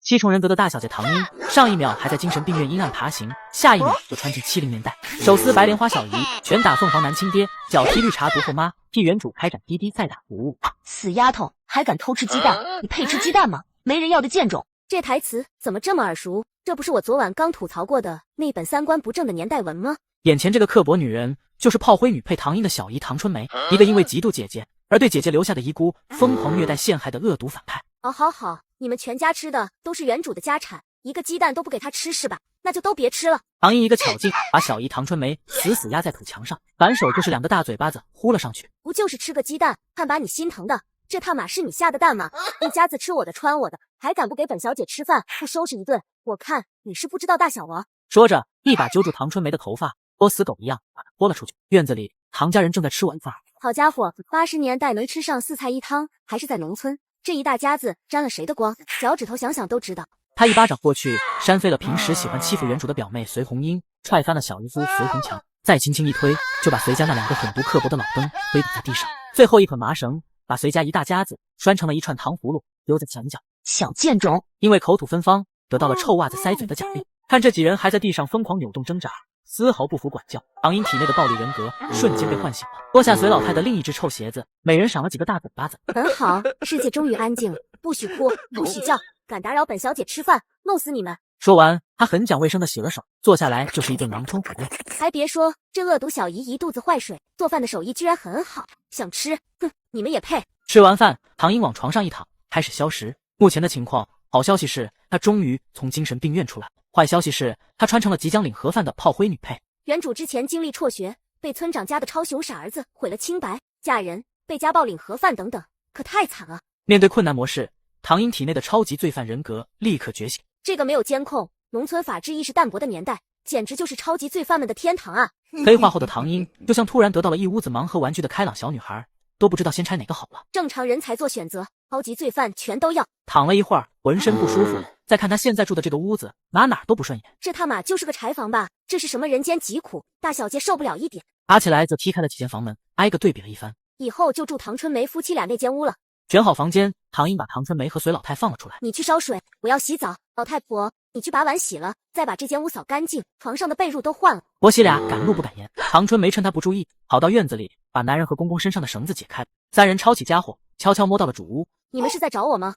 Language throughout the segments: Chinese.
7重人格的大小姐唐英，上一秒还在精神病院阴暗爬行，下一秒就穿进70年代，手撕白莲花小姨，拳打凤凰男亲爹，脚踢绿茶毒后妈，替原主开展滴滴再打服务。死丫头，还敢偷吃鸡蛋？你配吃鸡蛋吗？没人要的贱种！这台词怎么这么耳熟？这不是我昨晚刚吐槽过的那本三观不正的年代文吗？眼前这个刻薄女人，就是炮灰女配唐英的小姨唐春梅，一个因为嫉妒姐姐而对姐姐留下的遗孤疯狂虐待陷害的恶毒反派。好，你们全家吃的都是原主的家产，一个鸡蛋都不给他吃是吧？那就都别吃了。唐英一个巧劲，把小姨唐春梅死压在土墙上，反手就是2个大嘴巴子呼了上去。不就是吃个鸡蛋，看把你心疼的，这他妈是你下的蛋吗？一家子吃我的穿我的，还敢不给本小姐吃饭，不收拾一顿？我看你是不知道大小啊！说着，一把揪住唐春梅的头发，拖死狗一样把她拖了出去。院子里，唐家人正在吃晚饭。好家伙，80年代没吃上4菜1汤，还是在农村，这一大家子沾了谁的光？脚趾头想想都知道。他一巴掌过去，扇飞了平时喜欢欺负原主的表妹隋红英，踹翻了小姨夫隋红强，再轻轻一推，就把隋家那2个狠毒刻薄的老登推倒在地上。最后一捆麻绳把隋家一大家子拴成了一串糖葫芦，丢在墙角。小贱种！因为口吐芬芳，得到了臭袜子塞嘴的奖励。看这几人还在地上疯狂扭动挣扎，丝毫不服管教，唐英体内的暴力人格瞬间被唤醒了，脱下隋老太的另一只臭鞋子，每人赏了几个大嘴巴子。很好，世界终于安静了，不许哭，不许叫，敢打扰本小姐吃饭，弄死你们！说完，他很讲卫生的洗了手，坐下来就是一顿狼吞虎咽。还别说，这恶毒小姨一肚子坏水，做饭的手艺居然很好，想吃，哼，你们也配！吃完饭，唐英往床上一躺，开始消食。目前的情况，好消息是她终于从精神病院出来，坏消息是她穿成了即将领盒饭的炮灰女配。原主之前经历辍学，被村长家的超熊傻儿子毁了清白，嫁人，被家暴领盒饭等等，可太惨了。面对困难模式，唐英体内的超级罪犯人格立刻觉醒。这个没有监控，农村法治意识淡薄的年代，简直就是超级罪犯们的天堂啊！黑化后的唐英就像突然得到了一屋子盲盒玩具的开朗小女孩，都不知道先拆哪个好了。正常人才做选择，超级罪犯全都要。躺了一会儿，浑身不舒服，再看他现在住的这个屋子，哪都不顺眼。这他妈就是个柴房吧？这是什么人间疾苦？大小姐受不了一点。爬起来则踢开了几间房门，挨个对比了一番。以后就住唐春梅夫妻俩那间屋了。选好房间，唐英把唐春梅和隋老太放了出来。你去烧水，我要洗澡。老太婆，你去把碗洗了，再把这间屋扫干净，床上的被褥都换了。婆媳俩敢怒不敢言。唐春梅趁她不注意，跑到院子里，把男人和公公身上的绳子解开了。3人抄起家伙，悄悄摸到了主屋。你们是在找我吗？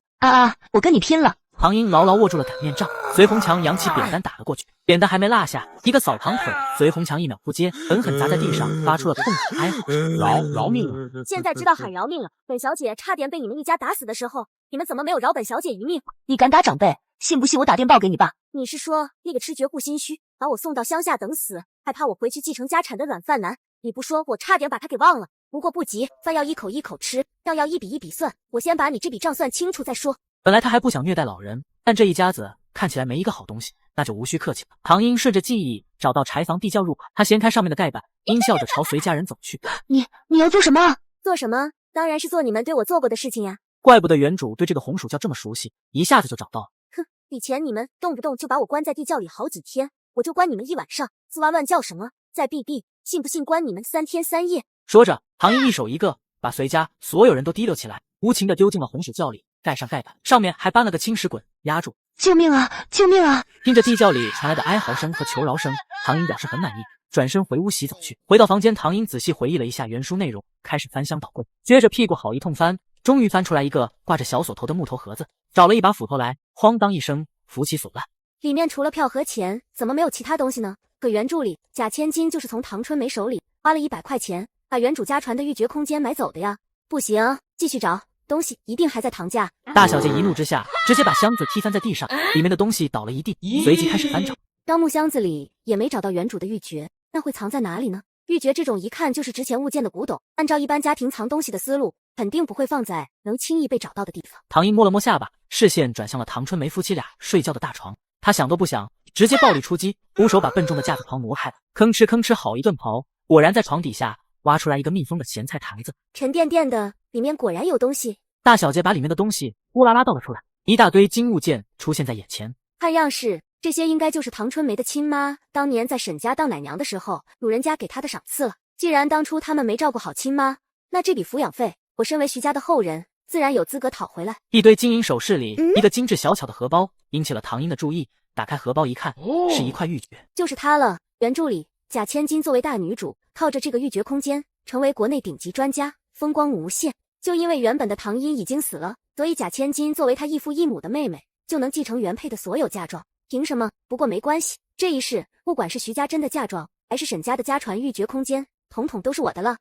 我跟你拼了！唐英牢牢握住了擀面杖，隋红强扬起扁担打了过去，扁担还没落下，一个扫堂腿，隋红强1秒不接，狠狠砸在地上，发出了痛苦哀嚎声：饶命啊！现在知道喊饶命了。本小姐差点被你们一家打死的时候，你们怎么没有饶本小姐一命？你敢打长辈，信不信我打电报给你爸？你是说那个吃绝不心虚，把我送到乡下等死，还怕我回去继承家产的软饭男？你不说，我差点把他给忘了。不过不急，饭要一口一口吃，账要一笔一笔算，我先把你这笔账算清楚再说。本来他还不想虐待老人，但这一家子看起来没一个好东西，那就无需客气了。唐英顺着记忆找到柴房地窖入口，他掀开上面的盖板，阴笑着朝隋家人走去。你要做什么？做什么？当然是做你们对我做过的事情呀。怪不得原主对这个红薯窖这么熟悉，一下子就找到了。哼，以前你们动不动就把我关在地窖里好几天，我就关你们1晚上，滋哇乱叫什么？再避避，信不信关你们3天3夜？说着，唐英一手一个把隋家所有人都提溜起来，无情地丢进了红薯窖里，盖上盖板，上面还搬了个青石滚压住。救命啊！救命啊！听着地窖里传来的哀嚎声和求饶声，唐英表示很满意，转身回屋洗澡去。回到房间，唐英仔细回忆了一下原书内容，开始翻箱倒柜，撅着屁股好一通翻，终于翻出来一个挂着小锁头的木头盒子，找了一把斧头来，哐当一声扶起锁烂。里面除了票和钱，怎么没有其他东西呢？可原著里贾千金就是从唐春梅手里花了100块钱，把原主家传的玉珏空间买走的呀。不行，继续找，东西一定还在唐家。大小姐一怒之下，直接把箱子踢翻在地上，里面的东西倒了一地，随即开始翻找。樟木箱子里也没找到原主的玉珏，那会藏在哪里呢？玉珏这种一看就是值钱物件的古董，按照一般家庭藏东西的思路，肯定不会放在能轻易被找到的地方。唐英摸了摸下巴，视线转向了唐春梅夫妻俩睡觉的大床，他想都不想，直接暴力出击，徒手把笨重的架子床挪开了，吭哧吭哧好一顿刨，果然在床底下挖出来一个密封的咸菜台子，沉甸甸的，里面果然有东西。大小姐把里面的东西呼啦啦倒了出来，一大堆金物件出现在眼前。看样式，这些应该就是唐春梅的亲妈当年在沈家当奶娘的时候，主人家给她的赏赐了。既然当初他们没照顾好亲妈，那这笔抚养费，我身为徐家的后人，自然有资格讨回来。一堆金银首饰里，一个精致小巧的荷包引起了唐英的注意。打开荷包一看，是一块玉珏，就是它了。原著里，贾千金作为大女主，靠着这个玉珏空间，成为国内顶级专家，风光无限。就因为原本的唐英已经死了，所以贾千金作为她异父异母的妹妹，就能继承原配的所有嫁妆。凭什么？不过没关系，这一世不管是徐家珍的嫁妆，还是沈家的家传玉珏空间，统统都是我的了。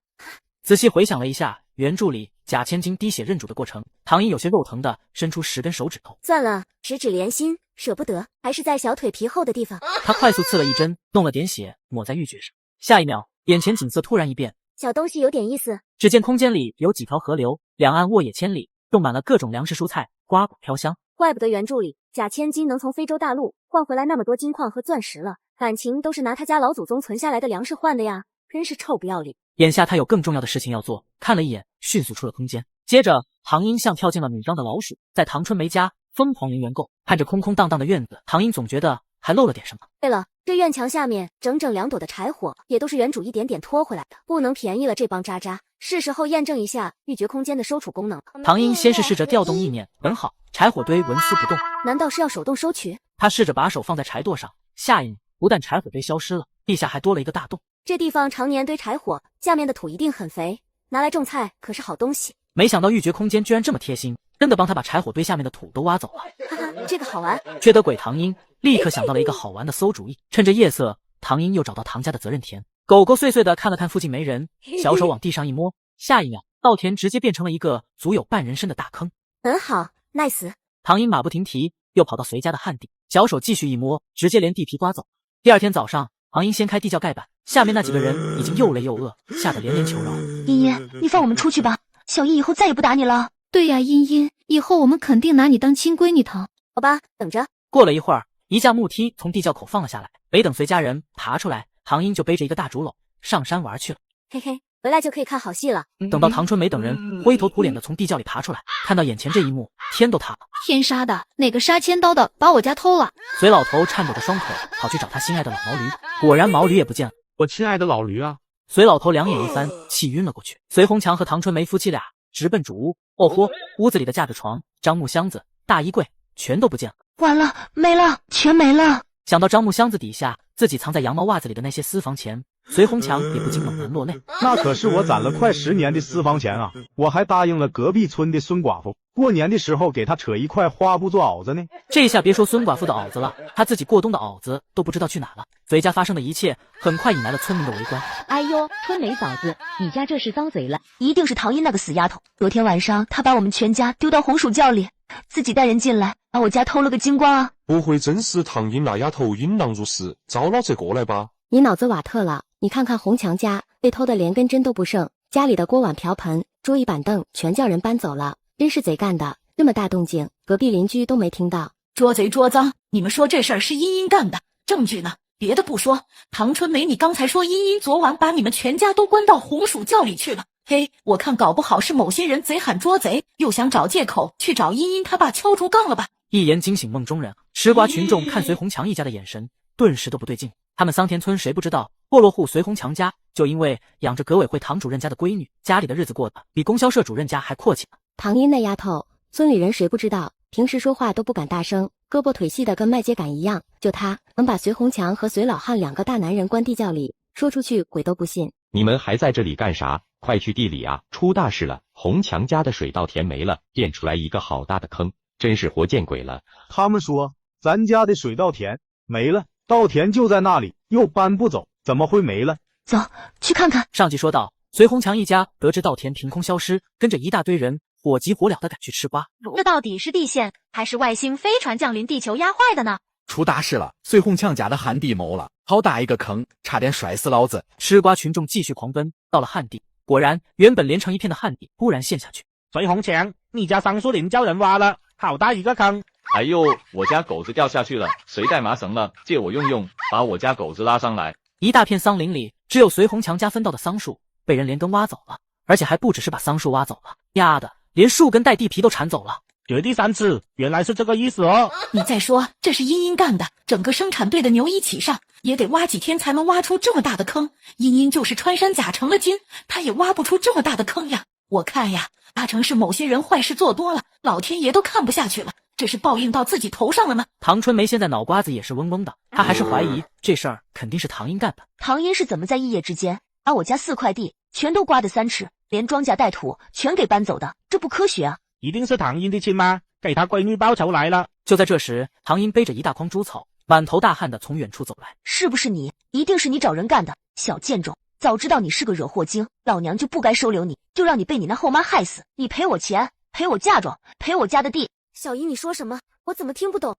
仔细回想了一下原著里贾千金滴血认主的过程，唐英有些肉疼的伸出10根手指头。算了，十指连心，舍不得，还是在小腿皮厚的地方。他快速刺了一针，弄了点血抹在玉珏上。下一秒，眼前景色突然一变，小东西有点意思。只见空间里有几条河流，两岸沃野千里，种满了各种粮食蔬菜，瓜果飘香。怪不得原著里贾千金能从非洲大陆换回来那么多金矿和钻石了，感情都是拿他家老祖宗存下来的粮食换的呀，真是臭不要脸。眼下他有更重要的事情要做，看了一眼，迅速出了空间。接着，唐英像跳进了米缸的老鼠，在唐春梅家疯狂人员购。看着空空荡荡的院子，唐英总觉得还漏了点什么。对了，这院墙下面整整2朵的柴火，也都是原主一点点拖回来的，不能便宜了这帮渣渣。是时候验证一下玉珏空间的收储功能了。唐英先是试着调动意念，很好，柴火堆纹丝不动。难道是要手动收取？他试着把手放在柴垛上，下一秒，不但柴火堆消失了，地下还多了一个大洞。这地方常年堆柴火，下面的土一定很肥，拿来种菜可是好东西。没想到玉珏空间居然这么贴心，真的帮他把柴火堆下面的土都挖走了。哈哈，这个好玩。缺德鬼唐英立刻想到了一个好玩的馊主意。趁着夜色，唐英又找到唐家的责任田，狗狗碎碎的看了看附近没人，小手往地上一摸，下一秒，稻田直接变成了一个足有半人深的大坑。很好 ，nice。唐英马不停蹄，又跑到随家的旱地，小手继续一摸，直接连地皮刮走。第二天早上，唐英掀开地窖盖板，下面那几个人已经又累又饿，吓得连连求饶。茵茵，你放我们出去吧，小姨以后再也不打你了。对呀，茵茵，以后我们肯定拿你当亲闺女疼。好吧，等着。过了一会儿，一架木梯从地窖口放了下来，没等随家人爬出来，唐英就背着一个大竹篓上山玩去了。嘿嘿，回来就可以看好戏了。等到唐春梅等人灰头土脸的从地窖里爬出来，看到眼前这一幕，天都塌了。天杀的，哪个杀千刀的把我家偷了？随老头颤抖着双腿跑去找他心爱的老毛驴，果然毛驴也不见了。我亲爱的老驴啊！随老头两眼一翻，气晕了过去。随红强和唐春梅夫妻俩直奔主屋，哦豁，屋子里的架子床、樟木箱子、大衣柜全都不见了。完了，没了，全没了。想到樟木箱子底下自己藏在羊毛袜子里的那些私房钱，随红强也不禁猛然落泪。那可是我攒了快10年的私房钱啊！我还答应了隔壁村的孙寡妇，过年的时候给她扯一块花布做袄子呢。这下别说孙寡妇的袄子了，他自己过冬的袄子都不知道去哪了。随家发生的一切很快引来了村民的围观。哎呦，春梅嫂子，你家这是遭贼了！一定是唐英那个死丫头，昨天晚上她把我们全家丢到红薯窖里，自己带人进来，把我家偷了个精光啊！不会真是唐英那丫头引狼入室，招老贼过来吧？你脑子瓦特了！你看看红强家被偷的连根针都不剩，家里的锅碗瓢盆、桌椅板凳全叫人搬走了，真是贼干的！这么大动静，隔壁邻居都没听到。捉贼捉赃，你们说这事儿是茵茵干的，证据呢？别的不说，唐春梅，你刚才说茵茵昨晚把你们全家都关到红薯窖里去了。嘿，我看搞不好是某些人贼喊捉贼，又想找借口去找茵茵他爸敲竹杠了吧？一言惊醒梦中人，吃瓜群众看随红强一家的眼神顿时都不对劲。他们桑田村谁不知道，破落户随红强家就因为养着革委会唐主任家的闺女，家里的日子过得比供销社主任家还阔气呢。唐英那丫头，村里人谁不知道，平时说话都不敢大声，胳膊腿细的跟麦秸秆一样，就她能把随红强和随老汉2个大男人关地窖里，说出去鬼都不信。你们还在这里干啥？快去地里啊！出大事了！红强家的水稻田没了，变出来一个好大的坑，真是活见鬼了。他们说咱家的水稻田没了，稻田就在那里，又搬不走，怎么会没了？走，去看看。上集说到，随红强一家得知稻田凭空消失，跟着一大堆人火急火燎的赶去吃瓜。这到底是地陷还是外星飞船降临地球压坏的呢？出大事了！随红强家的旱地没了，好大一个坑，差点摔死老子！吃瓜群众继续狂奔，到了旱地，果然原本连成一片的旱地突然陷下去。随红强，你家桑树林叫人挖了，好大一个坑！哎呦，我家狗子掉下去了，谁带麻绳了？借我用用，把我家狗子拉上来。一大片桑林里，只有随红强家分到的桑树被人连根挖走了，而且还不只是把桑树挖走了，丫的，连树根带地皮都铲走了。绝地3次，原来是这个意思哦！你再说这是茵茵干的，整个生产队的牛一起上，也得挖几天才能挖出这么大的坑。茵茵就是穿山甲成了精，她也挖不出这么大的坑呀！我看呀，八成是某些人坏事做多了，老天爷都看不下去了，这是报应到自己头上了吗？唐春梅现在脑瓜子也是嗡嗡的，她还是怀疑这事儿肯定是唐英干的。唐英是怎么在一夜之间把我家4块地全都刮得3尺，连庄稼带土全给搬走的？这不科学啊！一定是唐英的亲妈给他闺女报仇来了。就在这时，唐英背着一大筐猪草，满头大汗的从远处走来。是不是你？一定是你找人干的，小贱种！早知道你是个惹祸精，老娘就不该收留你，就让你被你那后妈害死。你赔我钱，赔我嫁妆，赔我家的地。小姨，你说什么？我怎么听不懂？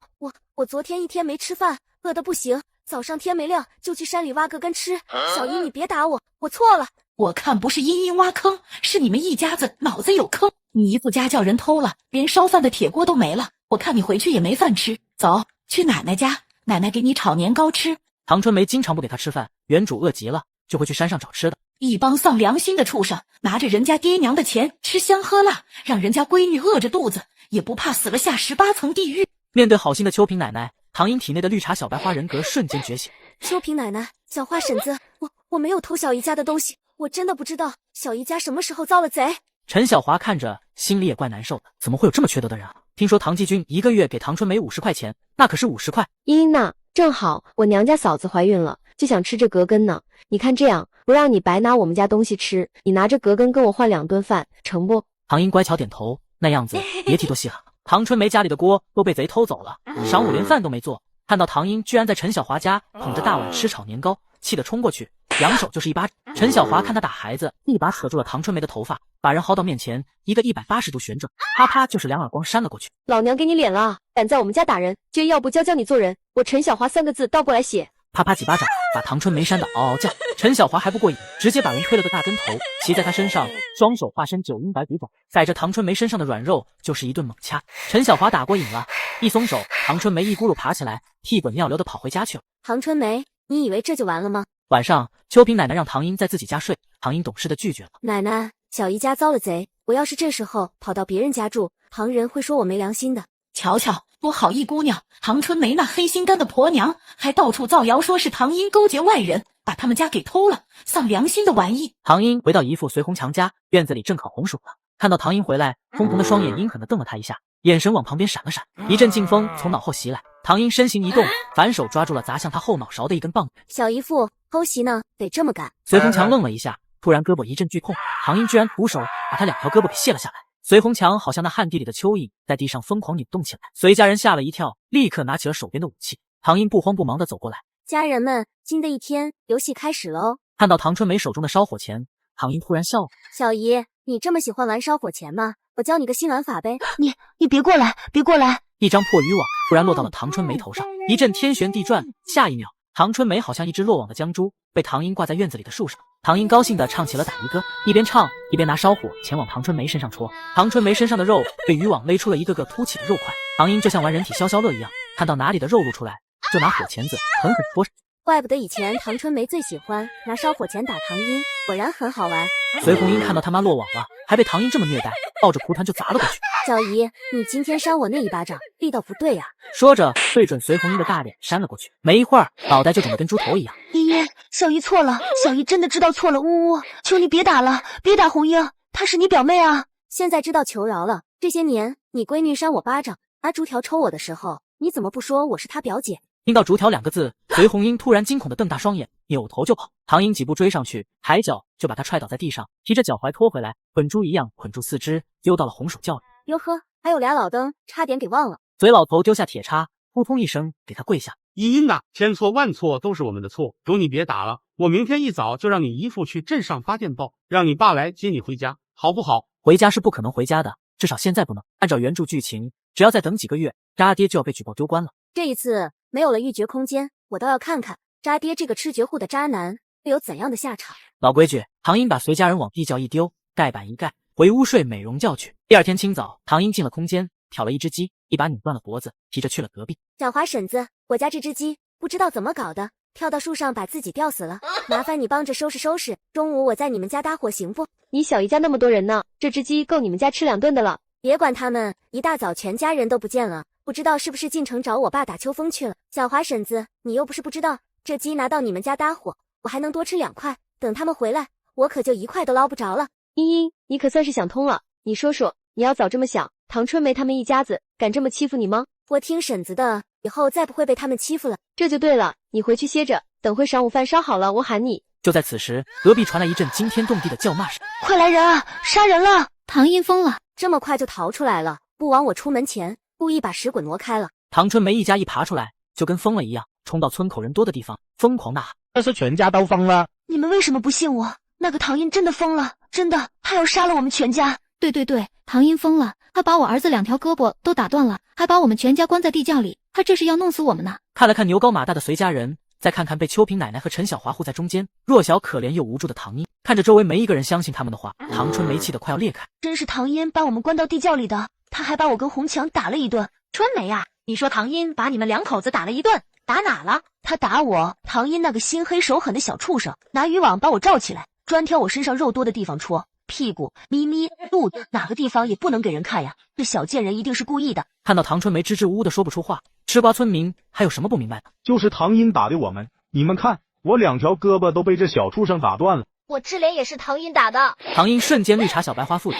我昨天一天没吃饭，饿得不行，早上天没亮就去山里挖个根吃。小姨，你别打我，我错了。我看不是茵茵挖坑，是你们一家子脑子有坑。你姨父家叫人偷了，连烧饭的铁锅都没了。我看你回去也没饭吃，走去奶奶家，奶奶给你炒年糕吃。唐春梅经常不给他吃饭，原主饿极了就会去山上找吃的。一帮丧良心的畜生，拿着人家爹娘的钱吃香喝辣，让人家闺女饿着肚子，也不怕死了下18层地狱。面对好心的秋萍奶奶，唐英体内的绿茶小白花人格瞬间觉醒。秋萍奶奶，小花婶子，我没有偷小姨家的东西，我真的不知道小姨家什么时候遭了贼。陈小华看着心里也怪难受的，怎么会有这么缺德的人啊？听说唐继军一个月给唐春梅50块钱，那可是50块。茵茵呐，正好我娘家嫂子怀孕了，就想吃这格根呢。你看这样，不让你白拿我们家东西吃，你拿着格根跟我换2顿饭，成不？唐英乖巧点头，那样子别提多稀罕。唐春梅家里的锅都被贼偷走了，晌午连饭都没做。看到唐英居然在陈小华家捧着大碗吃炒年糕，气得冲过去，扬手就是一巴掌。陈小华看他打孩子，一把扯住了唐春梅的头发，把人薅到面前，一个180度旋转，啪啪就是2耳光扇了过去。老娘给你脸了啊！敢在我们家打人，今要不教教你做人，我陈小华3个字倒过来写。啪啪几巴掌，把唐春梅扇得嗷嗷叫。陈小华还不过瘾，直接把人推了个大跟头，骑在他身上，双手化身9阴白骨爪，踩着唐春梅身上的软肉就是一顿猛掐。陈小华打过瘾了，一松手，唐春梅一咕噜爬起来，屁滚尿流的跑回家去了。唐春梅，你以为这就完了吗？晚上，秋萍奶奶让唐英在自己家睡，唐英懂事的拒绝了。奶奶，小姨家遭了贼，我要是这时候跑到别人家住，旁人会说我没良心的。瞧瞧，多好一姑娘！唐春梅那黑心肝的婆娘，还到处造谣说是唐英勾结外人，把他们家给偷了，丧良心的玩意！唐英回到姨父隋红强家，院子里正烤红薯呢。看到唐英回来，红红的双眼阴狠地瞪了他一下，眼神往旁边闪了闪，一阵劲风从脑后袭来。唐英身形一动，反手抓住了砸向他后脑勺的一根棒子。小姨父偷袭呢，得这么干。隋红强愣了一下，突然胳膊一阵剧痛，唐英居然徒手把他2条胳膊给卸了下来。隋红强好像那旱地里的蚯蚓，在地上疯狂扭动起来。隋家人吓了一跳，立刻拿起了手边的武器。唐英不慌不忙地走过来，家人们，新的一天，游戏开始了哦。看到唐春梅手中的烧火钳，唐英突然笑了。小姨，你这么喜欢玩烧火钳吗？我教你个新玩法呗。你别过来，别过来！一张破渔网突然落到了唐春梅头上，一阵天旋地转。下一秒，唐春梅好像一只落网的江猪，被唐英挂在院子里的树上。唐英高兴地唱起了打一歌，一边唱一边拿烧火钳往唐春梅身上戳。唐春梅身上的肉被渔网勒出了一个个凸起的肉块，唐英就像玩人体消消乐一样，看到哪里的肉露出来，就拿火钳子狠狠戳上。怪不得以前唐春梅最喜欢拿烧火钳打唐英，果然很好玩。隋红英看到他妈落网了，还被唐英这么虐待，抱着蒲团就砸了过去。小姨，你今天扇我那一巴掌，力道不对呀！说着，对准隋红英的大脸扇了过去。没一会儿，脑袋就肿得跟猪头一样。茵茵，小姨错了，小姨真的知道错了，呜呜，求你别打了，别打红英，她是你表妹啊！现在知道求饶了。这些年，你闺女扇我巴掌，拿竹条抽我的时候，你怎么不说我是她表姐？听到竹条2个字，隋红英突然惊恐地瞪大双眼，扭头就跑。唐英几步追上去，抬脚就把他踹倒在地上，提着脚踝拖回来，捆猪一样捆住4肢，丢到了红薯窖里。哟呵，还有俩老登，差点给忘了。隋老头丢下铁叉，扑通一声给他跪下。茵茵呐，千错万错都是我们的错，求你别打了，我明天一早就让你姨父去镇上发电报，让你爸来接你回家，好不好？回家是不可能回家的，至少现在不能。按照原著剧情，只要再等几个月，渣爹就要被举报丢官了。这一次没有了预决空间，我倒要看看渣爹这个吃绝户的渣男会有怎样的下场。老规矩，唐英把隋家人往地窖一丢，盖板一盖，回屋睡美容觉去。第二天清早，唐英进了空间，挑了一只鸡，一把拧断了脖子，提着去了隔壁。小华婶子，我家这只鸡不知道怎么搞的，跳到树上把自己吊死了，麻烦你帮着收拾收拾，中午我在你们家搭伙行不？你小姨家那么多人呢，这只鸡够你们家吃2顿的了。别管他们，一大早全家人都不见了，不知道是不是进城找我爸打秋风去了。小华婶子，你又不是不知道，这鸡拿到你们家搭伙，我还能多吃2块，等他们回来，我可就1块都捞不着了。茵茵，你可算是想通了，你说说，你要早这么想，唐春梅他们一家子敢这么欺负你吗？我听婶子的，以后再不会被他们欺负了。这就对了，你回去歇着，等会晌午饭烧好了，我喊你。就在此时，隔壁传来一阵惊天动地的叫骂声：“快来人啊！杀人了！”唐英疯了，这么快就逃出来了，不往我出门前故意把石滚挪开了。唐春梅一家一爬出来，就跟疯了一样，冲到村口人多的地方，疯狂呐喊：“这是全家都疯了！你们为什么不信我？那个唐英真的疯了，真的，他要杀了我们全家！”对，唐英疯了，他把我儿子2条胳膊都打断了，还把我们全家关在地窖里，他这是要弄死我们呢！看了看牛高马大的随家人，再看看被秋萍奶奶和陈小华护在中间，弱小可怜又无助的唐英，看着周围没一个人相信他们的话，唐春梅气得快要裂开。真是唐英把我们关到地窖里的，他还把我跟红强打了一顿。春梅呀，你说唐英把你们2口子打了一顿，打哪了？他打我，唐英那个心黑手狠的小畜生，拿渔网把我罩起来，专挑我身上肉多的地方戳。屁股、咪咪、肚子，哪个地方也不能给人看呀！这小贱人一定是故意的。看到唐春梅支支吾吾的说不出话，吃瓜村民还有什么不明白的？就是唐英打的我们，你们看，我2条胳膊都被这小畜生打断了。我赤脸也是唐英打的。唐英瞬间绿茶小白花腹体，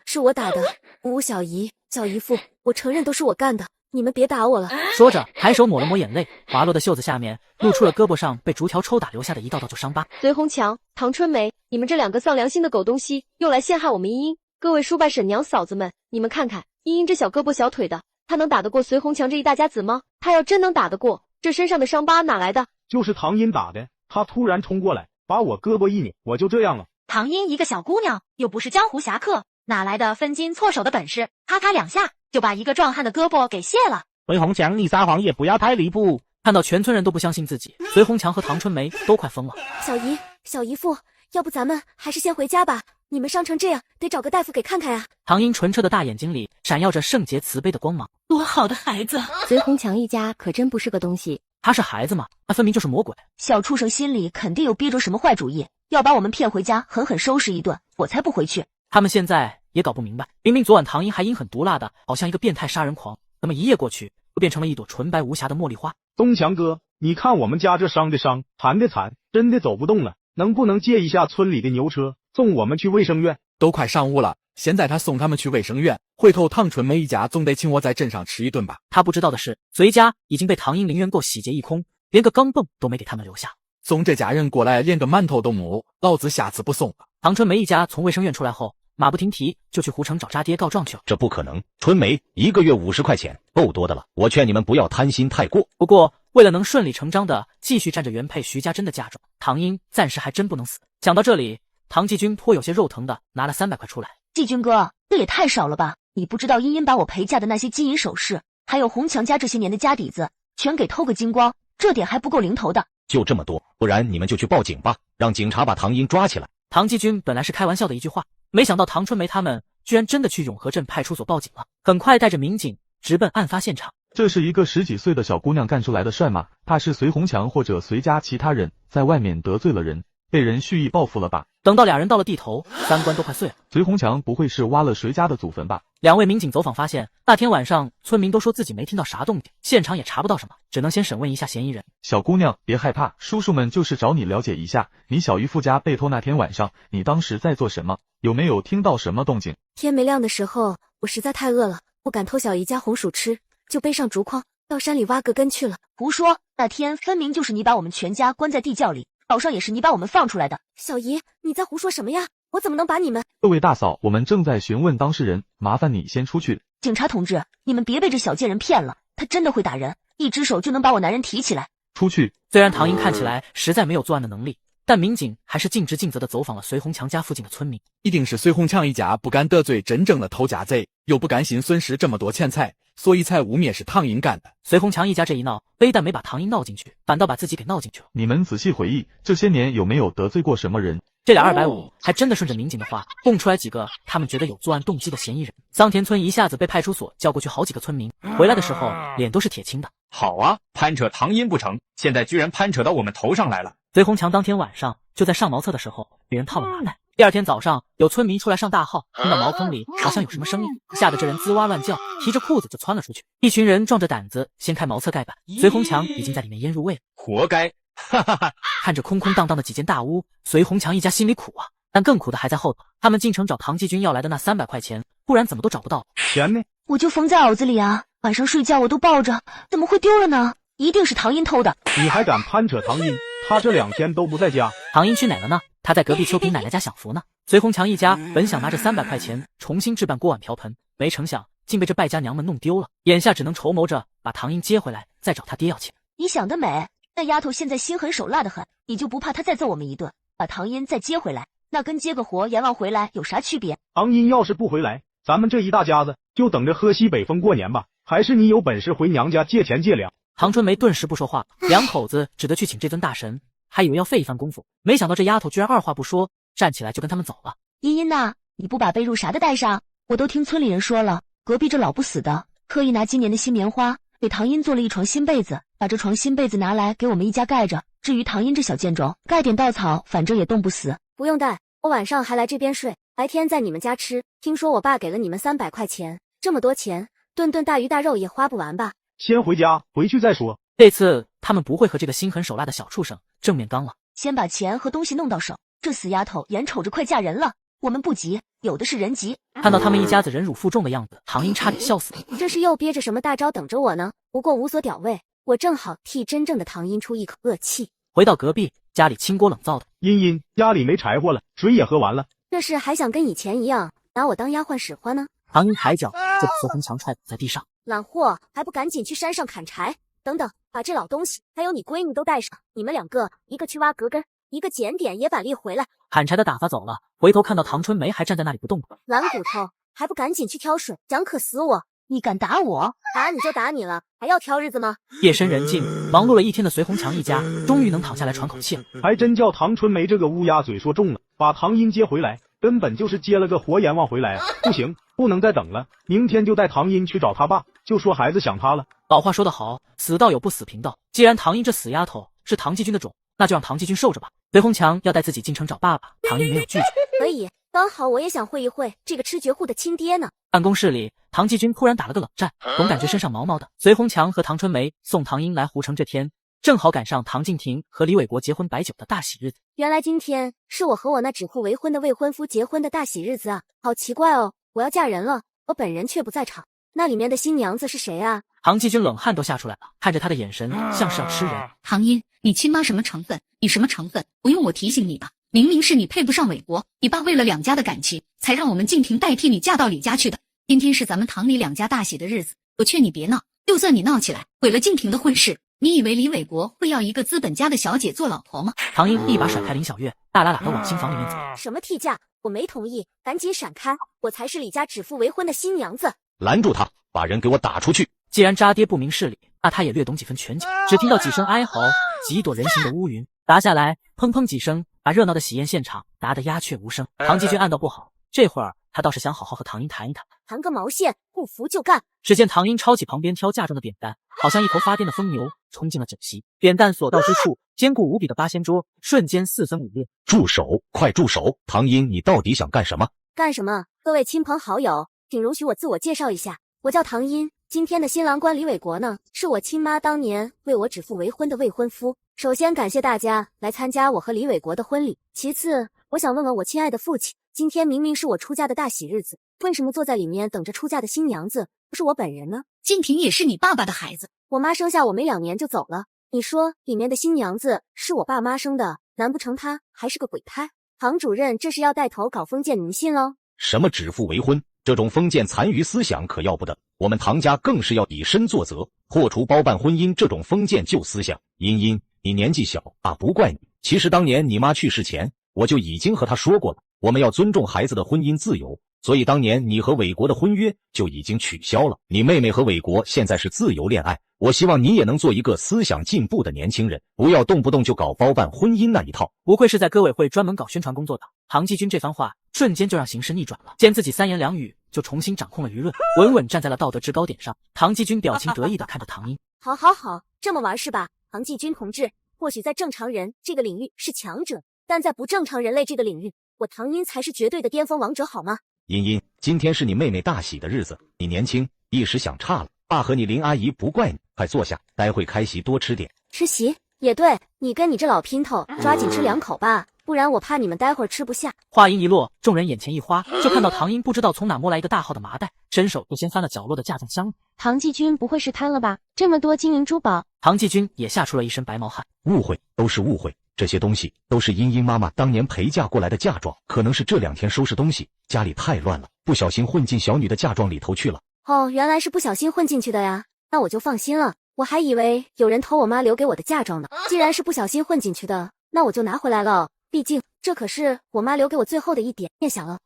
是我打的。吴小姨、小姨夫，我承认都是我干的，你们别打我了。说着，抬手抹了抹眼泪，滑落的袖子下面露出了胳膊上被竹条抽打留下的一道道旧伤疤。隋红强、唐春梅，你们这2个丧良心的狗东西，又来陷害我们茵茵！各位叔伯婶娘嫂子们，你们看看茵茵这小胳膊小腿的，她能打得过隋红强这一大家子吗？她要真能打得过，这身上的伤疤哪来的？就是唐英打的，他突然冲过来，把我胳膊一拧，我就这样了。唐英一个小姑娘，又不是江湖侠客，哪来的分金错手的本事？咔咔2下就把一个壮汉的胳膊给卸了。韦红强，你撒谎也不要太离谱。看到全村人都不相信自己，隋红强和唐春梅都快疯了。小姨、小姨夫，要不咱们还是先回家吧？你们伤成这样，得找个大夫给看看呀。唐英纯澈的大眼睛里闪耀着圣洁慈悲的光芒。多好的孩子！隋红强一家可真不是个东西。他是孩子吗？那分明就是魔鬼。小畜生心里肯定有憋着什么坏主意，要把我们骗回家，狠狠收拾一顿，我才不回去。他们现在也搞不明白，明明昨晚唐英还阴狠毒辣的，好像一个变态杀人狂，怎么一夜过去又变成了一朵纯白无瑕的茉莉花？东强哥，你看我们家这伤的伤，残的残，真的走不动了，能不能借一下村里的牛车，送我们去卫生院？都快上午了，现在他送他们去卫生院，回头唐春梅一家总得请我在镇上吃一顿吧。他不知道的是，隋家已经被唐英零元购洗劫一空，连个钢镚都没给他们留下。送这家人过来连个馒头都没，老子下次不送了。唐春梅一家从卫生院出来后，马不停蹄就去湖城找渣爹告状去了。这不可能，春梅1个月50块钱够多的了，我劝你们不要贪心太过。不过为了能顺理成章的继续占着原配徐家珍的嫁妆，唐英暂时还真不能死。讲到这里，唐继军颇有些肉疼的拿了300块出来。继军哥，这也太少了吧？你不知道茵茵把我陪嫁的那些金银首饰，还有红强家这些年的家底子，全给偷个精光，这点还不够零头的。就这么多，不然你们就去报警吧，让警察把唐英抓起来。唐继军本来是开玩笑的一句话，没想到唐春梅他们居然真的去永和镇派出所报警了，很快带着民警直奔案发现场。这是一个10几岁的小姑娘干出来的事吗？怕是隋红强或者隋家其他人在外面得罪了人，被人蓄意报复了吧？等到俩人到了地头，三观都快碎了。隋红强不会是挖了谁家的祖坟吧？2位民警走访发现，那天晚上村民都说自己没听到啥动静，现场也查不到什么，只能先审问一下嫌疑人。小姑娘别害怕，叔叔们就是找你了解一下，你小姨夫家被偷那天晚上，你当时在做什么？有没有听到什么动静？天没亮的时候，我实在太饿了，不敢偷小姨家红薯吃，就背上竹筐到山里挖个根去了。胡说，那天分明就是你把我们全家关在地窖里，早上也是你把我们放出来的。小姨，你在胡说什么呀？我怎么能把你们……各位大嫂，我们正在询问当事人，麻烦你先出去。警察同志，你们别被这小贱人骗了，他真的会打人，一只手就能把我男人提起来。出去。虽然唐英看起来实在没有作案的能力，但民警还是尽职尽责地走访了隋红强家附近的村民。一定是隋红强一家不敢得罪真正的偷家贼，又不甘心损失这么多钱财，所以才污蔑是唐英干的。隋红强一家这一闹，非但没把唐英闹进去，反倒把自己给闹进去了。你们仔细回忆，这些年有没有得罪过什么人？这俩250还真的顺着民警的话，供出来几个他们觉得有作案动机的嫌疑人。桑田村一下子被派出所叫过去好几个村民，回来的时候脸都是铁青的。好啊，攀扯唐英不成，现在居然攀扯到我们头上来了。隋红强当天晚上就在上茅厕的时候被人套了麻袋，第二天早上有村民出来上大号，听到茅坑里好像有什么声音，吓得这人吱哇乱叫，提着裤子就窜了出去。一群人壮着胆子掀开茅厕盖板，隋红强已经在里面腌入味了。活该！哈哈哈！看着空空荡荡的几间大屋，隋红强一家心里苦啊。但更苦的还在后头，他们进城找唐继军要来的那300块钱，不然怎么都找不到。钱呢？我就缝在袄子里啊，晚上睡觉我都抱着，怎么会丢了呢？一定是唐英偷的。你还敢攀扯唐英？他这2天都不在家。唐英去哪了呢？他在隔壁秋萍奶奶家享福呢。隋红强一家本想拿着300块钱重新置办锅碗瓢盆，没成想竟被这败家娘们弄丢了，眼下只能筹谋着把唐英接回来，再找他爹要钱。你想得美，那丫头现在心狠手辣的很，你就不怕她再揍我们一顿，把唐英再接回来？那跟接个活阎王回来有啥区别？唐英要是不回来，咱们这一大家子就等着喝西北风过年吧。还是你有本事回娘家借钱借粮？唐春梅顿时不说话，两口子只得去请这尊大神，还以为要费一番功夫，没想到这丫头居然二话不说，站起来就跟他们走了。茵茵呐，你不把被褥啥的带上？我都听村里人说了，隔壁这老不死的特意拿今年的新棉花给唐英做了一床新被子，把这床新被子拿来给我们一家盖着。至于唐英这小贱种，盖点稻草，反正也冻不死。不用带，我晚上还来这边睡，白天在你们家吃。听说我爸给了你们300块钱，这么多钱，顿顿大鱼大肉也花不完吧？先回家，回去再说。这次他们不会和这个心狠手辣的小畜生正面刚了。先把钱和东西弄到手，这死丫头眼瞅着快嫁人了，我们不急，有的是人急。看到他们一家子忍辱负重的样子，唐英差点笑死。这是又憋着什么大招等着我呢？不过无所屌味，我正好替真正的唐英出一口恶气。回到隔壁，家里清锅冷灶的。茵茵，家里没柴火了，水也喝完了。这是还想跟以前一样拿我当丫鬟使唤呢？唐英抬脚就把隋红强踹倒在地上。懒货，还不赶紧去山上砍柴！等等，把这老东西还有你闺女都带上，你们2个，一个去挖革根，一个捡点野板栗回来。砍柴的打发走了，回头看到唐春梅还站在那里不动。懒骨头，还不赶紧去挑水，想可死我！你敢打我？打你就打你了，还要挑日子吗？夜深人静，忙碌了一天的隋红强一家终于能躺下来喘口气了。还真叫唐春梅这个乌鸦嘴说中了，把唐英接回来，根本就是接了个活阎王回来啊！不行，不能再等了，明天就带唐英去找他爸，就说孩子想他了。老话说得好，死道友不死贫道。既然唐英这死丫头是唐继军的种，那就让唐继军受着吧。隋红强要带自己进城找爸爸，唐英没有拒绝。可以，刚好我也想会一会这个吃绝户的亲爹呢。办公室里，唐继军突然打了个冷战，总感觉身上毛毛的。隋红强和唐春梅送唐英来胡城这天，正好赶上唐静婷和李伟国结婚摆酒的大喜日子。原来今天是我和我那只护为婚的未婚夫结婚的大喜日子啊，好奇怪哦！我要嫁人了，我本人却不在场，那里面的新娘子是谁啊？唐继军冷汗都吓出来了，看着他的眼神像是要吃人。唐英，你亲妈什么成分？你什么成分？不用我提醒你吧？明明是你配不上伟国，你爸为了2家的感情，才让我们静婷代替你嫁到李家去的。今天是咱们唐李2家大喜的日子，我劝你别闹。就算你闹起来，毁了静婷的婚事，你以为李伟国会要一个资本家的小姐做老婆吗？唐英一把甩开林小月，大喇喇的往新房里面走。什么替嫁？我没同意，赶紧闪开！我才是李家指腹为婚的新娘子。拦住他，把人给我打出去！既然渣爹不明事理，那他也略懂几分拳脚。只听到几声哀嚎，几朵人形的乌云砸下来，砰砰几声，把热闹的喜宴现场砸得鸦雀无声。唐继军暗道不好，这会儿他倒是想好好和唐英谈一谈。谈个毛线，不服就干！只见唐英抄起旁边挑架中的扁担，好像一头发癫的疯牛，冲进了整席。扁担所到之处，坚固无比的八仙桌瞬间4分5裂。住手！快住手！唐英，你到底想干什么？干什么？各位亲朋好友，请容许我自我介绍一下，我叫唐英。今天的新郎官李伟国呢，是我亲妈当年为我指腹为婚的未婚夫。首先感谢大家来参加我和李伟国的婚礼。其次，我想问问我亲爱的父亲，今天明明是我出嫁的大喜日子，为什么坐在里面等着出嫁的新娘子不是我本人呢？静婷也是你爸爸的孩子，我妈生下我没2年就走了。你说里面的新娘子是我爸妈生的，难不成她还是个鬼胎？唐主任这是要带头搞封建迷信喽？什么指腹为婚？这种封建残余思想可要不得，我们唐家更是要以身作则，破除包办婚姻这种封建旧思想。茵茵，你年纪小啊，不怪你。其实当年你妈去世前，我就已经和她说过了，我们要尊重孩子的婚姻自由，所以当年你和伟国的婚约就已经取消了。你妹妹和伟国现在是自由恋爱，我希望你也能做一个思想进步的年轻人，不要动不动就搞包办婚姻那一套。不愧是在歌委会专门搞宣传工作的。唐继军这番话瞬间就让形势逆转了，见自己3言2语就重新掌控了舆论，稳稳站在了道德制高点上。唐继军表情得意地看着唐英，好好好，这么玩是吧？唐继军同志，或许在正常人这个领域是强者，但在不正常人类这个领域，我唐英才是绝对的巅峰王者，好吗？茵茵，今天是你妹妹大喜的日子，你年轻，一时想差了，爸和你林阿姨不怪你，快坐下，待会开席多吃点。吃席也对，你跟你这老姘头抓紧吃2口吧，不然我怕你们待会儿吃不下。话音一落，众人眼前一花，就看到唐英不知道从哪摸来一个大号的麻袋，伸手就先翻了角落的嫁妆箱。唐继军不会是贪了吧？这么多金银珠宝。唐继军也吓出了一身白毛汗。误会，都是误会，这些东西都是茵茵妈妈当年陪嫁过来的嫁妆，可能是这2天收拾东西，家里太乱了，不小心混进小女的嫁妆里头去了。哦，原来是不小心混进去的呀，那我就放心了。我还以为有人偷我妈留给我的嫁妆呢。既然是不小心混进去的，那我就拿回来了。毕竟这可是我妈留给我最后的一点念想了。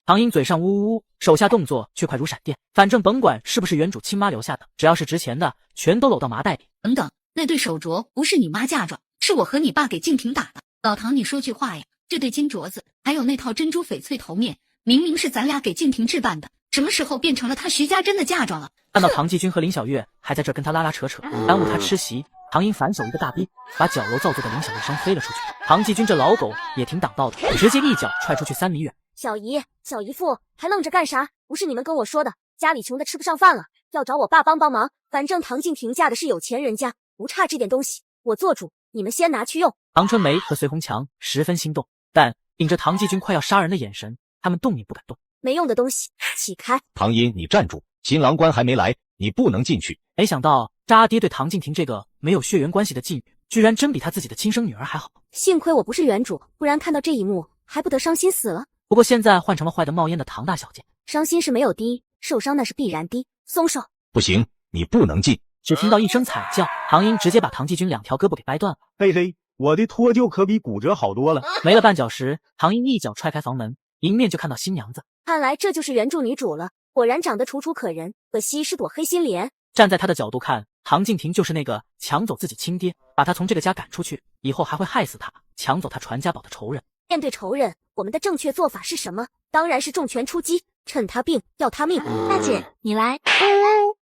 唐英嘴上呜呜呜，手下动作却快如闪电。反正甭管是不是原主亲妈留下的，只要是值钱的，全都搂到麻袋里。等等，那对手镯不是你妈嫁妆，是我和你爸给静婷打的。老唐，你说句话呀！这对金镯子，还有那套珍珠翡翠头面，明明是咱俩给静婷置办的，什么时候变成了她徐家珍的嫁妆了？看到唐继军和林小月还在这跟他拉拉扯扯，耽误他吃席，唐英反手一个大逼，把矫揉造作的林小月扇飞了出去。唐继军这老狗也挺挡道的，直接一脚踹出去3米远。小姨、小姨夫还愣着干啥？不是你们跟我说的，家里穷的吃不上饭了，要找我爸帮忙。反正唐静婷嫁的是有钱人家，不差这点东西，我做主，你们先拿去用。唐春梅和隋红强十分心动，但顶着唐继军快要杀人的眼神，他们动也不敢动。没用的东西，起开！唐英，你站住！新郎官还没来，你不能进去。没想到渣爹对唐静婷这个没有血缘关系的妓女，居然真比他自己的亲生女儿还好。幸亏我不是原主，不然看到这一幕还不得伤心死了。不过现在换成了坏的冒烟的唐大小姐，伤心是没有低，受伤那是必然低。松手！不行，你不能进。只听到一声惨叫，唐英直接把唐继军2条胳膊给掰断了。嘿嘿，我的脱臼可比骨折好多了。没了半小时，唐英一脚踹开房门，迎面就看到新娘子。看来这就是原著女主了，果然长得楚楚可人，可惜是朵黑心莲。站在他的角度看，唐静婷就是那个抢走自己亲爹，把他从这个家赶出去，以后还会害死他，抢走他传家宝的仇人。面对仇人，我们的正确做法是什么？当然是重拳出击，趁他病要他命。大姐，你来。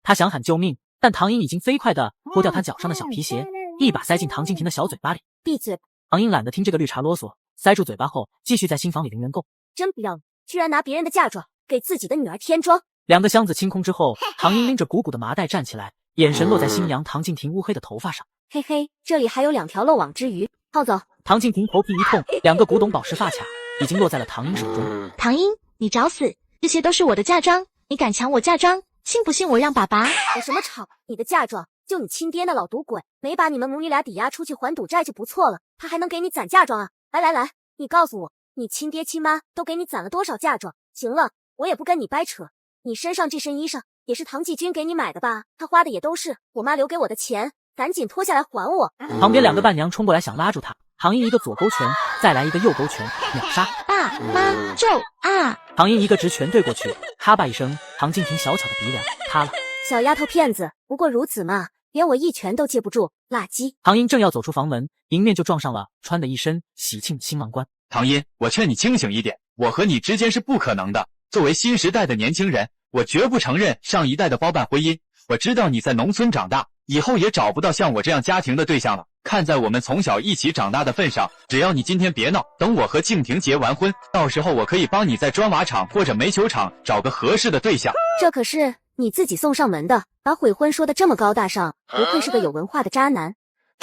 他想喊救命，但唐英已经飞快地脱掉他脚上的小皮鞋，一把塞进唐静婷的小嘴巴里。闭嘴！唐英懒得听这个绿茶啰嗦，塞住嘴巴后，继续在新房里零元购。真不要脸，居然拿别人的嫁妆给自己的女儿添妆。2个箱子清空之后，唐英拎着鼓鼓的麻袋站起来，眼神落在新娘唐静婷乌黑的头发上。嘿嘿，这里还有2条漏网之鱼，套走。唐静婷头皮一痛，2个古董宝石发卡已经落在了唐英手中。唐英，你找死！这些都是我的嫁妆，你敢抢我嫁妆，信不信我让爸爸？有什么吵？你的嫁妆就你亲爹那老赌鬼，没把你们母女俩抵押出去还赌债就不错了，他还能给你攒嫁妆啊？来，你告诉我，你亲爹亲妈都给你攒了多少嫁妆？行了，我也不跟你掰扯，你身上这身衣裳也是唐继军给你买的吧？他花的也都是我妈留给我的钱，赶紧脱下来还我。旁边2个伴娘冲过来想拉住他，唐英一个左勾拳，再来一个右勾拳，秒杀。爸妈咒啊！唐英一个直拳对过去，咔吧一声，唐静婷小巧的鼻梁塌了。小丫头片子，不过如此嘛，连我一拳都接不住，垃圾！唐英正要走出房门，迎面就撞上了穿的一身喜庆的新郎官。唐英，我劝你清醒一点，我和你之间是不可能的。作为新时代的年轻人，我绝不承认上一代的包办婚姻。我知道你在农村长大，以后也找不到像我这样家庭的对象了。看在我们从小一起长大的份上，只要你今天别闹，等我和静婷结完婚，到时候我可以帮你在砖瓦厂或者煤球厂找个合适的对象。这可是你自己送上门的，把悔婚说的这么高大上，不愧是个有文化的渣男。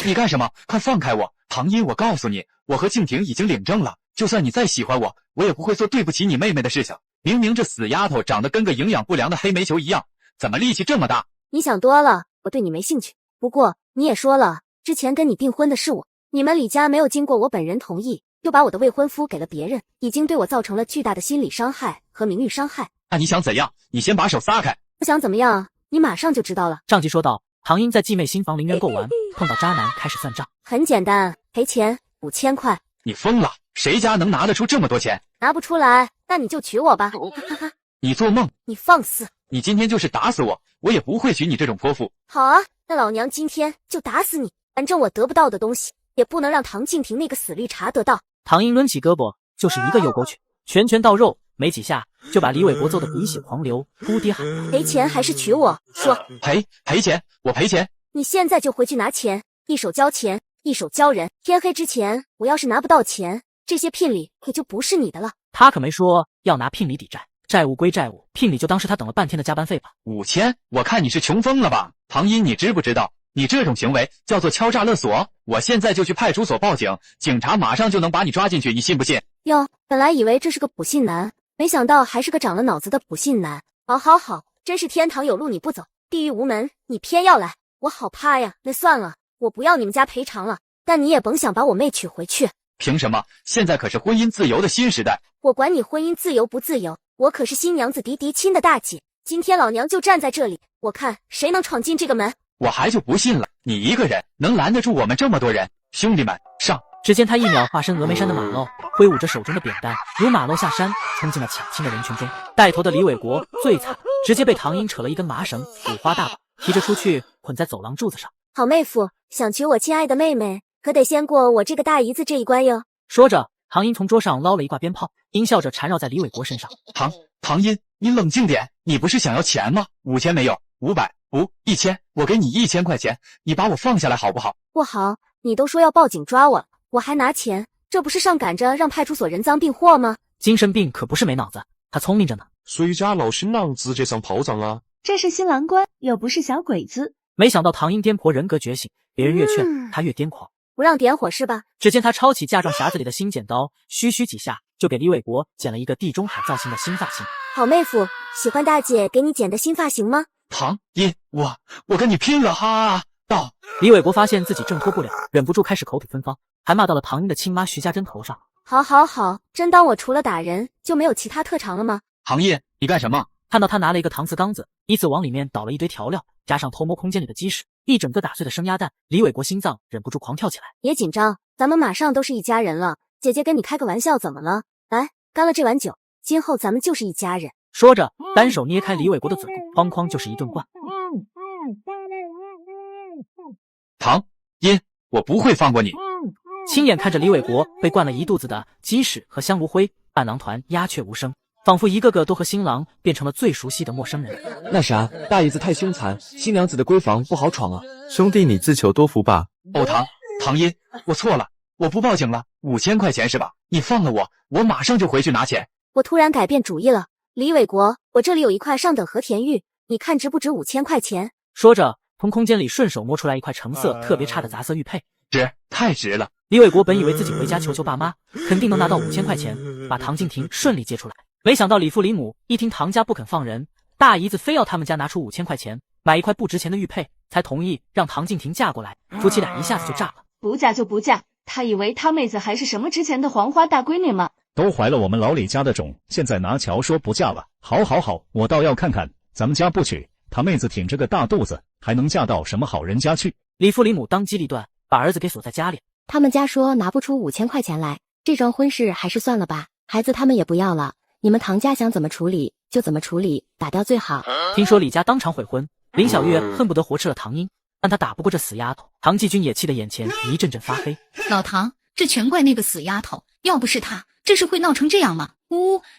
你干什么？快放开我！唐英，我告诉你，我和静婷已经领证了，就算你再喜欢我，我也不会做对不起你妹妹的事情。明明这死丫头长得跟个营养不良的黑煤球一样，怎么力气这么大？你想多了，我对你没兴趣。不过你也说了，之前跟你订婚的是我，你们李家没有经过我本人同意，就把我的未婚夫给了别人，已经对我造成了巨大的心理伤害和名誉伤害。那你想怎样？你先把手撒开。不想怎么样，你马上就知道了。上集说到，唐英在继妹新房零元购完，碰到渣男开始算账。很简单，赔钱5000块。你疯了？谁家能拿得出这么多钱？拿不出来，那你就娶我吧。你做梦！你放肆！你今天就是打死我，我也不会娶你这种泼妇。好啊，那老娘今天就打死你！反正我得不到的东西，也不能让唐静婷那个死绿茶得到。唐英抡起胳膊就是一个右勾拳，拳拳到肉，没几下就把李伟国揍得鼻血狂流，哭爹喊。赔钱还是娶我？说。赔钱，我赔钱。你现在就回去拿钱，一手交钱，一手交人。天黑之前，我要是拿不到钱，这些聘礼可就不是你的了。他可没说要拿聘礼抵债。债务归债务，聘礼就当是他等了半天的加班费吧。5000，我看你是穷疯了吧？唐英，你知不知道你这种行为叫做敲诈勒索，我现在就去派出所报警，警察马上就能把你抓进去，你信不信？哟，本来以为这是个普信男，没想到还是个长了脑子的普信男。好，真是天堂有路你不走，地狱无门你偏要来，我好怕呀。那算了，我不要你们家赔偿了，但你也甭想把我妹娶回去。凭什么？现在可是婚姻自由的新时代。我管你婚姻自由不自由，我可是新娘子嫡亲的大姐，今天老娘就站在这里，我看谁能闯进这个门。我还就不信了，你一个人能拦得住我们这么多人？兄弟们，上！只见他一秒化身峨眉山的马漏，挥舞着手中的扁担，如马漏下山，冲进了抢亲的人群中。带头的李伟国最惨，直接被唐英扯了一根麻绳，五花大绑，提着出去捆在走廊柱子上。好妹夫，想娶我亲爱的妹妹，可得先过我这个大姨子这一关哟。说着，唐英从桌上捞了一挂鞭炮，阴笑着缠绕在李伟国身上。唐英，你冷静点，你不是想要钱吗？5000没有，500不，1000，我给你1000块钱，你把我放下来好不好？不好，你都说要报警抓我了，我还拿钱，这不是上赶着让派出所人赃并获吗？精神病可不是没脑子，他聪明着呢。谁家闹新郎直接上炮仗啊？这是新郎官，又不是小鬼子。没想到唐英颠婆人格觉醒，别人越劝他越癫狂。不让点火是吧？只见他抄起嫁妆匣子里的新剪刀，嘘几下就给李伟国剪了一个地中海造型的新发型。好妹夫，喜欢大姐给你剪的新发型吗？唐英，我跟你拼了哈！到李伟国发现自己挣脱不了，忍不住开始口吐芬芳，还骂到了唐英的亲妈徐家珍头上。好，真当我除了打人就没有其他特长了吗？唐英，你干什么？看到他拿了一个搪瓷缸子，依次往里面倒了一堆调料，加上偷摸空间里的鸡屎，一整个打碎的生鸭蛋，李伟国心脏忍不住狂跳起来。别紧张，咱们马上都是一家人了。姐姐跟你开个玩笑，怎么了？来，干了这碗酒，今后咱们就是一家人。说着，单手捏开李伟国的嘴部，哐就是一顿灌。唐英，我不会放过你。亲眼看着李伟国被灌了一肚子的鸡屎和香炉灰，伴郎团鸦雀无声，仿佛一个个都和新郎变成了最熟悉的陌生人。那啥，大姨子太凶残，新娘子的闺房不好闯啊。兄弟，你自求多福吧。唐英，我错了，我不报警了。5000块钱是吧？你放了我，我马上就回去拿钱。我突然改变主意了，李伟国，我这里有一块上等和田玉，你看值不值5000块钱？说着，从空间里顺手摸出来一块成色特别差的杂色玉佩。值，太值了。李伟国本以为自己回家求爸妈，肯定能拿到5000块钱，把唐静婷顺利接出来。没想到李父李母一听唐家不肯放人，大姨子非要他们家拿出5000块钱买一块不值钱的玉佩，才同意让唐静婷嫁过来。夫妻俩一下子就炸了。不嫁就不嫁，他以为他妹子还是什么值钱的黄花大闺女吗？都怀了我们老李家的种，现在拿乔说不嫁了。好，我倒要看看咱们家不娶，他妹子挺着个大肚子，还能嫁到什么好人家去？李父李母当机立断，把儿子给锁在家里。他们家说拿不出5000块钱来，这桩婚事还是算了吧，孩子他们也不要了。你们唐家想怎么处理就怎么处理，打掉最好。听说李家当场悔婚，林小月恨不得活吃了唐英，但她打不过这死丫头。唐继军也气得眼前一阵阵发黑。老唐，这全怪那个死丫头，要不是她，这事会闹成这样吗？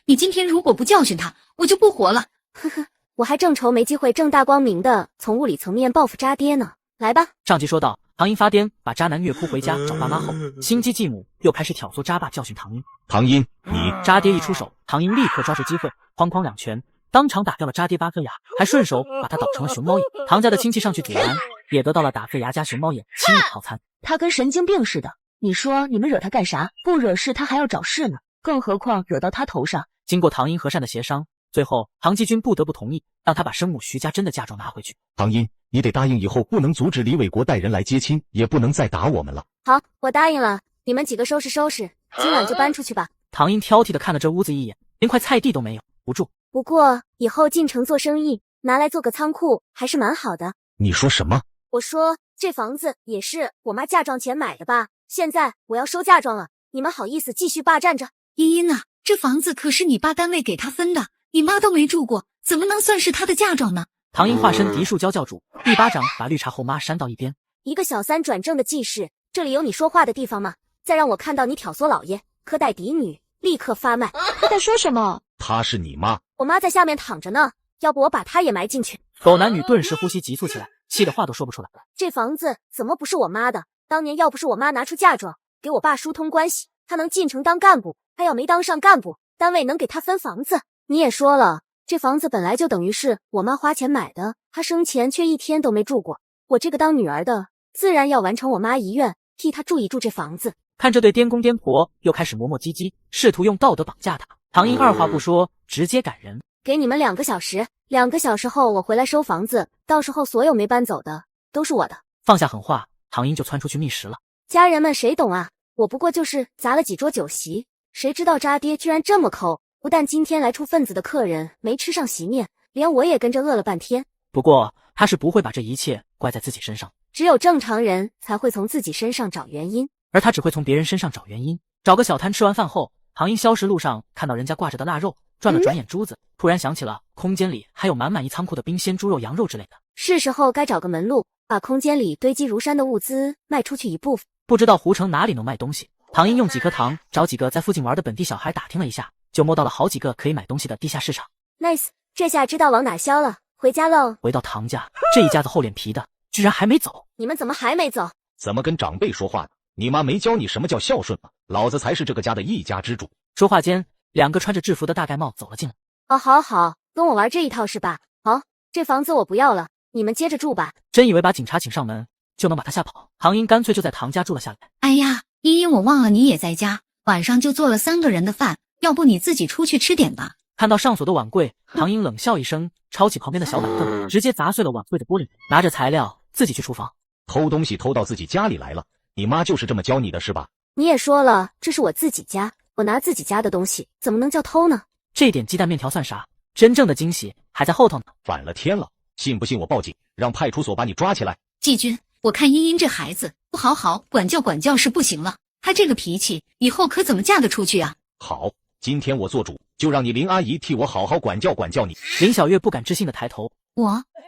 你今天如果不教训她，我就不活了。呵呵，我还正愁没机会正大光明的从物理层面报复渣爹呢。来吧。上集说到，唐英发癫把渣男虐哭回家找爸妈后，心机继母又开始挑唆渣爸教训唐英。唐英，你渣爹一出手，唐英立刻抓住机会，哐2拳，当场打掉了渣爹8颗牙，还顺手把他捣成了熊猫眼。唐家的亲戚上去阻拦，也得到了打废牙加熊猫眼亲密套餐。他跟神经病似的，你说你们惹他干啥？不惹事他还要找事呢，更何况惹到他头上。经过唐英和善的协商，最后唐继军不得不同意让他把生母徐家珍的嫁妆拿回去。唐英，你得答应以后不能阻止李伟国带人来接亲，也不能再打我们了。好，我答应了，你们几个收拾收拾，今晚就搬出去吧。唐英挑剔的看了这屋子一眼，连块菜地都没有，不住。不过以后进城做生意，拿来做个仓库还是蛮好的。你说什么？我说这房子也是我妈嫁妆钱买的吧？现在我要收嫁妆了，你们好意思继续霸占着？茵茵啊，这房子可是你爸单位给他分的，你妈都没住过，怎么能算是他的嫁妆呢？唐英化身嫡庶教教主，一巴掌把绿茶后妈扇到一边。一个小三转正的记事，这里有你说话的地方吗？再让我看到你挑唆老爷，苛待嫡女，立刻发卖。他在说什么？她是你妈？我妈在下面躺着呢，要不我把她也埋进去。狗男女顿时呼吸急促起来，气得话都说不出来了。这房子怎么不是我妈的？当年要不是我妈拿出嫁妆给我爸疏通关系，他能进城当干部，他要没当上干部，单位能给他分房子。你也说了，这房子本来就等于是我妈花钱买的，她生前却一天都没住过。我这个当女儿的，自然要完成我妈遗愿，替她住一住这房子。看这对颠公颠婆又开始磨磨唧唧，试图用道德绑架他。唐英二话不说，直接赶人。给你们2个小时，2个小时后我回来收房子，到时候所有没搬走的都是我的。放下狠话，唐英就窜出去觅食了。家人们谁懂啊？我不过就是砸了几桌酒席，谁知道渣爹居然这么抠，不但今天来出份子的客人没吃上席面，连我也跟着饿了半天。不过他是不会把这一切怪在自己身上，只有正常人才会从自己身上找原因，而他只会从别人身上找原因。找个小摊吃完饭后，唐英消食路上看到人家挂着的腊肉，转了转眼珠子，突然想起了空间里还有满满一仓库的冰鲜猪肉、羊肉之类的，是时候该找个门路，把空间里堆积如山的物资卖出去一部分。不知道胡城哪里能卖东西，唐英用几颗糖找几个在附近玩的本地小孩打听了一下，就摸到了好几个可以买东西的地下市场。 Nice， 这下知道往哪销了，回家喽。回到唐家，这一家子厚脸皮的居然还没走。你们怎么还没走？怎么跟长辈说话呢？你妈没教你什么叫孝顺吗？老子才是这个家的一家之主。说话间，2个穿着制服的大盖帽走了进来。哦，好，跟我玩这一套是吧？好，这房子我不要了，你们接着住吧。真以为把警察请上门就能把他吓跑，唐英干脆就在唐家住了下来。哎呀，依依，我忘了你也在家，晚上就做了3个人的饭，要不你自己出去吃点吧。看到上锁的碗柜，唐英冷笑一声，抄起旁边的小板凳，直接砸碎了碗柜的玻璃，拿着材料自己去厨房偷东西，偷到自己家里来了。你妈就是这么教你的是吧？你也说了，这是我自己家，我拿自己家的东西，怎么能叫偷呢？这点鸡蛋面条算啥？真正的惊喜还在后头呢。反了天了，信不信我报警，让派出所把你抓起来？季军，我看茵茵这孩子不好好管教是不行了，她这个脾气，以后可怎么嫁得出去啊？好，今天我做主，就让你林阿姨替我好好管教你。林小月不敢置信的抬头，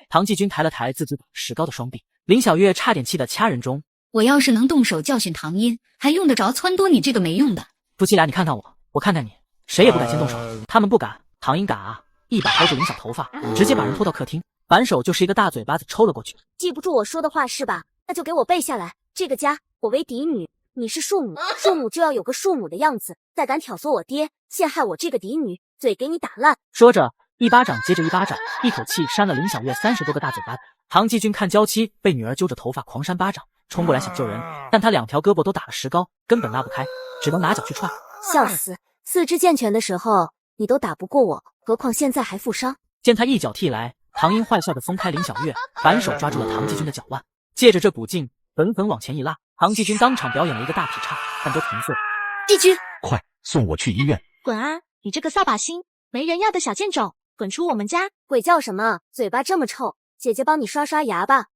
唐季军抬了抬自己石膏的双臂，林小月差点气得掐人中。我要是能动手教训唐英，还用得着撺掇你这个没用的？夫妻俩，你看看我，我看看你，谁也不敢先动手。他们不敢，唐英敢啊！一把薅住林小头发，直接把人拖到客厅，反手就是一个大嘴巴子抽了过去。记不住我说的话是吧？那就给我背下来。这个家我为嫡女，你是庶母，庶母就要有个庶母的样子。再敢挑唆我爹，陷害我这个嫡女，嘴给你打烂！说着，一巴掌接着一巴掌，一口气扇了林小月30多个大嘴巴子。唐季军看娇妻被女儿揪着头发狂扇巴掌，冲过来想救人，但他2条胳膊都打了石膏，根本拉不开，只能拿脚去踹。笑死！四肢健全的时候你都打不过我，何况现在还负伤。见他一脚踢来，唐英坏笑地松开林小月，反手抓住了唐季军的脚腕，借着这补劲，狠狠往前一拉，唐季军当场表演了一个大劈叉，饭都停碎。季军，快送我去医院！滚啊！你这个扫把星，没人要的小贱种，滚出我们家！鬼叫什么？嘴巴这么臭，姐姐帮你刷刷牙吧。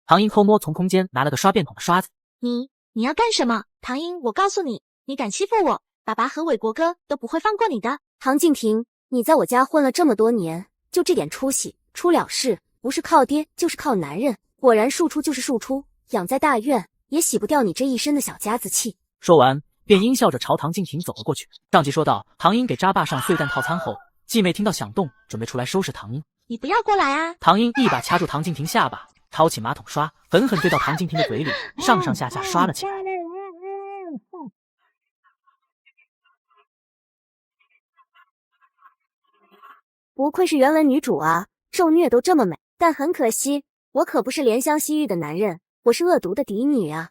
唐英偷摸从空间拿了个刷便桶的刷子。你要干什么？唐英，我告诉你，你敢欺负我，爸爸和伟国哥都不会放过你的。唐静婷，你在我家混了这么多年，就这点出息，出了事不是靠爹就是靠男人，果然庶出就是庶出，养在大院也洗不掉你这一身的小家子气。说完便阴笑着朝唐静婷走了过去。上集说到，唐英给渣爸上碎蛋套餐后，继妹听到响动，准备出来收拾唐英。你不要过来啊！唐英一把掐住唐静婷下巴，抄起马桶刷，狠狠对到唐静婷的嘴里，上上下下刷了起来。不愧是原文女主啊，受虐都这么美。但很可惜，我可不是怜香惜玉的男人，我是恶毒的嫡女啊！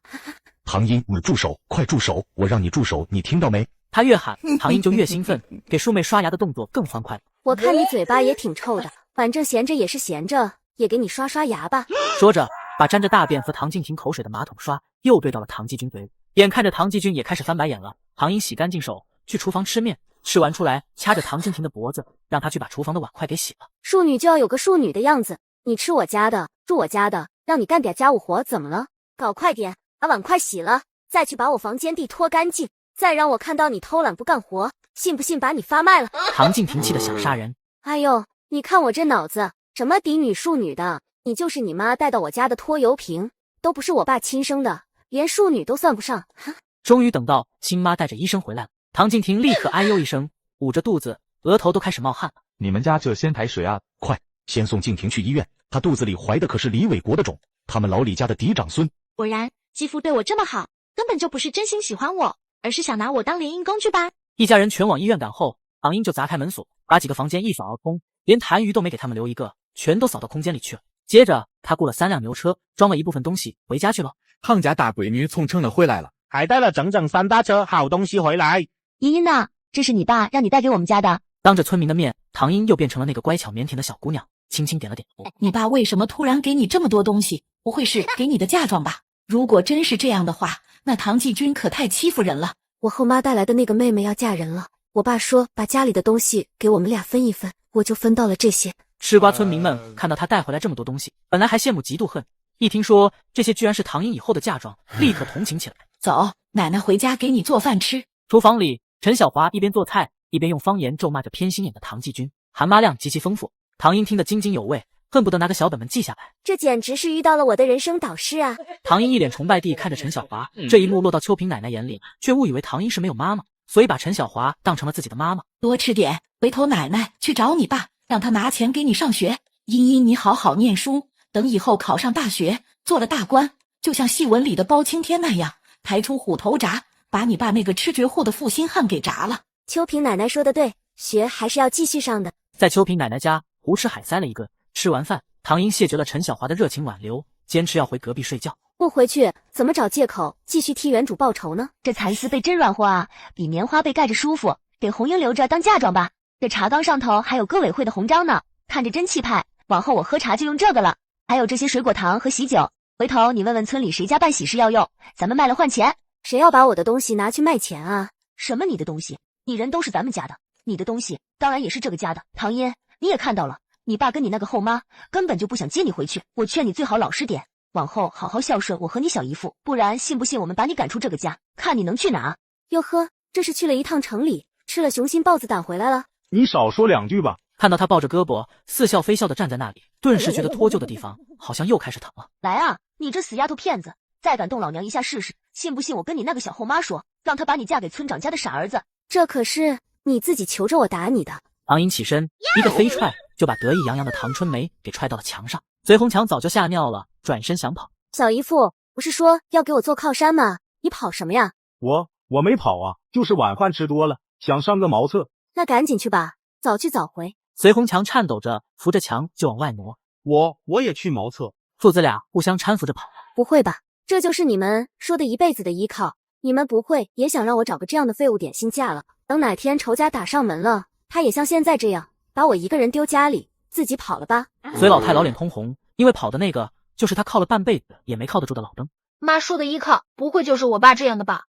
唐英，你住手，快住手！我让你住手，你听到没？他越喊，唐英就越兴奋，给淑妹刷牙的动作更欢快。我看你嘴巴也挺臭的，反正闲着也是闲着，也给你刷刷牙吧。说着，把沾着大便和唐静婷口水的马桶刷又对到了唐季军嘴里。眼看着唐季军也开始翻白眼了，唐英洗干净手，去厨房吃面。吃完出来，掐着唐静婷的脖子，让她去把厨房的碗筷给洗了。庶女就要有个庶女的样子，你吃我家的，住我家的，让你干点家务活怎么了？搞快点，把碗筷洗了，再去把我房间地拖干净，再让我看到你偷懒不干活，信不信把你发卖了？唐静婷气得想杀人。哎呦，你看我这脑子，什么嫡女庶女的，你就是你妈带到我家的拖油瓶，都不是我爸亲生的，连庶女都算不上。终于等到亲妈带着医生回来了，唐静婷立刻哎呦一声，捂着肚子，额头都开始冒汗了。你们家这仙台水啊，快先送静婷去医院，她肚子里怀的可是李伟国的种，他们老李家的嫡长孙。果然，继父对我这么好，根本就不是真心喜欢我，而是想拿我当联姻工具吧。一家人全往医院赶后，唐英就砸开门锁，把几个房间一扫而空，连痰盂都没给他们留一个，全都扫到空间里去了。接着他雇了3辆牛车，装了一部分东西回家去了。唐家大闺女从城里回来了，还带了整整3大车好东西回来。茵茵呐，这是你爸让你带给我们家的。当着村民的面，唐英又变成了那个乖巧腼腆的小姑娘，轻轻点了点头。你爸为什么突然给你这么多东西？不会是给你的嫁妆吧？如果真是这样的话，那唐继军可太欺负人了。我后妈带来的那个妹妹要嫁人了，我爸说把家里的东西给我们俩分一分，我就分到了这些。吃瓜村民们看到他带回来这么多东西，本来还羡慕嫉妒恨，一听说这些居然是唐英以后的嫁妆，立刻同情起来。走，奶奶回家给你做饭吃。厨房里，陈小华一边做菜，一边用方言咒骂着偏心眼的唐继军，含妈量极其丰富。唐英听得津津有味，恨不得拿个小本本记下来。这简直是遇到了我的人生导师啊！唐英一脸崇拜地看着陈小华，这一幕落到秋萍奶奶眼里，却误以为唐英是没有妈妈，所以把陈小华当成了自己的妈妈。多吃点，回头奶奶去找你爸，让他拿钱给你上学。茵茵，你好好念书，等以后考上大学，做了大官，就像戏文里的包青天那样，抬出虎头铡，把你爸那个吃绝户的负心汉给铡了。秋萍奶奶说的对，学还是要继续上的。在秋萍奶奶家胡吃海塞了一顿，吃完饭，唐英谢绝了陈小华的热情挽留，坚持要回隔壁睡觉。不回去怎么找借口继续替原主报仇呢？这蚕丝被真软和啊，比棉花被盖着舒服，给红英留着当嫁妆吧。这茶缸上头还有歌委会的红章呢，看着真气派。往后我喝茶就用这个了，还有这些水果糖和喜酒，回头你问问村里谁家办喜事要用，咱们卖了换钱。谁要把我的东西拿去卖钱啊？什么你的东西？你人都是咱们家的，你的东西当然也是这个家的。唐英，你也看到了，你爸跟你那个后妈根本就不想接你回去，我劝你最好老实点，往后好好孝顺我和你小姨父，不然信不信我们把你赶出这个家，看你能去哪？哟呵，这是去了一趟城里，吃了雄心豹子胆回来了？你少说2句吧。看到他抱着胳膊似笑非笑的站在那里，顿时觉得脱臼的地方好像又开始疼了。来啊，你这死丫头片子，再敢动老娘一下试试，信不信我跟你那个小后妈说，让她把你嫁给村长家的傻儿子。这可是你自己求着我打你的。唐英起身，一个飞踹就把得意洋洋的唐春梅给踹到了墙上。隋红强早就吓尿了，转身想跑。小姨父，不是说要给我做靠山吗？你跑什么呀？我没跑啊，就是晚饭吃多了，想上个茅厕。那赶紧去吧，早去早回。隋红强颤抖着扶着墙就往外挪。我也去茅厕。父子俩互相搀扶着跑。不会吧，这就是你们说的一辈子的依靠？你们不会也想让我找个这样的废物点心嫁了？等哪天仇家打上门了，他也像现在这样把我一个人丢家里，自己跑了吧？隋老太老脸通红，因为跑的那个就是他靠了半辈子也没靠得住的老登。妈说的依靠，不会就是我爸这样的吧？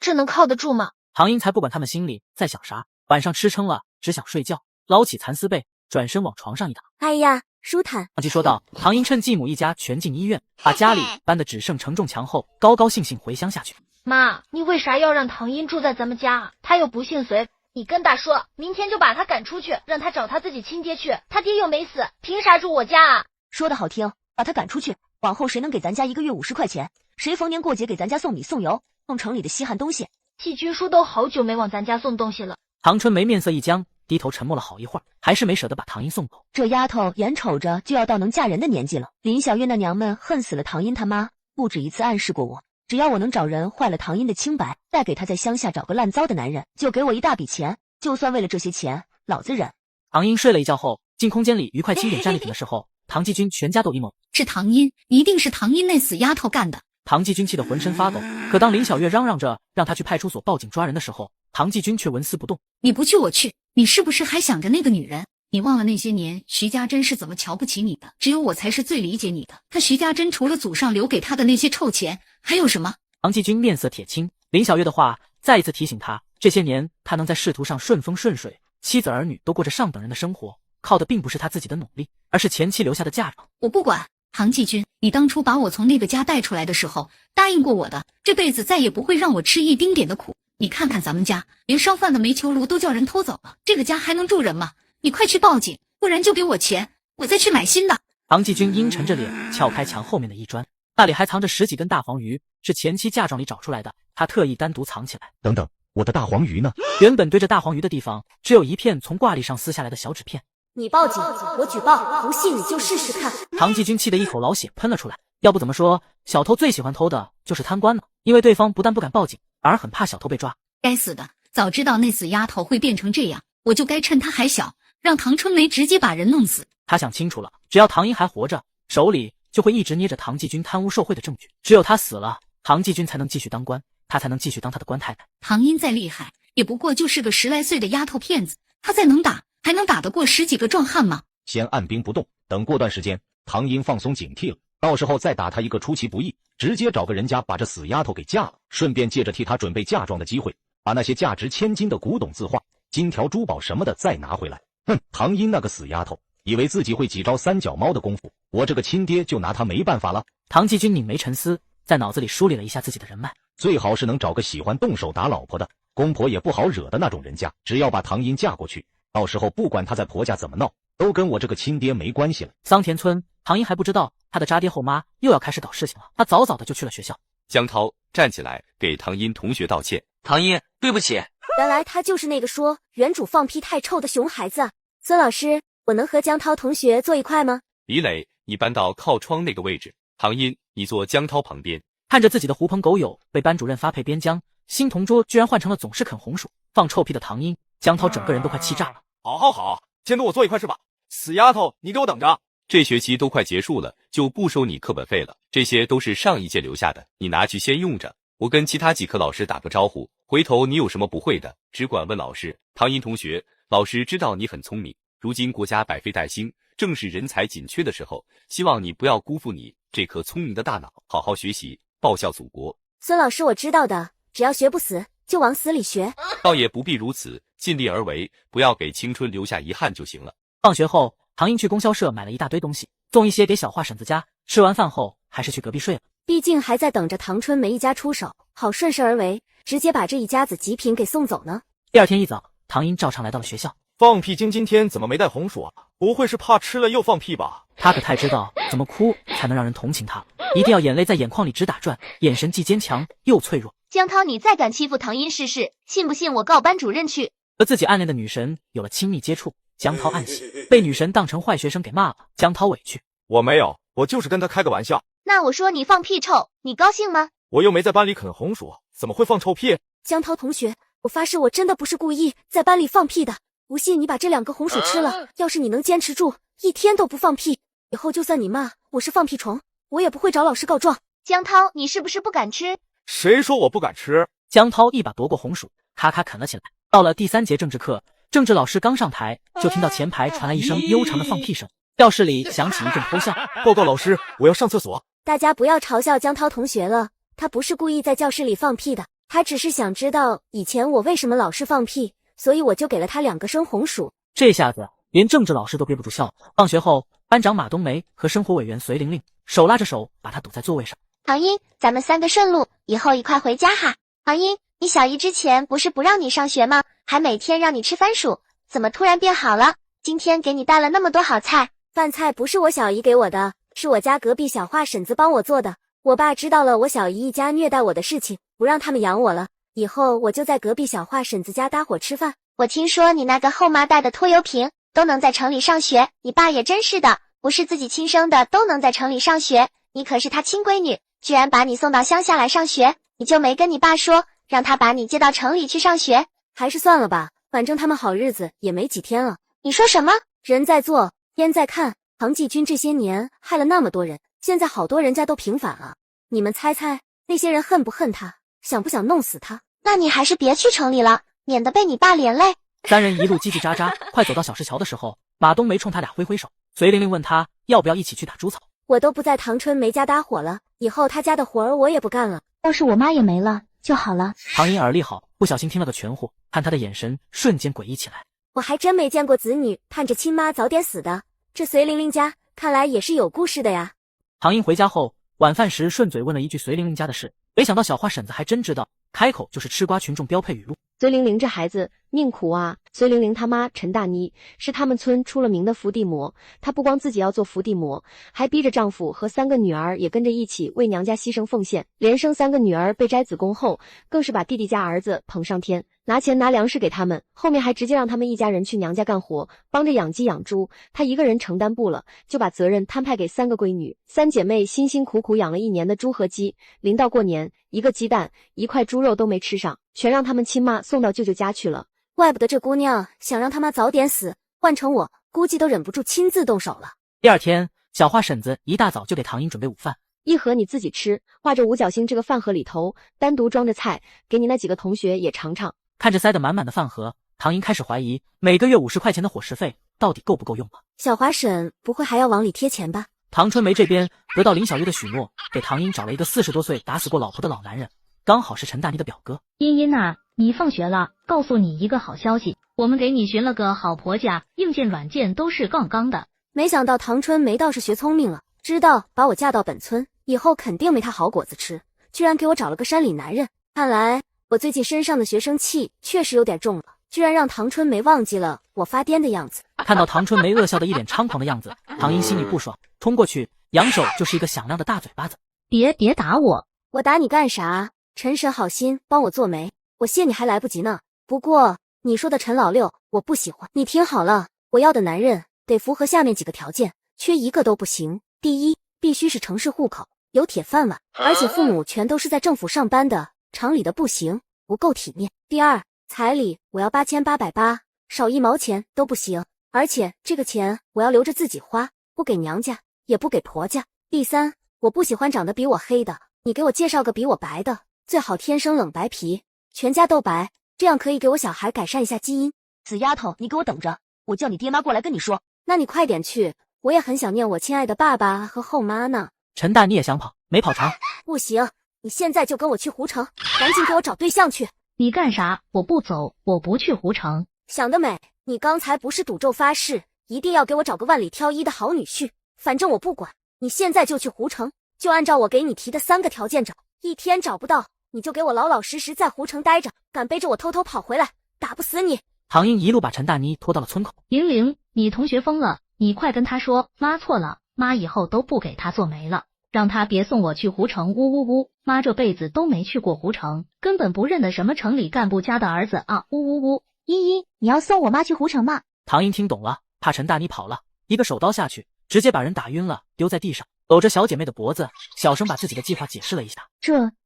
这能靠得住吗？唐英才不管他们心里在想啥，晚上吃撑了，只想睡觉，捞起蚕丝被，转身往床上一躺。哎呀，舒坦。上期说到，唐英趁继母一家全进医院，把家里搬得只剩承重墙后，高高兴兴回乡下去。妈，你为啥要让唐英住在咱们家啊？他又不姓隋，你跟他说，明天就把他赶出去，让他找他自己亲爹去。他爹又没死，凭啥住我家啊？说的好听，把他赶出去，往后谁能给咱家1个月50块钱？谁逢年过节给咱家送米送油，送城里的稀罕东西？季军叔都好久没往咱家送东西了。唐春梅面色一僵，低头沉默了好一会儿，还是没舍得把唐英送走。这丫头眼瞅着就要到能嫁人的年纪了，林小月那娘们恨死了唐英他妈，不止一次暗示过我，只要我能找人坏了唐英的清白，再给她在乡下找个烂糟的男人，就给我一大笔钱，就算为了这些钱，老子忍。唐英睡了一觉后，进空间里愉快清点战利品的时候，唐继军全家都 emo。是唐英，一定是唐英那死丫头干的。唐继军气得浑身发抖，可当林小月嚷嚷着让他去派出所报警抓人的时候，唐继军却纹丝不动。你不去我去，你是不是还想着那个女人？你忘了那些年徐家珍是怎么瞧不起你的？只有我才是最理解你的。他徐家珍除了祖上留给他的那些臭钱，还有什么？唐继军面色铁青，林小月的话再一次提醒他，这些年他能在仕途上顺风顺水，妻子儿女都过着上等人的生活，靠的并不是他自己的努力，而是前妻留下的嫁妆。我不管。唐继军，你当初把我从那个家带出来的时候，答应过我的，这辈子再也不会让我吃一丁点的苦。你看看咱们家，连烧饭的煤球炉都叫人偷走了，这个家还能住人吗？你快去报警，不然就给我钱，我再去买新的。唐继军阴沉着脸，撬开墙后面的一砖，那里还藏着10几根大黄鱼，是前妻嫁妆里找出来的，他特意单独藏起来。等等，我的大黄鱼呢？原本堆着大黄鱼的地方，只有一片从挂历上撕下来的小纸片。你报警，我举报，不信你就试试看。唐继军气得一口老血喷了出来。要不怎么说小偷最喜欢偷的就是贪官呢？因为对方不但不敢报警，反而很怕小偷被抓。该死的，早知道那死丫头会变成这样，我就该趁她还小，让唐春梅直接把人弄死。他想清楚了，只要唐英还活着，手里就会一直捏着唐继军贪污受贿的证据。只有他死了，唐继军才能继续当官，他才能继续当他的官太太。唐英再厉害，也不过就是个10来岁的丫头片子，她再能打，还能打得过10几个壮汉吗？先按兵不动，等过段时间，唐英放松警惕了，到时候再打他一个出其不意，直接找个人家把这死丫头给嫁了，顺便借着替她准备嫁妆的机会，把那些价值千金的古董字画、金条珠宝什么的再拿回来。哼，唐英那个死丫头，以为自己会几招三脚猫的功夫，我这个亲爹就拿他没办法了。唐继军拧眉沉思，在脑子里梳理了一下自己的人脉，最好是能找个喜欢动手打老婆的，公婆也不好惹的那种人家，只要把唐英嫁过去，到时候不管她在婆家怎么闹，都跟我这个亲爹没关系了。桑田村，唐英还不知道他的渣爹后妈又要开始搞事情了，他早早的就去了学校。江涛站起来给唐英同学道歉。唐英，对不起。原来他就是那个说原主放屁太臭的熊孩子啊！孙老师，我能和江涛同学坐一块吗？李磊，你搬到靠窗那个位置。唐英，你坐江涛旁边。看着自己的狐朋狗友被班主任发配边疆，新同桌居然换成了总是啃红薯、放臭屁的唐英，江涛整个人都快气炸了。好，监督我坐一块是吧？死丫头，你给我等着！这学期都快结束了，就不收你课本费了，这些都是上一届留下的，你拿去先用着。我跟其他几科老师打个招呼，回头你有什么不会的，只管问老师。唐英同学，老师知道你很聪明，如今国家百废待兴，正是人才紧缺的时候，希望你不要辜负你这颗聪明的大脑，好好学习，报效祖国。孙老师，我知道的，只要学不死，就往死里学。倒也不必如此，尽力而为，不要给青春留下遗憾就行了。放学后，唐英去供销社买了一大堆东西，送一些给小华婶子家。吃完饭后，还是去隔壁睡了。毕竟还在等着唐春梅一家出手，好顺势而为，直接把这一家子极品给送走呢。第二天一早，唐英照常来到了学校。放屁精今天怎么没带红薯啊？不会是怕吃了又放屁吧？他可太知道怎么哭才能让人同情他，一定要眼泪在眼眶里直打转，眼神既坚强又脆弱。江涛，你再敢欺负唐英试试，信不信我告班主任去？和自己暗恋的女神有了亲密接触，江涛暗喜，被女神当成坏学生给骂了，江涛委屈。我没有，我就是跟他开个玩笑。那我说你放屁臭，你高兴吗？我又没在班里啃红薯，怎么会放臭屁？江涛同学，我发誓我真的不是故意在班里放屁的，不信你把这2个红薯吃了，要是你能坚持住一天都不放屁，以后就算你骂我是放屁虫，我也不会找老师告状。江涛，你是不是不敢吃？谁说我不敢吃？江涛一把夺过红薯，咔咔啃了起来。到了第3节政治课，政治老师刚上台，就听到前排传来一声悠长的放屁声，教室里响起一阵偷笑。报告老师，我要上厕所。大家不要嘲笑江涛同学了，他不是故意在教室里放屁的，他只是想知道以前我为什么老是放屁，所以我就给了他2个生红薯。这下子连政治老师都憋不住笑了。放学后，班长马冬梅和生活委员隋玲玲手拉着手把他堵在座位上。唐英，咱们3个顺路，以后一块回家哈。唐英，你小姨之前不是不让你上学吗？还每天让你吃番薯，怎么突然变好了？今天给你带了那么多好菜。饭菜不是我小姨给我的，是我家隔壁小华婶子帮我做的。我爸知道了我小姨一家虐待我的事情，不让他们养我了，以后我就在隔壁小华婶子家搭伙吃饭。我听说你那个后妈带的拖油瓶都能在城里上学，你爸也真是的，不是自己亲生的都能在城里上学，你可是他亲闺女，居然把你送到乡下来上学，你就没跟你爸说，让他把你接到城里去上学？还是算了吧，反正他们好日子也没几天了。你说什么？人在做，天在看，唐继军这些年害了那么多人，现在好多人家都平反了，你们猜猜那些人恨不恨他，想不想弄死他？那你还是别去城里了，免得被你爸连累。3人一路叽叽喳喳，快走到小石桥的时候，马冬梅冲他俩挥挥手。隋玲玲问他要不要一起去打猪草。我都不在唐春梅家搭伙了，以后他家的活儿我也不干了。要是我妈也没了就好了。唐英耳力好，不小心听了个全乎，看他的眼神瞬间诡异起来。我还真没见过子女盼着亲妈早点死的，这隋玲玲家看来也是有故事的呀。唐英回家后，晚饭时顺嘴问了一句隋玲玲家的事，没想到小花婶子还真知道，开口就是吃瓜群众标配语录。隋玲玲这孩子命苦啊！隋玲玲他妈陈大妮是他们村出了名的伏地魔，她不光自己要做伏地魔，还逼着丈夫和3个女儿也跟着一起为娘家牺牲奉献。连生3个女儿被摘子宫后，更是把弟弟家儿子捧上天，拿钱拿粮食给他们，后面还直接让他们一家人去娘家干活，帮着养鸡养猪。她一个人承担不了，就把责任摊派给3个闺女。3姐妹辛辛苦苦养了1年的猪和鸡，临到过年，一个鸡蛋1块猪肉都没吃上，全让他们亲妈送到舅舅家去了。怪不得这姑娘想让他妈早点死，换成我估计都忍不住亲自动手了。第2天，小花婶子一大早就给唐英准备午饭，一盒你自己吃，画着五角星这个饭盒里头单独装着菜，给你那几个同学也尝尝。看着塞得满满的饭盒，唐英开始怀疑每个月50块钱的伙食费到底够不够用了。小华婶不会还要往里贴钱吧？唐春梅这边得到林小月的许诺，给唐英找了一个40多岁打死过老婆的老男人，刚好是陈大妮的表哥。茵茵呐，你放学了，告诉你一个好消息，我们给你寻了个好婆家，硬件软件都是杠杠的。没想到唐春梅倒是学聪明了，知道把我嫁到本村以后肯定没她好果子吃，居然给我找了个山里男人。看来我最近身上的学生气确实有点重了，居然让唐春梅忘记了我发癫的样子。看到唐春梅恶笑的一脸猖狂的样子，唐英心里不爽，冲过去扬手就是一个响亮的大嘴巴子。别打我！我打你干啥？陈婶好心帮我做媒，我谢你还来不及呢。不过你说的陈老六我不喜欢，你听好了，我要的男人得符合下面几个条件，缺一个都不行。第一，必须是城市户口，有铁饭碗，而且父母全都是在政府上班的，厂里的不行，不够体面。第二，彩礼我要8880，少1毛钱都不行，而且这个钱我要留着自己花，不给娘家，也不给婆家。第三，我不喜欢长得比我黑的，你给我介绍个比我白的，最好天生冷白皮，全家都白，这样可以给我小孩改善一下基因。死丫头，你给我等着，我叫你爹妈过来跟你说。那你快点去，我也很想念我亲爱的爸爸和后妈呢。陈大妮也想跑，没跑成。不行，你现在就跟我去湖城，赶紧给我找对象去。你干啥？我不走，我不去湖城。想得美，你刚才不是赌咒发誓，一定要给我找个万里挑一的好女婿，反正我不管，你现在就去湖城，就按照我给你提的3个条件找，一天找不到，你就给我老老实实在湖城待着，敢背着我偷偷跑回来，打不死你。唐英一路把陈大妮拖到了村口。玲玲，你同学疯了，你快跟他说，妈错了，妈以后都不给他做媒了，让他别送我去湖城。呜呜呜，妈这辈子都没去过湖城，根本不认得什么城里干部家的儿子啊！呜呜呜。茵茵，你要送我妈去湖城吗？唐英听懂了，怕陈大妮跑了，一个手刀下去，直接把人打晕了，丢在地上，搂着小姐妹的脖子，小声把自己的计划解释了一下。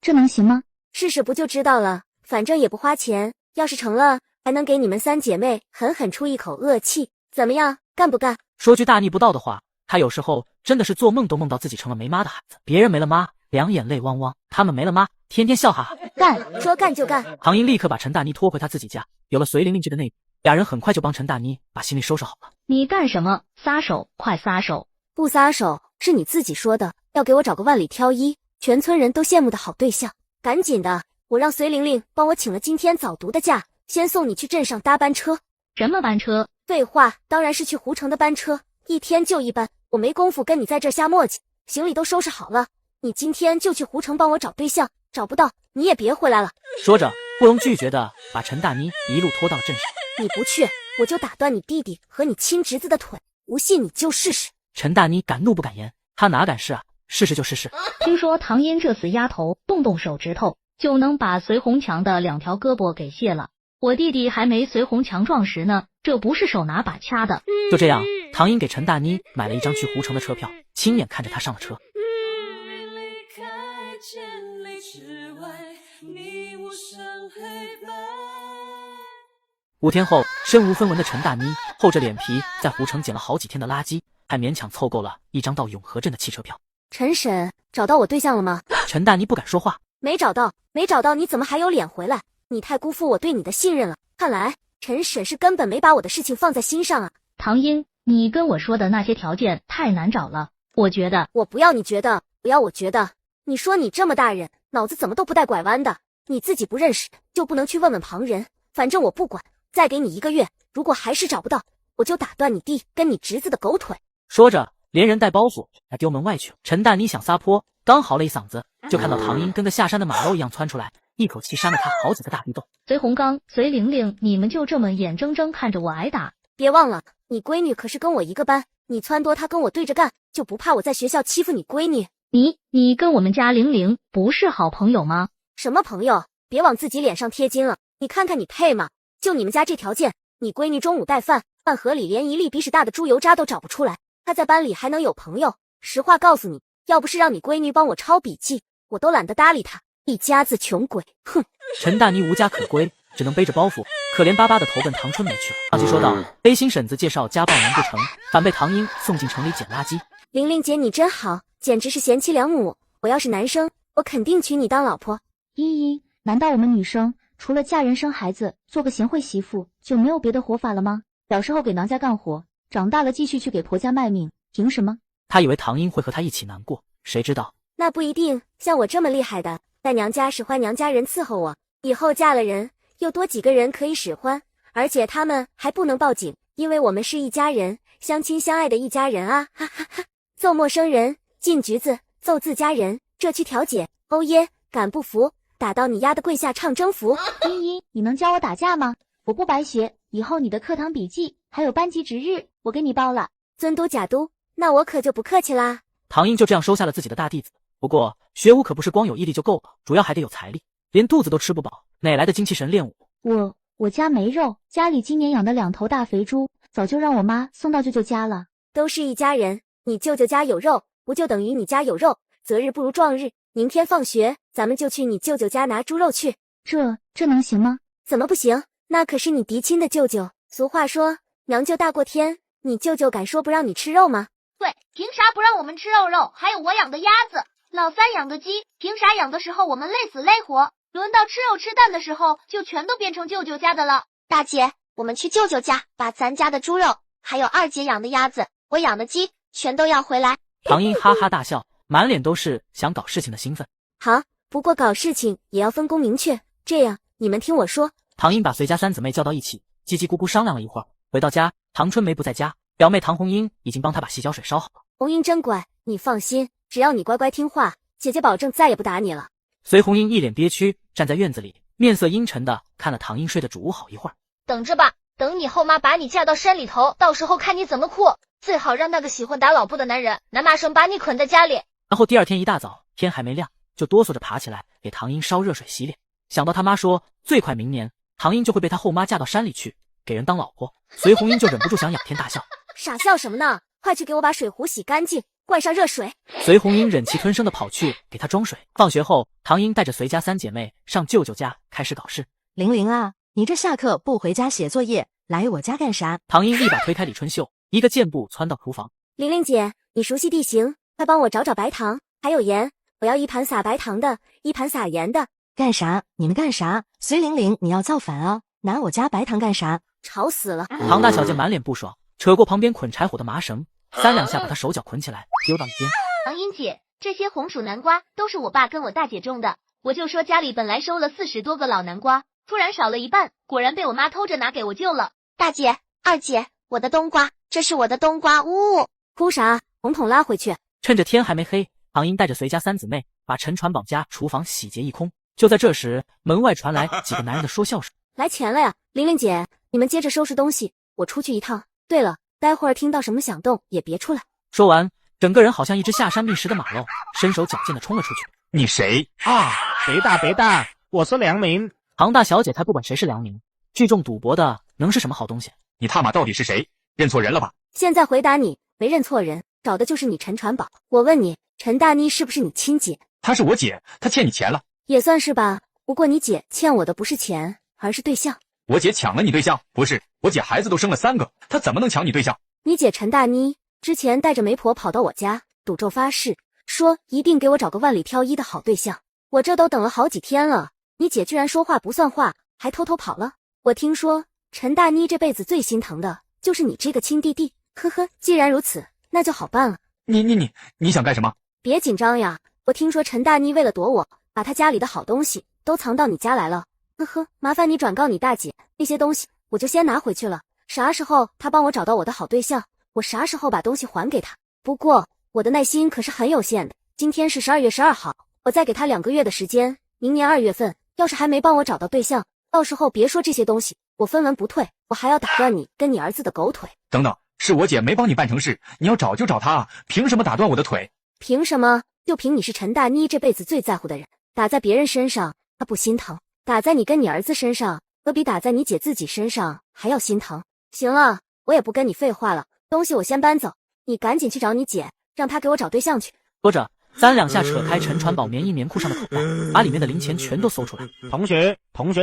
这能行吗？试试不就知道了，反正也不花钱，要是成了，还能给你们3姐妹狠狠出一口恶气，怎么样，干不干？说句大逆不道的话，她有时候真的是做梦都梦到自己成了没妈的孩子，别人没了妈，两眼泪汪汪，他们没了妈，天天笑哈哈。干，说干就干。唐英立刻把陈大妮拖回她自己家，有了隋玲玲这个内应，俩人很快就帮陈大妮把行李收拾好了。你干什么？撒手，快撒手！不撒手，是你自己说的，要给我找个万里挑一，全村人都羡慕的好对象，赶紧的，我让隋玲玲帮我请了今天早读的假，先送你去镇上搭班车。什么班车？废话，当然是去湖城的班车，一天就一班，我没工夫跟你在这瞎磨叽，行李都收拾好了，你今天就去湖城帮我找对象，找不到你也别回来了。说着不容拒绝的把陈大妮一路拖到了镇上。你不去，我就打断你弟弟和你亲侄子的腿，不信你就试试。陈大妮敢怒不敢言，她哪敢试啊，试试就试试。听说唐嫣这死丫头动动手指头就能把隋红强的2条胳膊给卸了，我弟弟还没隋红强壮实呢，这不是手拿把掐的。就这样，唐英给陈大妮买了一张去湖城的车票，亲眼看着她上了车。5天后，身无分文的陈大妮厚着脸皮在湖城捡了好几天的垃圾，还勉强凑够了一张到永和镇的汽车票。陈婶，找到我对象了吗？陈大妮不敢说话。没找到，没找到，你怎么还有脸回来？你太辜负我对你的信任了。看来陈婶是根本没把我的事情放在心上啊。唐英，你跟我说的那些条件太难找了，我觉得。我不要你觉得，不要我觉得。你说你这么大人，脑子怎么都不带拐弯的？你自己不认识，就不能去问问旁人？反正我不管，再给你1个月，如果还是找不到，我就打断你弟跟你侄子的狗腿。说着，连人带包袱丢门外去了。陈大妮想撒泼，刚嚎了一嗓子，就看到唐英跟个下山的马骝一样窜出来，一口气扇了他好几个大逼斗。隋洪刚、隋玲玲，你们就这么眼睁睁看着我挨打？别忘了，你闺女可是跟我一个班，你撺掇她跟我对着干，就不怕我在学校欺负你闺女？你跟我们家玲玲不是好朋友吗？什么朋友？别往自己脸上贴金了，你看看你配吗？就你们家这条件，你闺女中午带饭，饭盒里连1粒鼻屎大的猪油渣都找不出来，她在班里还能有朋友？实话告诉你，要不是让你闺女帮我抄笔记，我都懒得搭理她，一家子穷鬼，哼！陈大妮无家可归，只能背着包袱，可怜巴巴的投奔唐春梅去了。上集说到，背心婶子介绍家暴难不成，反被唐英送进城里捡垃圾。玲玲姐，你真好，简直是贤妻良母。我要是男生，我肯定娶你当老婆。依依，难道我们女生除了嫁人生孩子，做个贤惠媳妇，就没有别的活法了吗？小时候给娘家干活，长大了继续去给婆家卖命，凭什么？他以为唐英会和他一起难过，谁知道那不一定，像我这么厉害的，在娘家使唤娘家人伺候我，以后嫁了人，又多几个人可以使唤，而且他们还不能报警，因为我们是一家人，相亲相爱的一家人啊！哈哈哈！揍陌生人，进局子，揍自家人，这去调解。欧耶，敢不服，打到你丫的跪下唱征服！依依，你能教我打架吗？我不白学，以后你的课堂笔记还有班级值日，我给你包了。尊嘟假嘟，那我可就不客气啦。唐英就这样收下了自己的大弟子。不过学武可不是光有毅力就够了，主要还得有财力，连肚子都吃不饱，哪来的精气神练武？我家没肉，家里今年养的2头大肥猪，早就让我妈送到舅舅家了。都是一家人，你舅舅家有肉，不就等于你家有肉？择日不如撞日，明天放学咱们就去你舅舅家拿猪肉去。这能行吗？怎么不行？那可是你嫡亲的舅舅。俗话说，娘舅大过天，你舅舅敢说不让你吃肉吗？对，凭啥不让我们吃肉？还有我养的鸭子，老三养的鸡，凭啥养的时候我们累死累活，轮到吃肉吃蛋的时候，就全都变成舅舅家的了？大姐，我们去舅舅家，把咱家的猪肉，还有二姐养的鸭子，我养的鸡，全都要回来。唐英哈哈大笑，满脸都是想搞事情的兴奋。好，不过搞事情也要分工明确，这样你们听我说。唐英把随家三姊妹叫到一起，叽叽咕咕商量了一会儿。回到家，唐春梅不在家，表妹唐红英已经帮她把细胶水烧好了。红英真乖，你放心，只要你乖乖听话，姐姐保证再也不打你了。随红英一脸憋屈站在院子里，面色阴沉的看了唐英睡的主屋好一会儿。等着吧，等你后妈把你嫁到山里头，到时候看你怎么哭。最好让那个喜欢打老婆的男人拿麻绳把你捆在家里。然后第二天一大早，天还没亮，就哆嗦着爬起来给唐英烧热水洗脸。想到他妈说最快明年唐英就会被他后妈嫁到山里去，给人当老婆，随红英就忍不住想仰天大笑。傻笑什么呢？快去给我把水壶洗干净，灌上热水。随红英忍气吞声的跑去给他装水。放学后，唐英带着随家三姐妹上舅舅家开始搞事。玲玲啊，你这下课不回家写作业，来我家干啥？唐英立马推开李春秀，一个箭步窜到厨房。玲玲姐，你熟悉地形，快帮我找找白糖还有盐，我要一盘撒白糖的，一盘撒盐的。干啥？你们干啥？随玲玲，你要造反啊？拿我家白糖干啥？吵死了！唐大小姐满脸不爽，扯过旁边捆柴火的麻绳，3两下把她手脚捆起来，丢到一边。唐英姐，这些红薯南瓜都是我爸跟我大姐种的，我就说家里本来收了40多个老南瓜，突然少了一半，果然被我妈偷着拿给我救了。大姐、二姐，我的冬瓜，这是我的冬瓜，呜！哭啥？统统拉回去！趁着天还没黑，唐英带着随家三姊妹把陈传宝家厨房洗劫一空。就在这时，门外传来几个男人的说笑声。来钱了呀，玲玲姐，你们接着收拾东西，我出去一趟。对了，待会儿听到什么响动也别出来。说完，整个人好像一只下山觅食的马喽，身手矫健的冲了出去。你谁啊？别打，我是良民。唐大小姐才不管谁是良民，聚众赌博的能是什么好东西？你他妈到底是谁？认错人了吧？现在回答你，没认错人，找的就是你陈传宝。我问你，陈大妮是不是你亲姐？她是我姐，她欠你钱了。也算是吧，不过你姐欠我的不是钱，而是对象。我姐抢了你对象？不是，我姐孩子都生了3个，她怎么能抢你对象？你姐陈大妮之前带着媒婆跑到我家，赌咒发誓，说一定给我找个万里挑一的好对象。我这都等了好几天了，你姐居然说话不算话，还偷偷跑了。我听说陈大妮这辈子最心疼的就是你这个亲弟弟。呵呵，既然如此，那就好办了。你想干什么？别紧张呀，我听说陈大妮为了躲我，把她家里的好东西都藏到你家来了。呵呵，麻烦你转告你大姐，那些东西我就先拿回去了。啥时候她帮我找到我的好对象，我啥时候把东西还给她。不过我的耐心可是很有限的，今天是12月12号，我再给她2个月的时间，明年2月份要是还没帮我找到对象，到时候别说这些东西，我分文不退，我还要打断你跟你儿子的狗腿。等等，是我姐没帮你办成事，你要找就找她，凭什么打断我的腿？凭什么？就凭你是陈大妮这辈子最在乎的人，打在别人身上她不心疼，打在你跟你儿子身上，可比打在你姐自己身上还要心疼。行了，我也不跟你废话了，东西我先搬走，你赶紧去找你姐，让她给我找对象去。说着，3两下扯开陈传宝棉衣棉裤上的口袋，把里面的零钱全都搜出来。同学，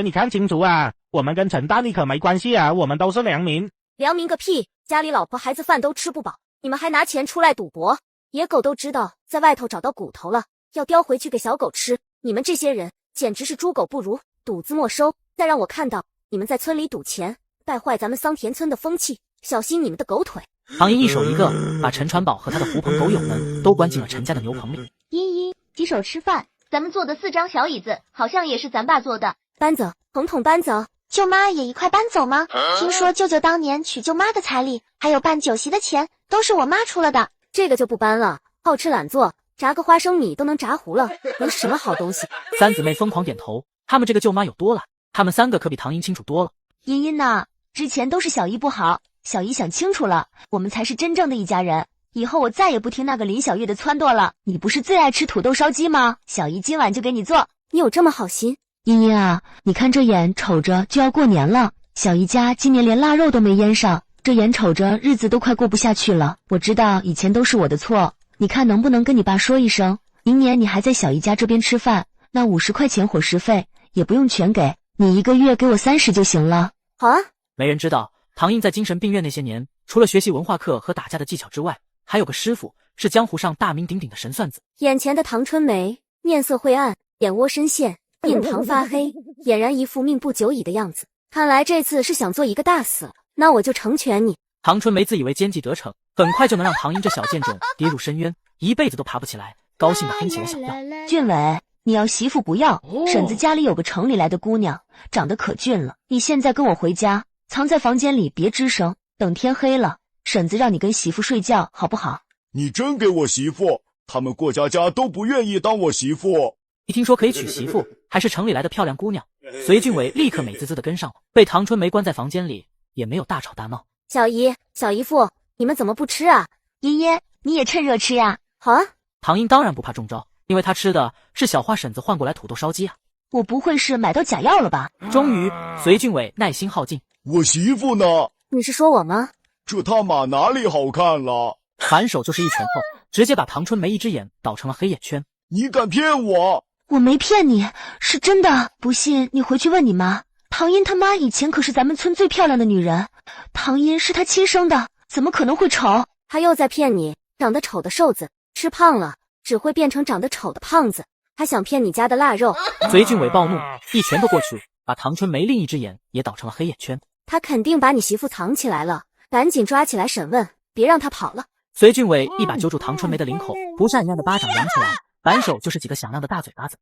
你看清楚啊，我们跟陈大妮可没关系啊，我们都是良民。良民个屁！家里老婆孩子饭都吃不饱，你们还拿钱出来赌博？野狗都知道在外头找到骨头了，要叼回去给小狗吃。你们这些人简直是猪狗不如，赌资没收，再让我看到你们在村里赌钱，败坏咱们桑田村的风气，小心你们的狗腿！唐英一手一个把陈传宝和他的狐朋狗友们都关进了陈家的牛棚里。茵茵，洗手吃饭。咱们坐的4张小椅子，好像也是咱爸做的。搬走，统统搬走。舅妈也一块搬走吗？听说舅舅当年娶舅妈的彩礼，还有办酒席的钱，都是我妈出了的。这个就不搬了，好吃懒做，炸个花生米都能炸糊了，能是什么好东西？三姊妹疯狂点头，她们这个舅妈有多懒，她们3个可比唐英清楚多了。茵茵呐，之前都是小姨不好，小姨想清楚了，我们才是真正的一家人。以后我再也不听那个林小月的撺掇了。你不是最爱吃土豆烧鸡吗？小姨今晚就给你做。你有这么好心？茵茵啊，你看这眼瞅着就要过年了，小姨家今年连腊肉都没腌上，这眼瞅着日子都快过不下去了。我知道以前都是我的错，你看能不能跟你爸说一声，明年你还在小姨家这边吃饭，那50块钱伙食费也不用全给，你1个月给我30就行了。好啊。没人知道唐英在精神病院那些年，除了学习文化课和打架的技巧之外，还有个师傅是江湖上大名鼎鼎的神算子。眼前的唐春梅面色晦暗，眼窝深陷，印堂发黑，俨然一副命不久矣的样子。看来这次是想做一个大死了，那我就成全你。唐春梅自以为奸计得逞，很快就能让唐英这小贱种跌入深渊，一辈子都爬不起来，高兴地哼起了小调。俊伟，你要媳妇不要，婶子家里有个城里来的姑娘，长得可俊了。你现在跟我回家，藏在房间里别吱声，等天黑了，婶子让你跟媳妇睡觉，好不好？你真给我媳妇，他们过家家都不愿意当我媳妇。一听说可以娶媳妇，还是城里来的漂亮姑娘，隋俊伟立刻美滋滋地跟上了。被唐春梅关在房间里，也没有大吵大闹。小姨、小姨夫，你们怎么不吃啊？茵茵，你也趁热吃呀。好啊。唐英当然不怕中招，因为他吃的是小花婶子换过来土豆烧鸡啊。我不会是买到假药了吧？终于，隋俊伟耐心耗尽。我媳妇呢？你是说我吗？这他妈哪里好看了？反手就是一拳头，直接把唐春梅一只眼倒成了黑眼圈。你敢骗我？我没骗你，是真的。不信你回去问你妈，唐英他妈以前可是咱们村最漂亮的女人，唐英是她亲生的，怎么可能会丑？他又在骗你，长得丑的瘦子吃胖了只会变成长得丑的胖子，还想骗你家的腊肉。隋俊伟暴怒，一拳头过去，把唐春梅另一只眼也倒成了黑眼圈。他肯定把你媳妇藏起来了，赶紧抓起来审问，别让他跑了。隋俊伟一把揪住唐春梅的领口，不善一样的巴掌扬起来，反手就是几个响亮的大嘴巴子。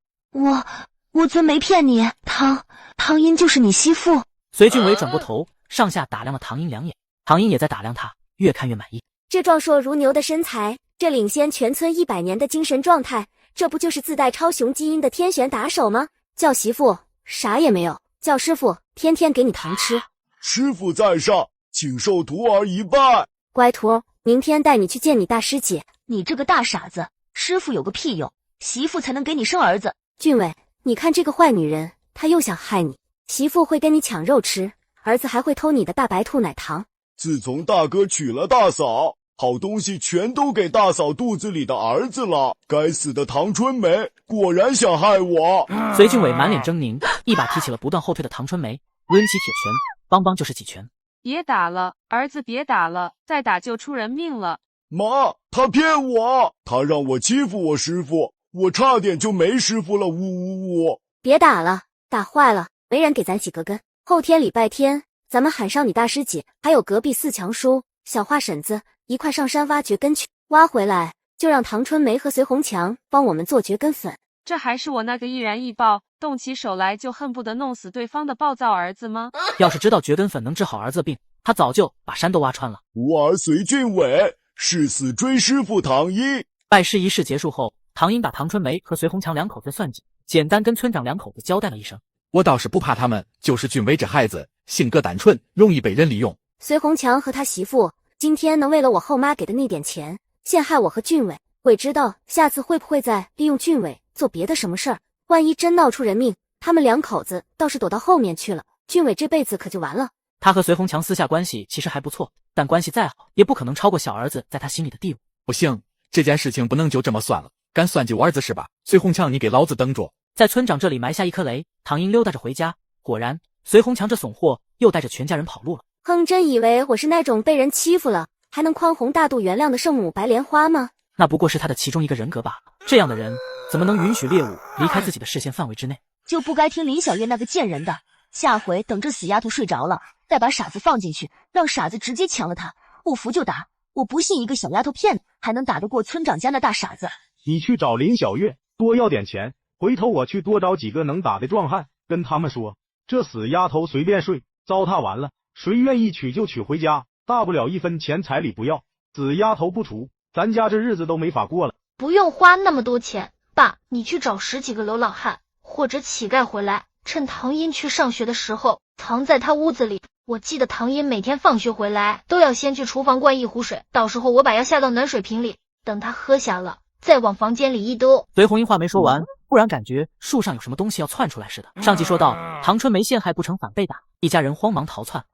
我尊没骗你，唐英就是你媳妇。隋俊伟转过头，上下打量了唐英2眼，唐英也在打量他，越看越满意。这壮硕如牛的身材，这领先全村100年的精神状态，这不就是自带超雄基因的天选打手吗？叫媳妇啥也没有，叫师傅天天给你糖吃。师傅在上，请受徒儿一拜。乖徒，明天带你去见你大师姐。你这个大傻子，师傅有个屁用，媳妇才能给你生儿子。俊伟，你看这个坏女人，她又想害你，媳妇会跟你抢肉吃，儿子还会偷你的大白兔奶糖。自从大哥娶了大嫂，好东西全都给大嫂肚子里的儿子了。该死的唐春梅，果然想害我。隋俊伟满脸狰狞，一把提起了不断后退的唐春梅，抡起铁拳，邦邦就是几拳。别打了，儿子别打了，再打就出人命了。妈，他骗我，他让我欺负我师傅，我差点就没师傅了，呜呜呜！别打了，打坏了，没人给咱洗个根。后天礼拜天，咱们喊上你大师姐，还有隔壁4强叔、小花婶子一块上山挖掘根去，挖回来就让唐春梅和隋红强帮我们做蕨根粉。这还是我那个易燃易爆、动起手来就恨不得弄死对方的暴躁儿子吗？要是知道蕨根粉能治好儿子的病，他早就把山都挖穿了。吾儿隋俊伟誓死追师傅唐英。拜师仪式结束后，唐英把唐春梅和隋红强2口子算计，简单跟村长2口子交代了一声。我倒是不怕他们，就是俊伟这孩子性格单纯，容易被人利用。隋红强和他媳妇今天能为了我后妈给的那点钱陷害我和俊伟，鬼知道下次会不会再利用俊伟做别的什么事儿。万一真闹出人命，他们2口子倒是躲到后面去了，俊伟这辈子可就完了。他和隋红强私下关系其实还不错，但关系再好也不可能超过小儿子在他心里的地位。不行，这件事情不能就这么算了，敢算计我儿子是吧？隋红强，你给老子等着！在村长这里埋下一颗雷，唐英溜达着回家，果然隋红强这怂货又带着全家人跑路了。哼，真以为我是那种被人欺负了还能宽宏大度原谅的圣母白莲花吗？那不过是他的其中一个人格罢了。这样的人怎么能允许猎物离开自己的视线范围之内？就不该听林小月那个贱人的。下回等这死丫头睡着了，再把傻子放进去，让傻子直接强了他。不服就打，我不信一个小丫头片还能打得过村长家那大傻子。你去找林小月，多要点钱，回头我去多找几个能打的壮汉，跟他们说，这死丫头随便睡，糟蹋完了，谁愿意娶就娶回家，大不了1分钱彩礼不要，死丫头不除，咱家这日子都没法过了。不用花那么多钱，爸，你去找10几个流浪汉或者乞丐回来，趁唐英去上学的时候藏在他屋子里。我记得唐英每天放学回来都要先去厨房灌1壶水，到时候我把药下到暖水瓶里，等他喝下了再往房间里一丢。隋红英话没说完，忽然感觉树上有什么东西要窜出来似的。上集说到唐春梅陷害不成反被打，一家人慌忙逃窜。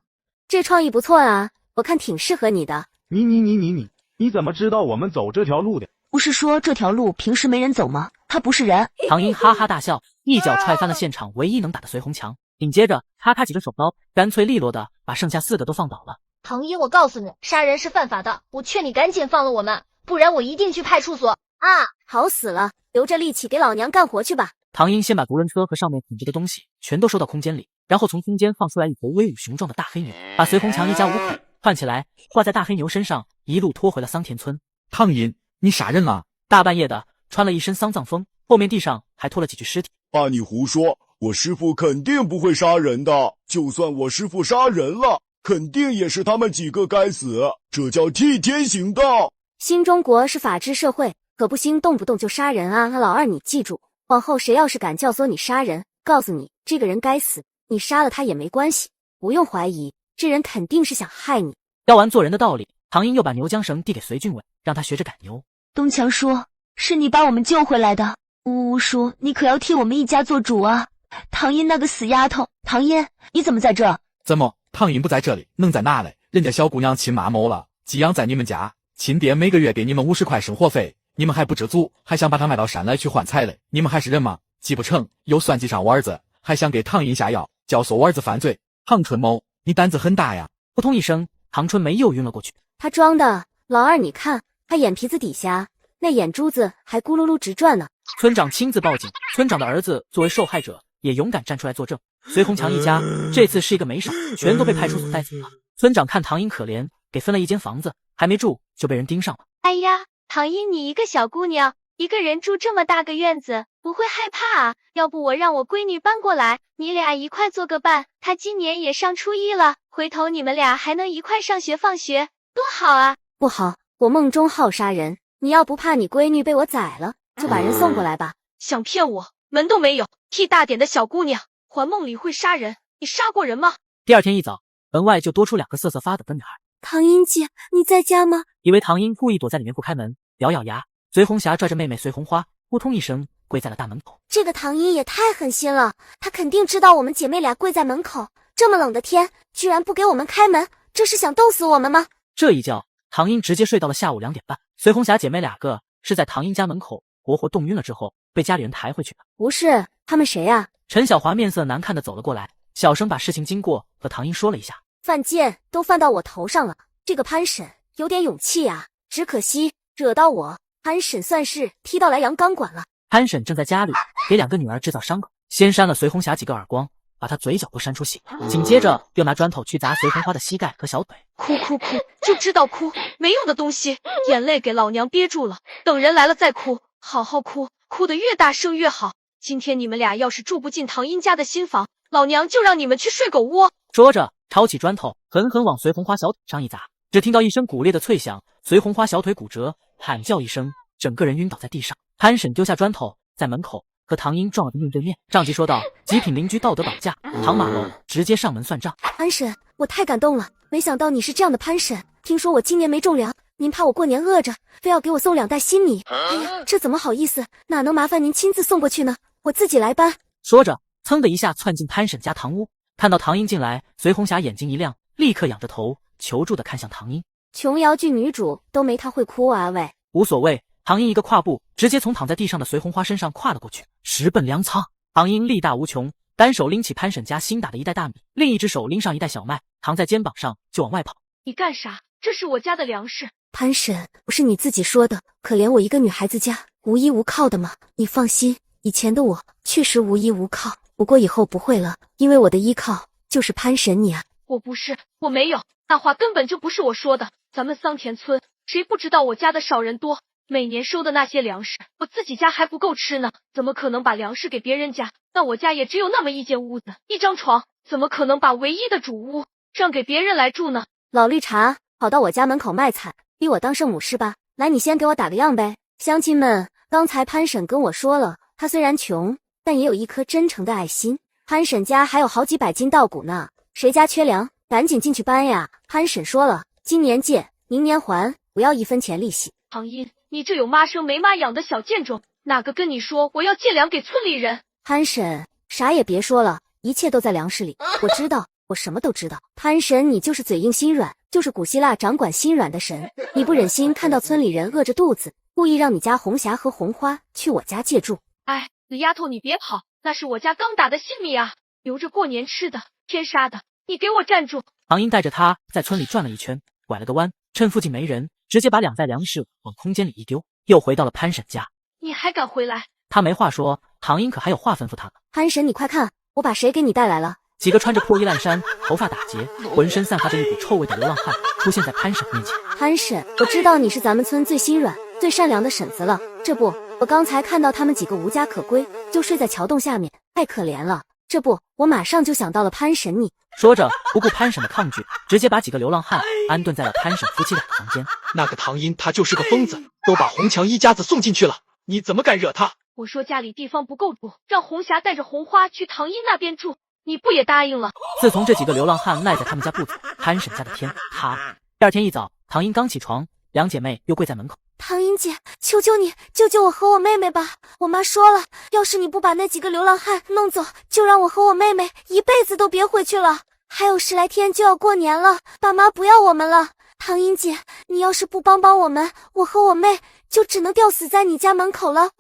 这创意不错啊，我看挺适合你的。你怎么知道我们走这条路的？不是说这条路平时没人走吗？他不是人。唐英哈哈大笑，一脚踹翻了现场唯一能打的隋红强，紧接着咔咔几个手刀，干脆利落的把剩下4个都放倒了。唐英，我告诉你，杀人是犯法的，我劝你赶紧放了我们，不然我一定去派出所。啊，好死了，留着力气给老娘干活去吧。唐英先把独轮车和上面捆着的东西全都收到空间里，然后从空间放出来一头威武雄壮的大黑牛，把隋红强一家5口串起来挂在大黑牛身上，一路拖回了桑田村。唐英，你杀人了？大半夜的，穿了一身丧葬风，后面地上还拖了几具尸体。爸，你胡说，我师父肯定不会杀人的，就算我师父杀人了，肯定也是他们几个该死，这叫替天行道。新中国是法治社会，可不兴动不动就杀人啊！老二，你记住，往后谁要是敢教唆你杀人，告诉你，这个人该死，你杀了他也没关系，不用怀疑，这人肯定是想害你。教完做人的道理，唐英又把牛缰绳递给隋俊伟，让他学着赶牛。东强说，是你把我们救回来的。呜呜说，你可要替我们一家做主啊！唐英那个死丫头，唐英，你怎么在这？怎么，唐英不在这里，能在哪嘞？人家小姑娘亲妈谋了，寄养在你们家，亲爹每个月给你们50块生活费，你们还不知足，还想把她卖到山来去换财嘞？你们还是人吗？记不成，又算计上我儿子，还想给唐英下药，教唆我儿子犯罪。唐春谋，你胆子很大呀！扑通一声，唐春梅又晕了过去。他装的，老二，你看他眼皮子底下那眼珠子还咕噜噜直转呢。村长亲自报警，村长的儿子作为受害者也勇敢站出来作证。隋红强一家这次是一个没少，全都被派出所带走了。村长看唐英可怜，给分了一间房子，还没住就被人盯上了。哎呀，唐英，你一个小姑娘，一个人住这么大个院子，不会害怕啊？要不我让我闺女搬过来，你俩一块做个伴，她今年也上初一了，回头你们俩还能一块上学放学，多好啊！不好，我梦中好杀人，你要不怕你闺女被我宰了，就把人送过来吧。想骗我，门都没有！屁大点的小姑娘，还梦里会杀人，你杀过人吗？第二天一早，门外就多出2个瑟瑟发抖的女孩。唐英姐，你在家吗？以为唐英故意躲在里面不开门，咬咬牙，隋红霞拽着妹妹隋红花，扑通一声跪在了大门口。这个唐英也太狠心了，她肯定知道我们姐妹俩跪在门口，这么冷的天，居然不给我们开门，这是想冻死我们吗？这一觉，唐英直接睡到了下午2点半。隋红霞姐妹2个是在唐英家门口活活冻晕了之后，被家里人抬回去的。不是，他们谁啊？陈小华面色难看的走了过来，小声把事情经过和唐英说了一下。犯贱都犯到我头上了，这个潘婶有点勇气啊，只可惜惹到我，潘婶算是踢到莱阳钢管了。潘婶正在家里给2个女儿制造伤口，先扇了隋红霞几个耳光，把她嘴角都扇出血，紧接着又拿砖头去砸隋红花的膝盖和小腿。哭哭哭，就知道哭，没用的东西，眼泪给老娘憋住了，等人来了再哭，好好哭，哭得越大声越好。今天你们俩要是住不进唐英家的新房，老娘就让你们去睡狗窝。说着抄起砖头狠狠往隋红花小腿上一砸，只听到一声骨裂的脆响，隋红花小腿骨折，惨叫一声，整个人晕倒在地上。潘婶丢下砖头，在门口和唐英撞了个面对面。上集说到极品邻居道德绑架，唐马楼直接上门算账。潘婶，我太感动了，没想到你是这样的潘婶。听说我今年没种粮，您怕我过年饿着，非要给我送2袋新米。哎呀，这怎么好意思，哪能麻烦您亲自送过去呢？我自己来搬。说着噌的一下窜进潘婶家堂屋，看到唐英进来，隋红霞眼睛一亮，立刻仰着头求助的看向唐英。琼瑶剧女主都没她会哭啊喂。无所谓，唐英一个跨步直接从躺在地上的隋红花身上跨了过去，直奔粮仓。唐英力大无穷，单手拎起潘婶家新打的1袋大米，另一只手拎上1袋小麦，扛在肩膀上就往外跑。你干啥？这是我家的粮食。潘婶，不是你自己说的，可怜我一个女孩子家无依无靠的吗？你放心，以前的我确实无依无靠，不过以后不会了，因为我的依靠就是潘婶你啊。我不是，我没有，那话根本就不是我说的。咱们桑田村谁不知道我家的少人多，每年收的那些粮食，我自己家还不够吃呢，怎么可能把粮食给别人家？那我家也只有那么一间屋子，一张床，怎么可能把唯一的主屋让给别人来住呢？老绿茶，跑到我家门口卖惨，逼我当圣母是吧？来，你先给我打个样呗。乡亲们，刚才潘婶跟我说了，她虽然穷，但也有一颗真诚的爱心。潘婶家还有好几百斤稻谷呢，谁家缺粮，赶紧进去搬呀。潘婶说了，今年借，明年还，不要1分钱利息。唐英，你这有妈生没妈养的小贱种，哪个跟你说我要借粮给村里人？潘婶，啥也别说了，一切都在粮食里。我知道，我什么都知道。潘婶，你就是嘴硬心软，就是古希腊掌管心软的神。你不忍心看到村里人饿着肚子，故意让你家红霞和红花去我家借住。哎，死丫头，你别跑，那是我家刚打的新米啊，留着过年吃的，天杀的，你给我站住！唐英带着他在村里转了一圈，拐了个弯，趁附近没人，直接把2袋粮食往空间里一丢，又回到了潘婶家。你还敢回来？他没话说，唐英可还有话吩咐他呢。潘婶，你快看，我把谁给你带来了？几个穿着破衣烂衫、头发打结、浑身散发着一股臭味的流浪汉出现在潘婶面前。潘婶，我知道你是咱们村最心软、最善良的婶子了。这不，我刚才看到他们几个无家可归，就睡在桥洞下面，太可怜了。这不，我马上就想到了潘婶你。说着，不顾潘婶的抗拒，直接把几个流浪汉安顿在了潘婶夫妻俩的房间。那个唐英他就是个疯子，都把红强一家子送进去了，你怎么敢惹他？我说家里地方不够住，让红霞带着红花去唐英那边住，你不也答应了？自从这几个流浪汉赖在他们家不走，潘婶家的天塌。第二天一早，唐英刚起床，两姐妹又跪在门口。唐英姐，求求你救救我和我妹妹吧！我妈说了，要是你不把那几个流浪汉弄走，就让我和我妹妹一辈子都别回去了。还有10来天就要过年了，爸妈不要我们了。唐英姐，你要是不帮我们，我和我妹就只能吊死在你家门口了。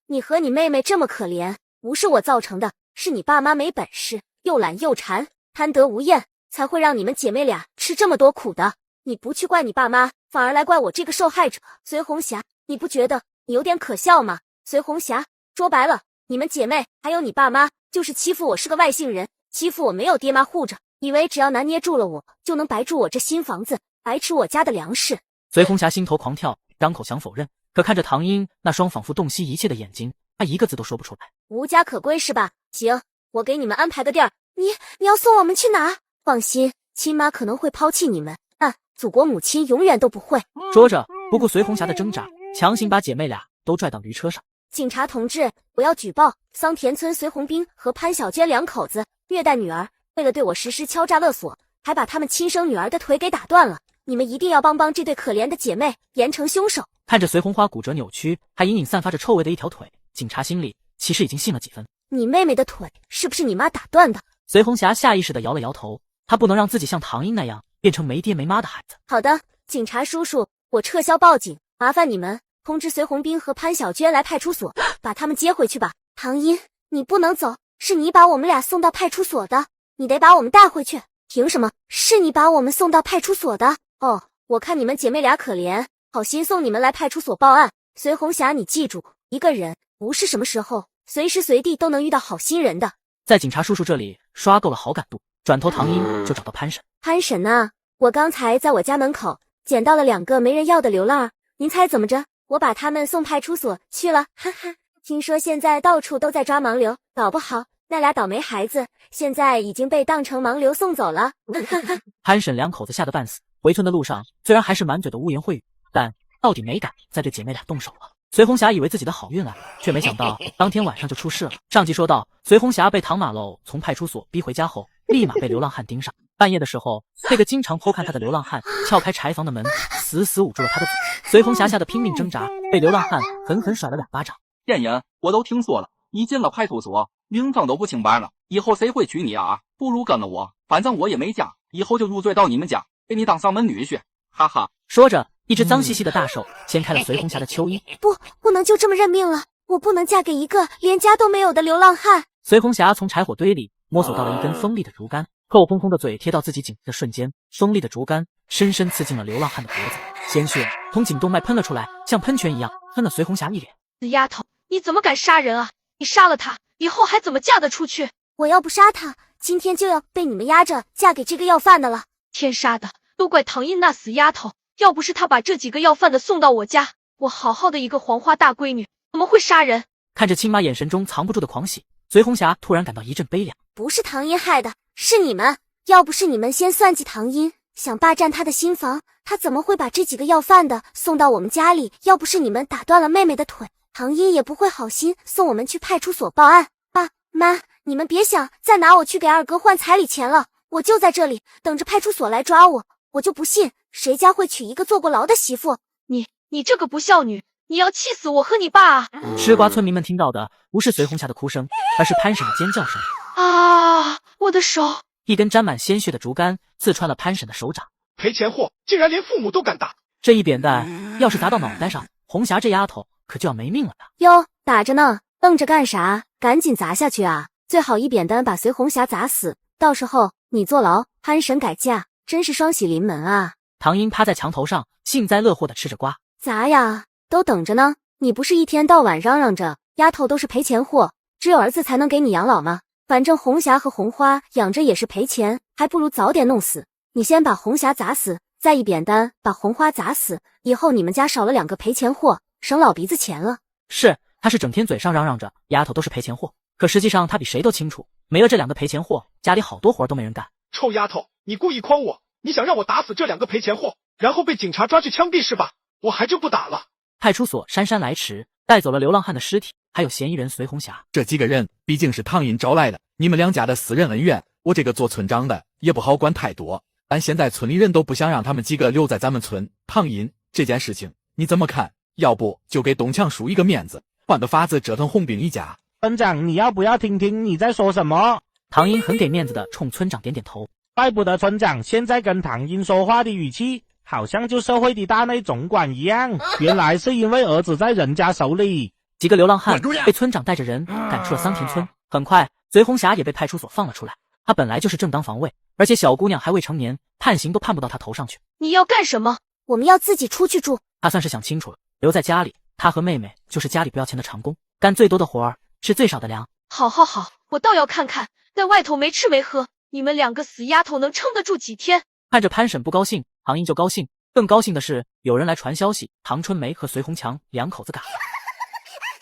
你和你妹妹这么可怜，不是我造成的，是你爸妈没本事，又懒又馋，贪得无厌，才会让你们姐妹俩吃这么多苦的。你不去怪你爸妈，反而来怪我这个受害者隋红霞，你不觉得你有点可笑吗？隋红霞，说白了，你们姐妹还有你爸妈就是欺负我是个外姓人，欺负我没有爹妈护着，以为只要拿捏住了我，就能白住我这新房子，白吃我家的粮食。隋红霞心头狂跳，张口想否认，可看着唐英那双仿佛洞悉一切的眼睛，她一个字都说不出来。无家可归是吧？行，我给你们安排个地儿。你要送我们去哪？放心，亲妈可能会抛弃你们，但祖国母亲永远都不会。说着，不顾隋红霞的挣扎，强行把姐妹俩都拽到驴车上。警察同志，我要举报桑田村隋红斌和潘小娟两口子虐待女儿，为了对我实施敲诈勒索，还把他们亲生女儿的腿给打断了。你们一定要帮这对可怜的姐妹严惩凶手。看着隋红花骨折扭曲，还隐隐散发着臭味的一条腿，警察心里其实已经信了几分。你妹妹的腿是不是你妈打断的？隋红霞下意识地摇了摇头，她不能让自己像唐英那样变成没爹没妈的孩子。好的，警察叔叔，我撤销报警，麻烦你们通知隋红斌和潘小娟来派出所，把他们接回去吧。唐英，你不能走，是你把我们俩送到派出所的，你得把我们带回去。凭什么？是你把我们送到派出所的。哦，我看你们姐妹俩可怜，好心送你们来派出所报案。隋红霞，你记住，一个人不是什么时候随时随地都能遇到好心人的。在警察叔叔这里刷够了好感度，转头唐英就找到潘婶。潘婶呐，我刚才在我家门口捡到了2个没人要的流浪儿，您猜怎么着？我把他们送派出所去了，哈哈。听说现在到处都在抓盲流，搞不好那俩倒霉孩子现在已经被当成盲流送走了。潘婶两口子吓得半死，回村的路上虽然还是满嘴的污言秽语，但到底没敢再对姐妹俩动手了。隋红霞以为自己的好运来了，却没想到当天晚上就出事了。上集说到，隋红霞被唐马楼从派出所逼回家后，立马被流浪汉盯上。半夜的时候，那个经常偷看她的流浪汉撬开柴房的门，死死捂住了她的嘴。隋红霞吓得拼命挣扎，被流浪汉狠狠甩了2巴掌。燕燕，我都听说了，你进了派出所，名声都不清白了，以后谁会娶你啊？不如跟了我，反正我也没嫁，以后就入赘到你们家，给你当上门女婿，哈哈。说着，一只脏兮兮的大手掀开了隋红霞的秋衣。不能就这么认命了，我不能嫁给一个连家都没有的流浪汉。隋红霞从柴火堆里摸索到了一根锋利的竹竿，臭烘烘的嘴贴到自己颈的瞬间，锋利的竹竿深深刺进了流浪汉的脖子，鲜血从颈动脉喷了出来，像喷泉一样喷了随红霞一脸。死丫头，你怎么敢杀人啊？你杀了他，以后还怎么嫁得出去？我要不杀他，今天就要被你们压着嫁给这个要饭的了。天杀的，都怪唐英那死丫头，要不是她把这几个要饭的送到我家，我好好的一个黄花大闺女，怎么会杀人？看着亲妈眼神中藏不住的狂喜，随红霞突然感到一阵悲凉。不是唐英害的，是你们。要不是你们先算计唐英，想霸占他的新房，他怎么会把这几个要饭的送到我们家里？要不是你们打断了妹妹的腿，唐英也不会好心送我们去派出所报案。爸妈，你们别想再拿我去给二哥换彩礼钱了，我就在这里等着派出所来抓我。我就不信谁家会娶一个坐过牢的媳妇。你这个不孝女，你要气死我和你爸啊！吃瓜村民们听到的不是随红霞的哭声，而是潘婶的尖叫声。啊，我的手！一根沾满鲜血的竹竿刺穿了潘婶的手掌。赔钱货，竟然连父母都敢打！这一扁担要是砸到脑袋上，红霞这丫头可就要没命了呢。哟，打着呢，愣着干啥？赶紧砸下去啊！最好一扁担把随红霞砸死，到时候你坐牢，潘婶改嫁，真是双喜临门啊！唐英趴在墙头上，幸灾乐祸地吃着瓜。砸呀，都等着呢！你不是一天到晚嚷嚷着丫头都是赔钱货，只有儿子才能给你养老吗？反正红霞和红花养着也是赔钱，还不如早点弄死。你先把红霞砸死，再一扁担把红花砸死，以后你们家少了两个赔钱货，省老鼻子钱了。是，他是整天嘴上嚷嚷着丫头都是赔钱货，可实际上他比谁都清楚，没了这两个赔钱货，家里好多活都没人干。臭丫头，你故意诓我，你想让我打死这两个赔钱货，然后被警察抓去枪毙是吧？我还真不打了。派出所姗姗来迟，带走了流浪汉的尸体，还有嫌疑人随红霞。这几个人毕竟是唐英招来的，你们两家的私人恩怨，我这个做村长的也不好管太多。但现在村里人都不想让他们几个留在咱们村，唐英这件事情你怎么看？要不就给东强叔一个面子，换个法子折腾红兵一家。村长，你要不要听听你在说什么？唐英很给面子的冲村长点点头。怪不得村长现在跟唐英说话的语气好像就社会的大内总管一样，原来是因为儿子在人家手里。几个流浪汉被村长带着人赶出了桑田村，很快随红霞也被派出所放了出来。她本来就是正当防卫，而且小姑娘还未成年，判刑都判不到她头上去。你要干什么？我们要自己出去住。她算是想清楚了，留在家里，她和妹妹就是家里不要钱的长工，干最多的活儿，吃最少的粮。好，我倒要看看，在外头没吃没喝，你们两个死丫头能撑得住几天？看着潘婶不高兴，唐英就高兴。更高兴的是，有人来传消息，唐春梅和随红强两口子赶了。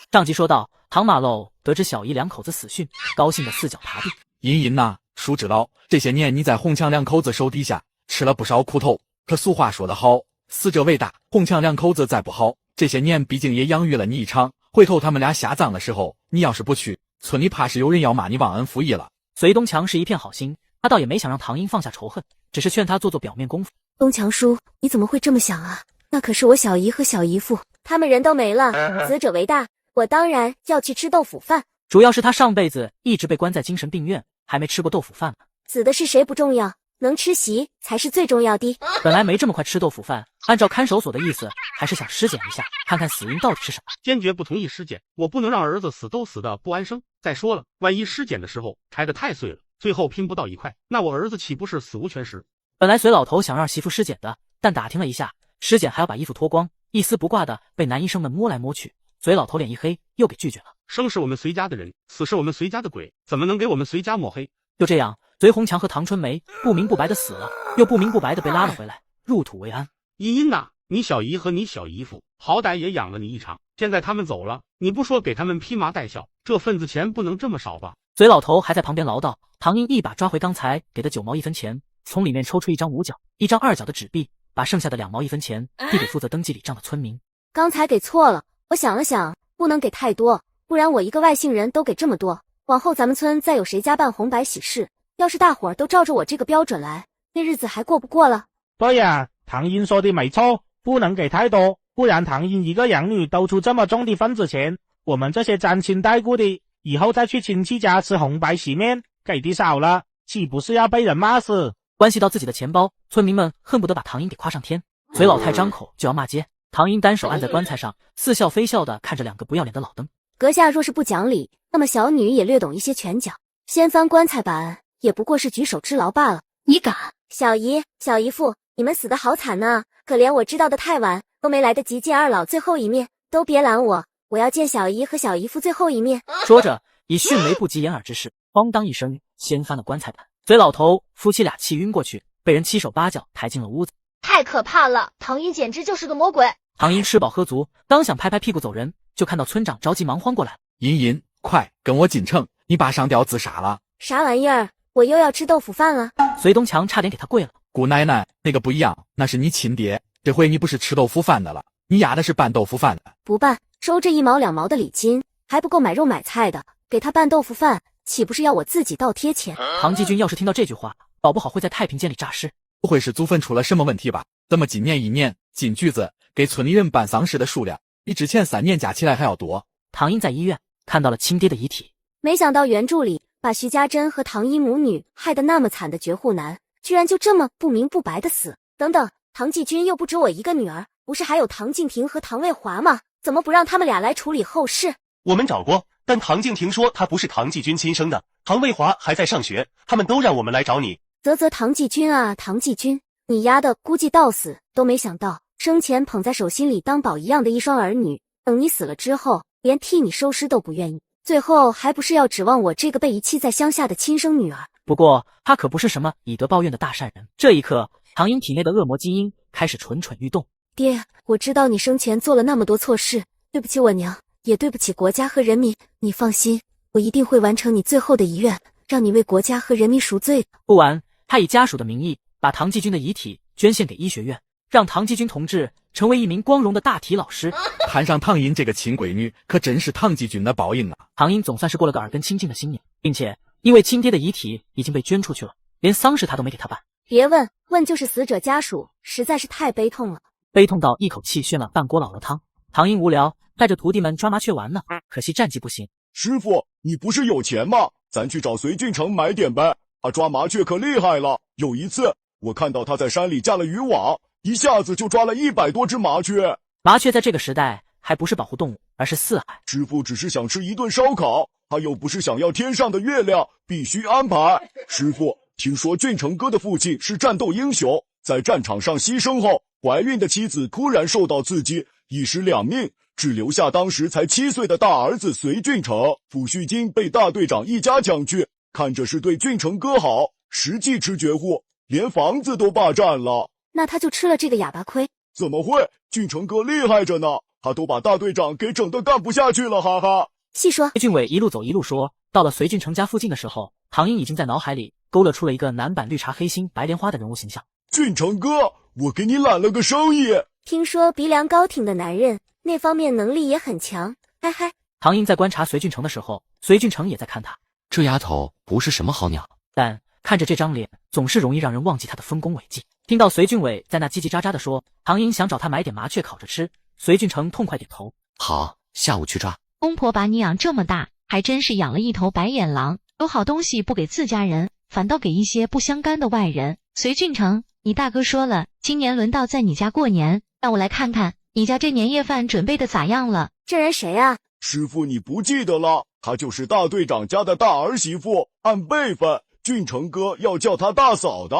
上集说到，唐马漏得知小姨两口子死讯，高兴的四脚爬地。茵茵呐，叔知道这些年你在红强两口子手底下吃了不少苦头，可俗话说得好，死者为大，红强两口子再不好，这些年毕竟也养育了你一场，回头他们俩下葬的时候，你要是不去，村里怕是有人要骂你忘恩负义了。隋东强是一片好心，他倒也没想让唐英放下仇恨，只是劝他做表面功夫。东强叔，你怎么会这么想啊？那可是我小姨和小姨夫，他们人都没了，死者为大，我当然要去吃豆腐饭。主要是他上辈子一直被关在精神病院，还没吃过豆腐饭呢。死的是谁不重要，能吃席才是最重要的。本来没这么快吃豆腐饭，按照看守所的意思，还是想尸检一下，看看死因到底是什么。坚决不同意尸检，我不能让儿子死都死的不安生。再说了，万一尸检的时候开得太碎了，最后拼不到一块，那我儿子岂不是死无全尸？本来随老头想让媳妇尸检的，但打听了一下，尸检还要把衣服脱光，一丝不挂的被男医生们摸来摸去。随老头脸一黑，又给拒绝了。生是我们随家的人，死是我们随家的鬼，怎么能给我们随家抹黑？就这样，随红强和唐春梅不明不白的死了，又不明不白的被拉了回来，入土为安。茵茵呐，你小姨和你小姨夫好歹也养了你一场，现在他们走了，你不说给他们披麻戴孝，这份子钱不能这么少吧？随老头还在旁边唠叨，唐英一把抓回刚才给的9毛1分钱，从里面抽出一张5角、一张2角的纸币，把剩下的2毛1分钱递给负责登记礼账的村民。刚才给错了，我想了想，不能给太多，不然我一个外姓人都给这么多，往后咱们村再有谁家办红白喜事，要是大伙儿都照着我这个标准来，那日子还过不过了？对呀，唐英说的没错，不能给太多，不然唐英一个养女都出这么重的份子钱，我们这些沾亲带故的，以后再去亲戚家吃红白喜面，给的少了，岂不是要被人骂死？关系到自己的钱包，村民们恨不得把唐英给夸上天。隋老太张口就要骂街，唐英单手按在棺材上，似笑非笑的看着2个不要脸的老登。阁下若是不讲理，那么小女也略懂一些拳脚，先翻棺材板，也不过是举手之劳罢了。你敢？小姨、小姨父，你们死得好惨呢！可怜我知道的太晚，都没来得及见二老最后一面，都别拦我，我要见小姨和小姨父最后一面。说着，以迅雷不及掩耳之势，咣当一声掀翻了棺材板，随老头夫妻俩气晕过去，被人七手八脚抬进了屋子。太可怕了，唐英简直就是个魔鬼。唐英吃饱喝足，刚想拍拍屁股走人，就看到村长着急忙慌过来。银银，快跟我进城，你爸上吊自杀了。啥玩意儿？我又要吃豆腐饭了。隋东强差点给他跪了。姑奶奶，那个不一样，那是你亲爹，这回你不是吃豆腐饭的了，你压的是拌豆腐饭的。不办，收这1毛2毛的礼金，还不够买肉买菜的，给他拌豆腐饭，岂不是要我自己倒贴钱？唐继军要是听到这句话，保不好会在太平间里诈尸。不会是祖坟出了什么问题吧？怎么今年一年进局子给村里人办丧事的数量，比之前3年加起来还要多？唐英在医院看到了亲爹的遗体，没想到原著里把徐家珍和唐一母女害得那么惨的绝户男，居然就这么不明不白的死。等等，唐继军又不止我一个女儿，不是还有唐静婷和唐卫华吗？怎么不让他们俩来处理后事？我们找过，但唐静婷说她不是唐继军亲生的，唐卫华还在上学，他们都让我们来找你。啧，唐继军啊，唐继军，你丫的估计到死都没想到，生前捧在手心里当宝一样的一双儿女，等你死了之后，连替你收尸都不愿意，最后还不是要指望我这个被遗弃在乡下的亲生女儿？不过他可不是什么以德报怨的大善人。这一刻，唐英体内的恶魔基因开始蠢蠢欲动。爹，我知道你生前做了那么多错事，对不起我娘，也对不起国家和人民。你放心，我一定会完成你最后的遗愿，让你为国家和人民赎罪。不完，他以家属的名义把唐继军的遗体捐献给医学院，让唐继军同志成为一名光荣的大体老师。摊上唐英这个亲闺女，可真是唐继军的报应啊！唐英总算是过了个耳根清净的新年，并且因为亲爹的遗体已经被捐出去了，连丧事他都没给他办。别问，问就是死者家属，实在是太悲痛了，悲痛到一口气炫了半锅老肉汤。唐英无聊，带着徒弟们抓麻雀玩呢，可惜战绩不行。师傅，你不是有钱吗？咱去找隋俊成买点呗。他抓麻雀可厉害了，有一次我看到他在山里架了渔网，一下子就抓了100多只麻雀。麻雀在这个时代还不是保护动物，而是四害。师傅只是想吃一顿烧烤，他又不是想要天上的月亮，必须安排。师傅，听说俊成哥的父亲是战斗英雄，在战场上牺牲后，怀孕的妻子突然受到刺激，一尸两命，只留下当时才7岁的大儿子隋俊成。抚恤金被大队长一家抢去，看着是对俊成哥好，实际吃绝户，连房子都霸占了。那他就吃了这个哑巴亏？怎么会？俊成哥厉害着呢，他都把大队长给整得干不下去了，哈哈。细说。崔俊伟一路走一路说，到了隋俊成家附近的时候，唐英已经在脑海里勾勒出了一个男版绿茶黑心白莲花的人物形象。俊成哥，我给你揽了个生意。听说鼻梁高挺的男人，那方面能力也很强，嗨嗨。唐英在观察隋俊成的时候，隋俊成也在看他。这丫头不是什么好鸟，但看着这张脸，总是容易让人忘记他的丰功伟绩。听到隋俊伟在那叽叽喳喳的说，唐英想找他买点麻雀烤着吃，隋俊成痛快点头。好，下午去抓。公婆把你养这么大，还真是养了一头白眼狼，有好东西不给自家人，反倒给一些不相干的外人。隋俊成，你大哥说了，今年轮到在你家过年，让我来看看你家这年夜饭准备的咋样了。这人谁啊？师傅你不记得了，他就是大队长家的大儿媳妇，按辈分，俊成哥要叫他大嫂的。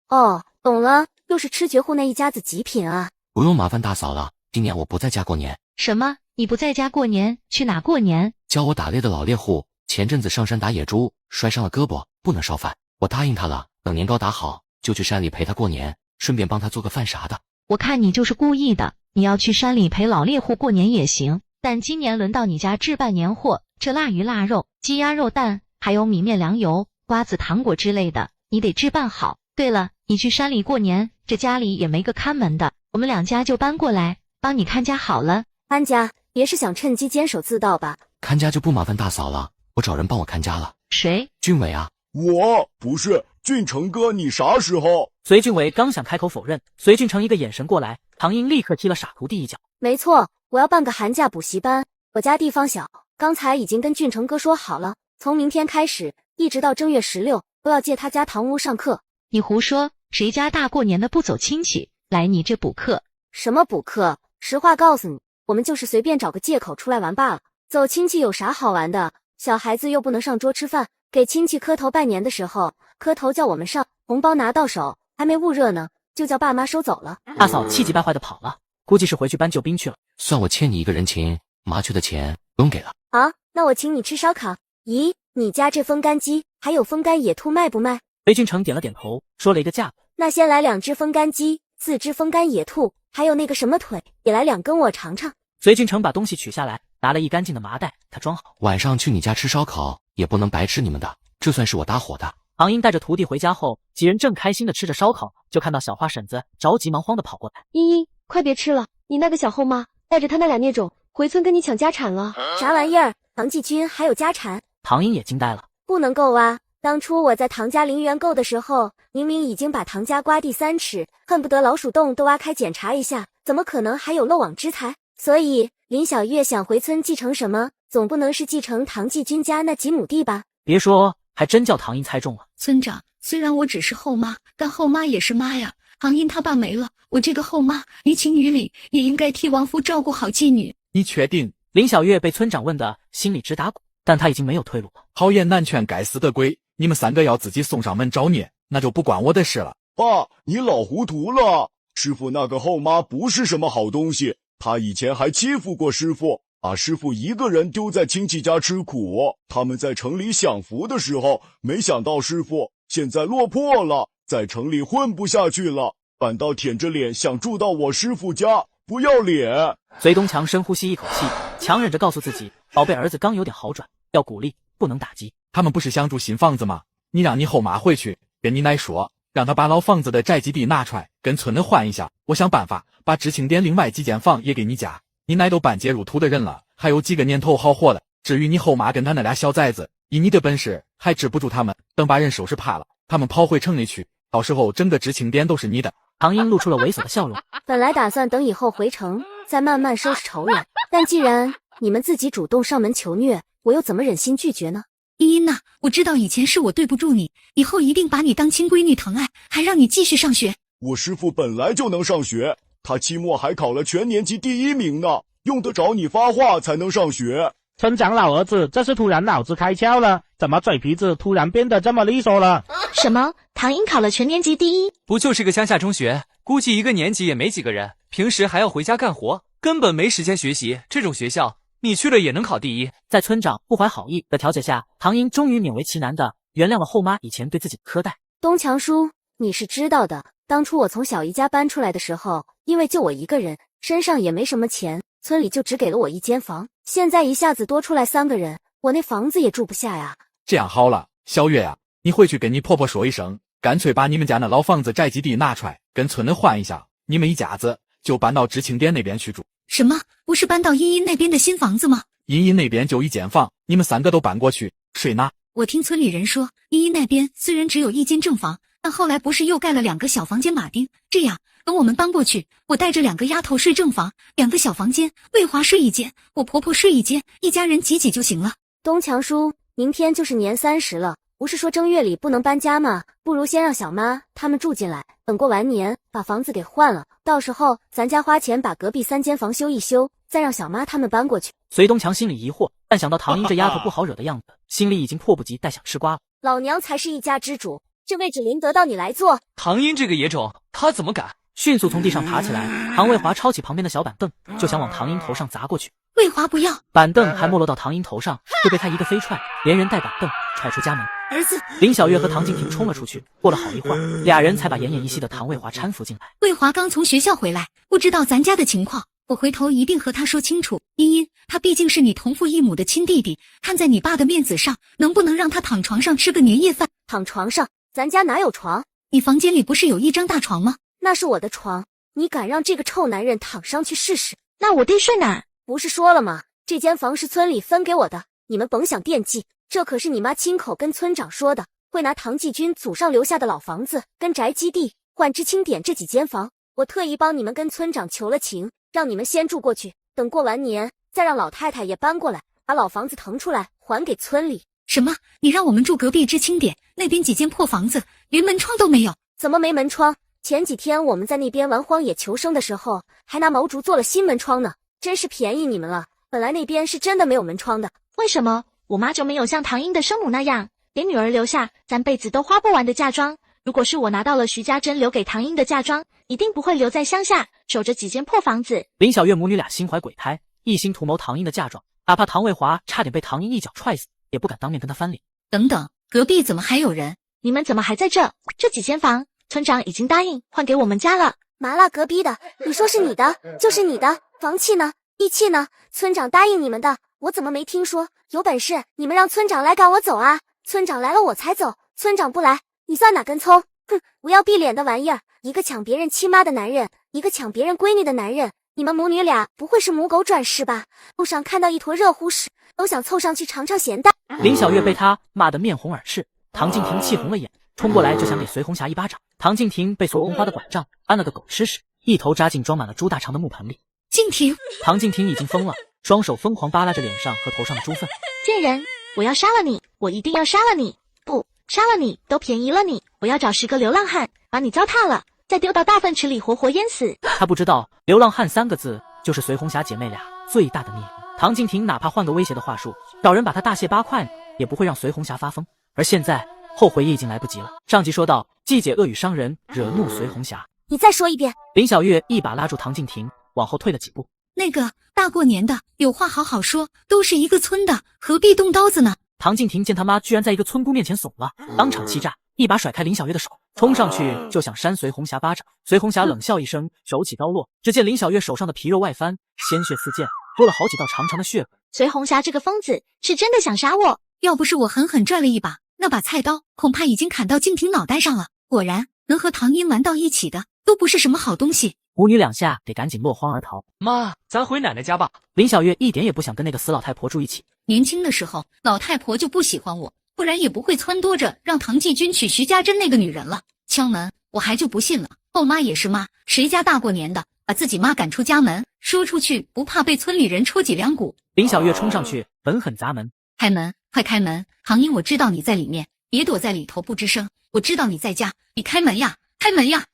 哦，懂了，又是吃绝户那一家子极品啊。不用麻烦大嫂了，今年我不在家过年。什么？你不在家过年？去哪过年？教我打猎的老猎户前阵子上山打野猪，摔伤了胳膊，不能烧饭。我答应他了，等年糕打好就去山里陪他过年，顺便帮他做个饭啥的。我看你就是故意的，你要去山里陪老猎户过年也行，但今年轮到你家置办年货，这腊鱼腊肉、鸡鸭肉蛋，还有米面粮油、瓜子糖果之类的，你得置办好。对了，你去山里过年，这家里也没个看门的，我们2家就搬过来帮你看家好了。安家，别是想趁机监守自盗吧？看家就不麻烦大嫂了，我找人帮我看家了。谁？俊伟啊。我不是，俊成哥你啥时候？隋俊伟刚想开口否认，隋俊成一个眼神过来，唐英立刻踢了傻徒弟一脚。没错，我要办个寒假补习班，我家地方小，刚才已经跟俊成哥说好了，从明天开始一直到正月16都要借他家堂屋上课。你胡说，谁家大过年的不走亲戚，来你这补课？什么补课？实话告诉你，我们就是随便找个借口出来玩罢了。走亲戚有啥好玩的？小孩子又不能上桌吃饭，给亲戚磕头拜年的时候，磕头叫我们上，红包拿到手，还没焐热呢，就叫爸妈收走了。大嫂气急败坏的跑了，估计是回去搬救兵去了。算我欠你一个人情，麻雀的钱不用给了。啊，那我请你吃烧烤。咦，你家这风干鸡还有风干野兔卖不卖？隋君城点了点头，说了一个价格。那先来2只风干鸡，4只风干野兔，还有那个什么腿，也来2根我尝尝。隋君城把东西取下来，拿了一干净的麻袋，他装好。晚上去你家吃烧烤，也不能白吃你们的，这算是我搭伙的。唐英带着徒弟回家后，几人正开心的吃着烧烤，就看到小花婶子着急忙慌的跑过来。茵茵，快别吃了，你那个小后妈带着她那俩孽种回村跟你抢家产了。啥玩意儿？唐继军还有家产？唐英也惊呆了。不能够啊！当初我在唐家陵园购的时候，明明已经把唐家刮地3尺，恨不得老鼠洞都挖开检查一下，怎么可能还有漏网之财？所以林小月想回村继承什么，总不能是继承唐继军家那几亩地吧？别说，还真叫唐英猜中了。村长，虽然我只是后妈，但后妈也是妈呀。唐英他爸没了，我这个后妈于情于理也应该替亡夫照顾好继女。你确定？林小月被村长问的心里直打鼓，但他已经没有退路了。好言难劝，该死的鬼！你们3个要自己送上门找孽，那就不关我的事了。爸，你老糊涂了。师傅那个后妈不是什么好东西，她以前还欺负过师傅，把师傅一个人丢在亲戚家吃苦。他们在城里享福的时候，没想到师傅现在落魄了，在城里混不下去了，反倒舔着脸想住到我师傅家，不要脸。隋东强深呼吸一口气，强忍着告诉自己，宝贝儿子刚有点好转，要鼓励，不能打击。他们不是想住新房子吗？你让你后妈回去跟你奶说，让他把老房子的宅基地拿出来，跟村的换一下。我想办法把知青店另外几间房也给你家。你奶都半截入土的人了，还有几个年头好活的。至于你后妈跟他那俩小崽子，以你的本事还治不住他们，等把人收拾怕了，他们跑回城里去，到时候整个知青店都是你的。唐英露出了猥琐的笑容。本来打算等以后回城再慢慢收拾仇人，但既然你们自己主动上门求虐，我又怎么忍心拒绝呢？茵茵呐，我知道以前是我对不住你，以后一定把你当亲闺女疼爱，还让你继续上学。我师傅本来就能上学，他期末还考了全年级第1名呢，用得着你发话才能上学。村长老儿子这是突然脑子开窍了，怎么嘴皮子突然变得这么利索了？什么？唐英考了全年级第1？不就是个乡下中学，估计一个年级也没几个人，平时还要回家干活，根本没时间学习。这种学校你去了也能考第1。在村长不怀好意的调解下，唐英终于勉为其难的原谅了后妈以前对自己的苛待。东强叔，你是知道的，当初我从小姨家搬出来的时候，因为就我一个人，身上也没什么钱，村里就只给了我1间房。现在一下子多出来3个人，我那房子也住不下呀。这样好了，小月啊，你回去跟你婆婆说一声，干脆把你们家那老房子宅基地拿出来，跟村的换一下，你们一家子就搬到知青店那边去住。什么？不是搬到茵茵那边的新房子吗？茵茵那边就1间房，你们3个都搬过去睡哪？我听村里人说，茵茵那边虽然只有1间正房，但后来不是又盖了2个小房间马丁？这样，等我们搬过去，我带着2个丫头睡正房，2个小房间，魏华睡1间，我婆婆睡1间，一家人挤挤就行了。东强叔，明天就是年30了，不是说正月里不能搬家吗？不如先让小妈他们住进来，等过完年把房子给换了，到时候咱家花钱把隔壁3间房修一修，再让小妈他们搬过去。隋东强心里疑惑，但想到唐英这丫头不好惹的样子，心里已经迫不及待想吃瓜了。老娘才是一家之主，这位置轮得到你来做。唐英这个野种，他怎么敢？迅速从地上爬起来，唐卫华抄起旁边的小板凳，就想往唐英头上砸过去。卫华不要！板凳还没落到唐英头上，就被他一个飞踹，连人带板凳踹出家门。儿子！林小月和唐静婷冲了出去，过了好一会儿，俩人才把奄奄一息的唐卫华搀扶进来。卫华刚从学校回来，不知道咱家的情况，我回头一定和他说清楚。茵茵，他毕竟是你同父异母的亲弟弟，看在你爸的面子上，能不能让他躺床上吃个年夜饭？躺床上？咱家哪有床？你房间里不是有1张大床吗？那是我的床，你敢让这个臭男人躺上去试试？那我爹睡哪儿？不是说了吗？这间房是村里分给我的，你们甭想惦记，这可是你妈亲口跟村长说的，会拿唐继军祖上留下的老房子跟宅基地换知青点这几间房，我特意帮你们跟村长求了情，让你们先住过去，等过完年再让老太太也搬过来，把老房子腾出来还给村里。什么？你让我们住隔壁知青点？那边几间破房子连门窗都没有。怎么没门窗？前几天我们在那边玩荒野求生的时候，还拿毛竹做了新门窗呢，真是便宜你们了。本来那边是真的没有门窗的。为什么我妈就没有像唐英的生母那样给女儿留下咱辈子都花不完的嫁妆。如果是我拿到了徐家珍留给唐英的嫁妆，一定不会留在乡下，守着几间破房子。林小月母女俩心怀鬼胎，一心图谋唐英的嫁妆，哪怕唐卫华差点被唐英一脚踹死，也不敢当面跟他翻脸。等等，隔壁怎么还有人？你们怎么还在这？这几间房，村长已经答应换给我们家了。麻辣隔壁的，你说是你的，就是你的。房契呢？地契呢？村长答应你们的，我怎么没听说？有本事你们让村长来赶我走啊！村长来了我才走，村长不来，你算哪根葱？哼，不要闭脸的玩意儿！一个抢别人亲妈的男人，一个抢别人闺女的男人，你们母女俩不会是母狗转世吧？路上看到一坨热乎屎，都想凑上去尝尝咸淡。林小月被他骂得面红耳赤，唐静婷气红了眼，冲过来就想给隋红霞一巴掌。唐静婷被锁红花的拐杖搬了个狗吃屎，一头扎进装满了猪大肠的木盆里。静婷，唐静婷已经疯了，双手疯狂扒拉着脸上和头上的猪粪。贱人，我要杀了你，我一定要杀了你！不杀了你都便宜了你，我要找10个流浪汉把你糟蹋了，再丢到大粪池里活活淹死。他不知道流浪汉3个字就是隋红霞姐妹俩最大的孽。唐静婷哪怕换个威胁的话术，找人把她大卸8块也不会让隋红霞发疯。而现在后悔也已经来不及了。上集说到季姐恶语伤人，惹怒隋红霞。你再说一遍。林小月一把拉住唐静婷，往后退了几步。那个大过年的，有话好好说，都是一个村的，何必动刀子呢？唐静婷见他妈居然在一个村姑面前怂了，当场气炸，一把甩开林小月的手，冲上去就想扇隋红霞巴掌。隋红霞冷笑一声，手起刀落，只见林小月手上的皮肉外翻，鲜血四溅，多了好几道长长的血痕。隋红霞这个疯子是真的想杀我，要不是我狠狠拽了一把，那把菜刀恐怕已经砍到静婷脑袋上了。果然，能和唐英玩到一起的都不是什么好东西。母女2下得赶紧落荒而逃。妈，咱回奶奶家吧。林小月一点也不想跟那个死老太婆住一起。年轻的时候，老太婆就不喜欢我，不然也不会撺掇着让唐继军娶徐家珍那个女人了。敲门，我还就不信了。后妈也是妈，谁家大过年的把自己妈赶出家门，说出去不怕被村里人戳几两骨？林小月冲上去，狠狠砸门。开门，快开门！唐英，我知道你在里面，别躲在里头不吱声。我知道你在家，你开门呀，开门呀！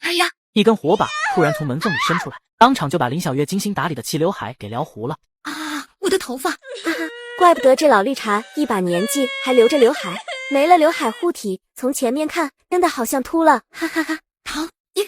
哎呀！一根火把突然从门缝里伸出来，当场就把林小月精心打理的齐刘海给撩糊了。啊，我的头发！哈哈，怪不得这老绿茶一把年纪还留着刘海，没了刘海护体，从前面看真的好像秃了，哈哈哈。唐英，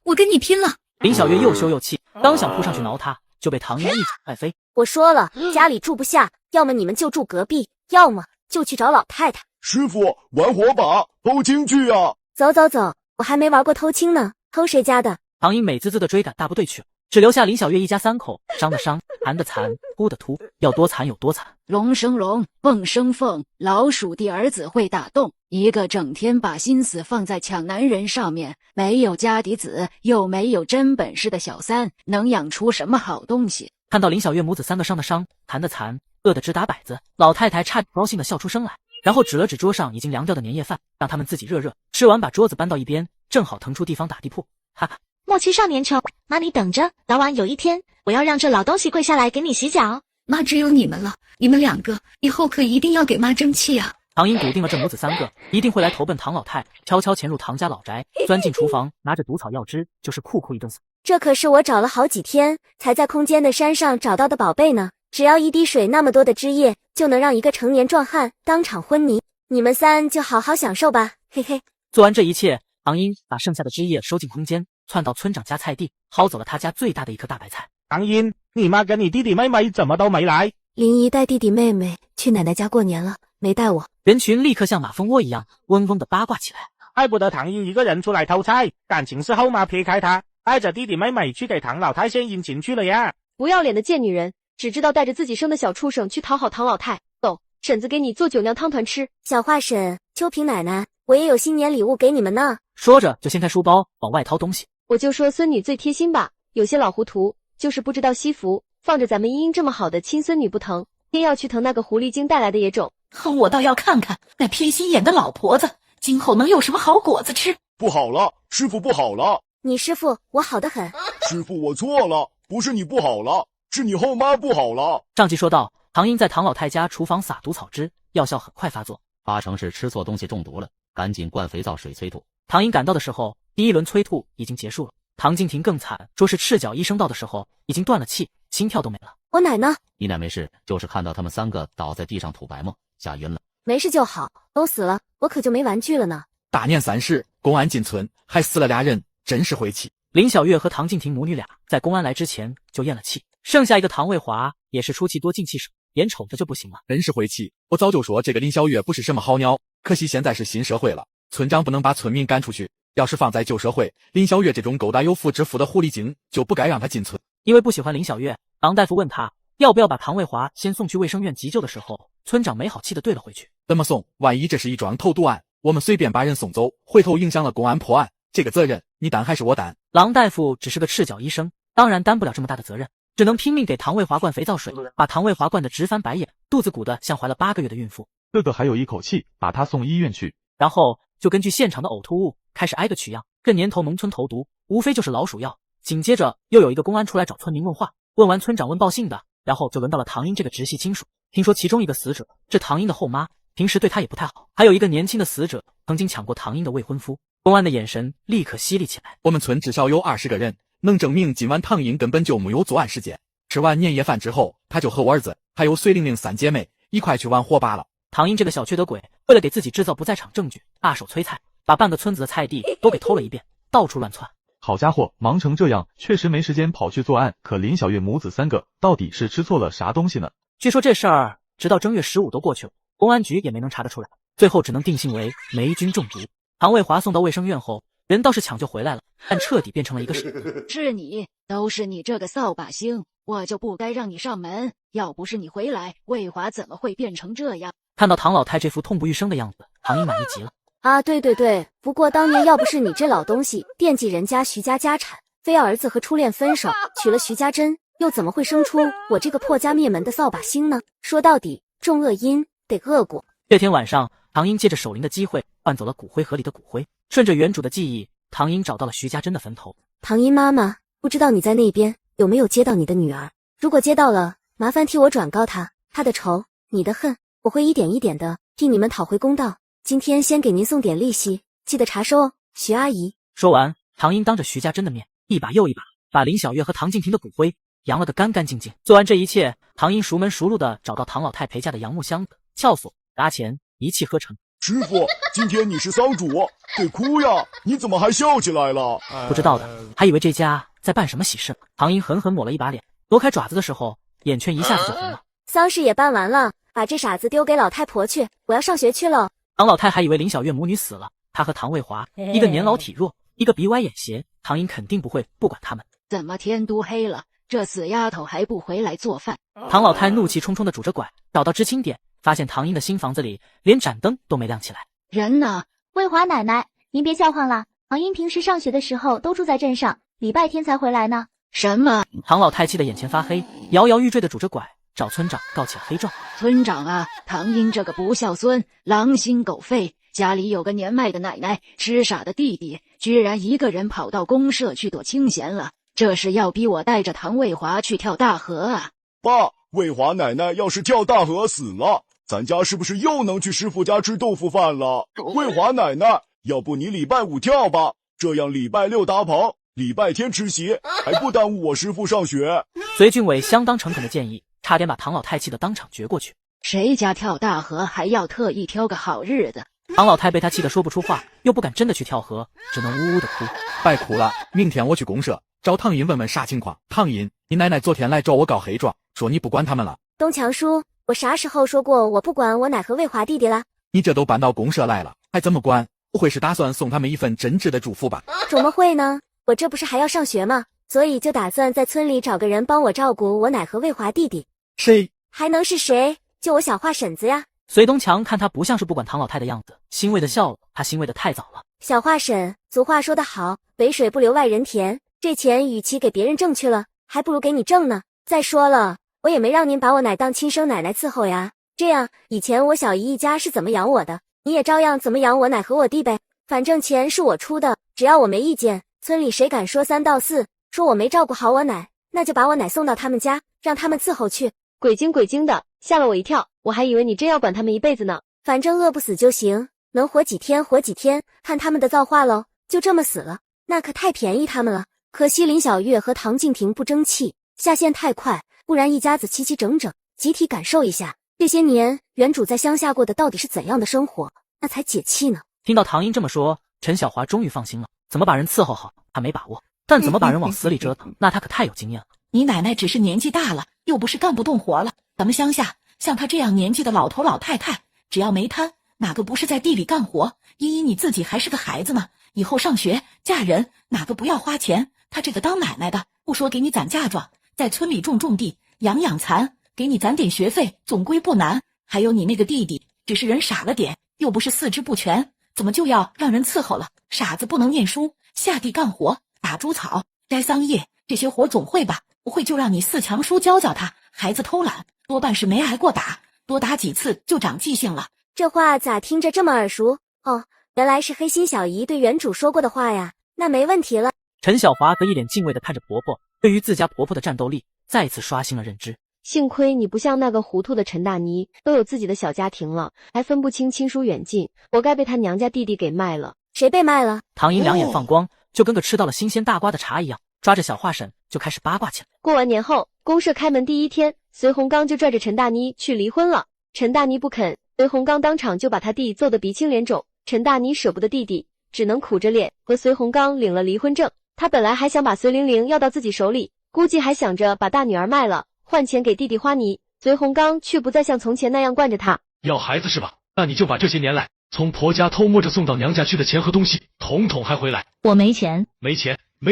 我跟你拼了！林小月又羞又气，刚想扑上去挠他，就被唐英一脚踹飞。我说了，家里住不下，要么你们就住隔壁，要么就去找老太太。师傅，玩火把，偷青去啊！走走走，我还没玩过偷青呢。偷谁家的？唐英美滋滋的追赶大部队去了，只留下林小月一家3口，伤的伤，残的残，秃的秃，要多惨有多惨。龙生龙，凤生凤，老鼠的儿子会打洞，一个整天把心思放在抢男人上面，没有家底子，又没有真本事的小三，能养出什么好东西？看到林小月母子3个伤的伤，残的残，饿得直打摆子，老太太差点高兴的笑出声来，然后指了指桌上已经凉掉的年夜饭，让他们自己热热，吃完把桌子搬到一边，正好腾出地方打地铺。哈哈，莫欺少年穷，妈你等着，早晚有一天我要让这老东西跪下来给你洗脚。妈只有你们了，你们2个以后可一定要给妈争气啊！唐英笃定了这母子3个一定会来投奔唐老太，悄悄潜入唐家老宅，钻进厨房，拿着毒草药汁就是酷一顿死。这可是我找了好几天才在空间的山上找到的宝贝呢，只要一滴水那么多的汁液，就能让一个成年壮汉当场昏迷。你们3就好好享受吧，嘿嘿。做完这一切，唐英把剩下的汁液收进空间，窜到村长家菜地，薅走了他家最大的一颗大白菜。唐英，你妈跟你弟弟妹妹怎么都没来？林姨带弟弟妹妹去奶奶家过年了，没带我。人群立刻像马蜂窝一样嗡嗡的八卦起来。怪不得唐英一个人出来偷菜，感情是后妈撇开他，带着弟弟妹妹去给唐老太献殷勤去了呀！不要脸的贱女人，只知道带着自己生的小畜生去讨好唐老太。走，婶子给你做酒酿汤团吃。小花婶，秋萍奶奶，我也有新年礼物给你们呢。说着就掀开书包往外掏东西。我就说孙女最贴心吧，有些老糊涂，就是不知道惜福，放着咱们茵茵这么好的亲孙女不疼，偏要去疼那个狐狸精带来的野种。我倒要看看那偏心眼的老婆子今后能有什么好果子吃。不好了，师傅不好了！你师傅我好得很。师傅我错了，不是你不好了，是你后妈不好了。上集说到，唐英在唐老太家厨房撒毒草汁，药效很快发作，8成是吃错东西中毒了，赶紧灌肥皂水催吐。唐英赶到的时候，第1轮催吐已经结束了。唐静婷更惨，说是赤脚医生到的时候已经断了气，心跳都没了。我奶呢？你奶没事，就是看到他们3个倒在地上吐白沫，吓晕了。没事就好，都死了，我可就没玩具了呢。大年三十，公安进村，还死了俩人，真是晦气。林小月和唐静婷母女俩在公安来之前就咽了气，剩下一个唐卫华也是出气多进气少，眼瞅着就不行了。真是晦气！我早就说这个林小月不是什么好鸟，可惜现在是新社会了，村长不能把村民赶出去。要是放在旧社会，林小月这种勾搭有妇之夫的狐狸精就不该让她进村。因为不喜欢林小月，郎大夫问他要不要把唐卫华先送去卫生院急救的时候，村长没好气的对了回去：怎么送？万一这是一桩投毒案，我们随便把人送走，回头影响了公安破案，这个责任你担还是我担？郎大夫只是个赤脚医生，当然担不了这么大的责任，只能拼命给唐卫华灌肥皂水，把唐卫华灌得直翻白眼，肚子鼓得像怀了8个月的孕妇。哥哥还有一口气，把他送医院去。然后就根据现场的呕吐物开始挨个取样，这年头农村投毒无非就是老鼠药。紧接着又有一个公安出来找村民问话，问完村长问报信的，然后就轮到了唐英这个直系亲属。听说其中一个死者这唐英的后妈，平时对他也不太好，还有一个年轻的死者曾经抢过唐英的未婚夫。公安的眼神立刻犀利起来。我们村至少有20个人能证明今晚唐英根本就没有作案时间。吃完年夜饭之后，他就和我儿子还有隋玲玲3姐妹一块去玩火把了。唐英这个小缺德鬼，为了给自己制造不在场证据，大手催菜，把半个村子的菜地都给偷了一遍，到处乱窜。好家伙，忙成这样，确实没时间跑去作案。可林小月母子3个到底是吃错了啥东西呢？据说这事儿直到正月15都过去了，公安局也没能查得出来，最后只能定性为霉菌中毒。唐卫华送到卫生院后，人倒是抢救回来了，但彻底变成了一个屎。是你，都是你这个扫把星，我就不该让你上门。要不是你回来，卫华怎么会变成这样？看到唐老太这副痛不欲生的样子，唐英满意极了。啊，对对对，不过当年要不是你这老东西惦记人家徐家家产，非要儿子和初恋分手，娶了徐家珍，又怎么会生出我这个破家灭门的扫把星呢？说到底，种恶因得恶果。这天晚上，唐英借着守灵的机会换走了骨灰盒里的骨灰，顺着原主的记忆，唐英找到了徐家珍的坟头。唐英妈妈，不知道你在那边有没有接到你的女儿？如果接到了，麻烦替我转告她，她的仇，你的恨，我会一点一点的替你们讨回公道。今天先给您送点利息，记得查收哦，徐阿姨。说完，唐英当着徐家珍的面，一把又一把把林小月和唐静婷的骨灰扬了个干干净净。做完这一切，唐英熟门熟路的找到唐老太陪嫁的杨木箱子，撬锁砸钱，一气呵成。师傅，今天你是丧主，得哭呀，你怎么还笑起来了？不知道的还以为这家在办什么喜事。唐英狠狠抹了一把脸，挪开爪子的时候，眼圈一下子就红了。丧事也办完了，把这傻子丢给老太婆去，我要上学去了。唐老太还以为林小月母女死了，她和唐卫华一个年老体弱，一个鼻歪眼斜，唐英肯定不会不管他们。怎么天都黑了，这死丫头还不回来做饭？唐老太怒气冲冲的拄着拐，找到知青点，发现唐英的新房子里连盏灯都没亮起来。人呢？卫华奶奶，您别叫唤了，唐英平时上学的时候都住在镇上，礼拜天才回来呢。什么？唐老太气得眼前发黑，摇摇欲坠的拄着拐找村长告起了黑状。村长啊，唐英这个不孝孙，狼心狗肺，家里有个年迈的奶奶，痴傻的弟弟，居然一个人跑到公社去躲清闲了，这是要逼我带着唐卫华去跳大河啊！爸，卫华奶奶要是跳大河死了，咱家是不是又能去师傅家吃豆腐饭了？卫华奶奶，要不你礼拜5跳吧，这样礼拜6打跑，礼拜天吃席，还不耽误我师傅上学。隋俊伟相当诚恳的建议，差点把唐老太气得当场绝过去。谁家跳大河还要特意挑个好日子？唐老太被他气得说不出话，又不敢真的去跳河，只能呜呜的哭。别哭了，明天我去公社找唐英问问啥情况。唐英，你奶奶昨天来找我告黑状，说你不管他们了。东强叔，我啥时候说过我不管我奶和卫华弟弟了？你这都搬到公社来了，还怎么管？不会是打算送他们一份真挚的祝福吧？怎么会呢？我这不是还要上学吗？所以就打算在村里找个人帮我照顾我奶和卫华弟弟。谁？还能是谁？就我小华婶子呀。隋东强看他不像是不管唐老太的样子，欣慰的笑了。他欣慰的太早了。小华婶，俗话说得好，北水不流外人田。这钱与其给别人挣去了，还不如给你挣呢。再说了，我也没让您把我奶当亲生奶奶伺候呀。这样，以前我小姨一家是怎么养我的，你也照样怎么养我奶和我弟呗。反正钱是我出的，只要我没意见，村里谁敢说3道4，说我没照顾好我奶，那就把我奶送到他们家，让他们伺候去。鬼精鬼精的，吓了我一跳，我还以为你真要管他们一辈子呢。反正饿不死就行，能活几天活几天，看他们的造化喽。就这么死了，那可太便宜他们了。可惜林小月和唐静婷不争气，下线太快，不然一家子齐齐整整，集体感受一下这些年原主在乡下过的到底是怎样的生活，那才解气呢。听到唐英这么说，陈小华终于放心了。怎么把人伺候好，他没把握；但怎么把人往死里折腾，那他可太有经验了。你奶奶只是年纪大了，又不是干不动活了。咱们乡下像她这样年纪的老头老太太，只要没摊，哪个不是在地里干活？依依你自己还是个孩子呢，以后上学嫁人，哪个不要花钱？她这个当奶奶的，不说给你攒嫁妆，在村里种地，养蚕，给你攒点学费，总归不难。还有你那个弟弟，只是人傻了点，又不是四肢不全，怎么就要让人伺候了？傻子不能念书，下地干活，打猪草，摘桑叶，这些活总会吧？不会就让你四强书教他。孩子偷懒，多半是没挨过打，多打几次就长记性了。这话咋听着这么耳熟？哦，原来是黑心小姨对原主说过的话呀。那没问题了。陈小华则一脸敬畏地看着婆婆，对于自家婆婆的战斗力再次刷新了认知。幸亏你不像那个糊涂的陈大妮，都有自己的小家庭了，还分不清亲疏远近，活该被她娘家弟弟给卖了。谁被卖了？唐英两眼放光，就跟个吃到了新鲜大瓜的茶一样，抓着小华婶就开始八卦起来。过完年后，公社开门第一天，隋洪刚就拽着陈大妮去离婚了。陈大妮不肯，隋洪刚当场就把他弟揍得鼻青脸肿。陈大妮舍不得弟弟，只能苦着脸和隋洪刚领了离婚证。他本来还想把隋玲玲要到自己手里，估计还想着把大女儿卖了，换钱给弟弟花泥。隋洪刚却不再像从前那样惯着他。要孩子是吧？那你就把这些年来从婆家偷摸着送到娘家去的钱和东西统统还回来。我没钱。没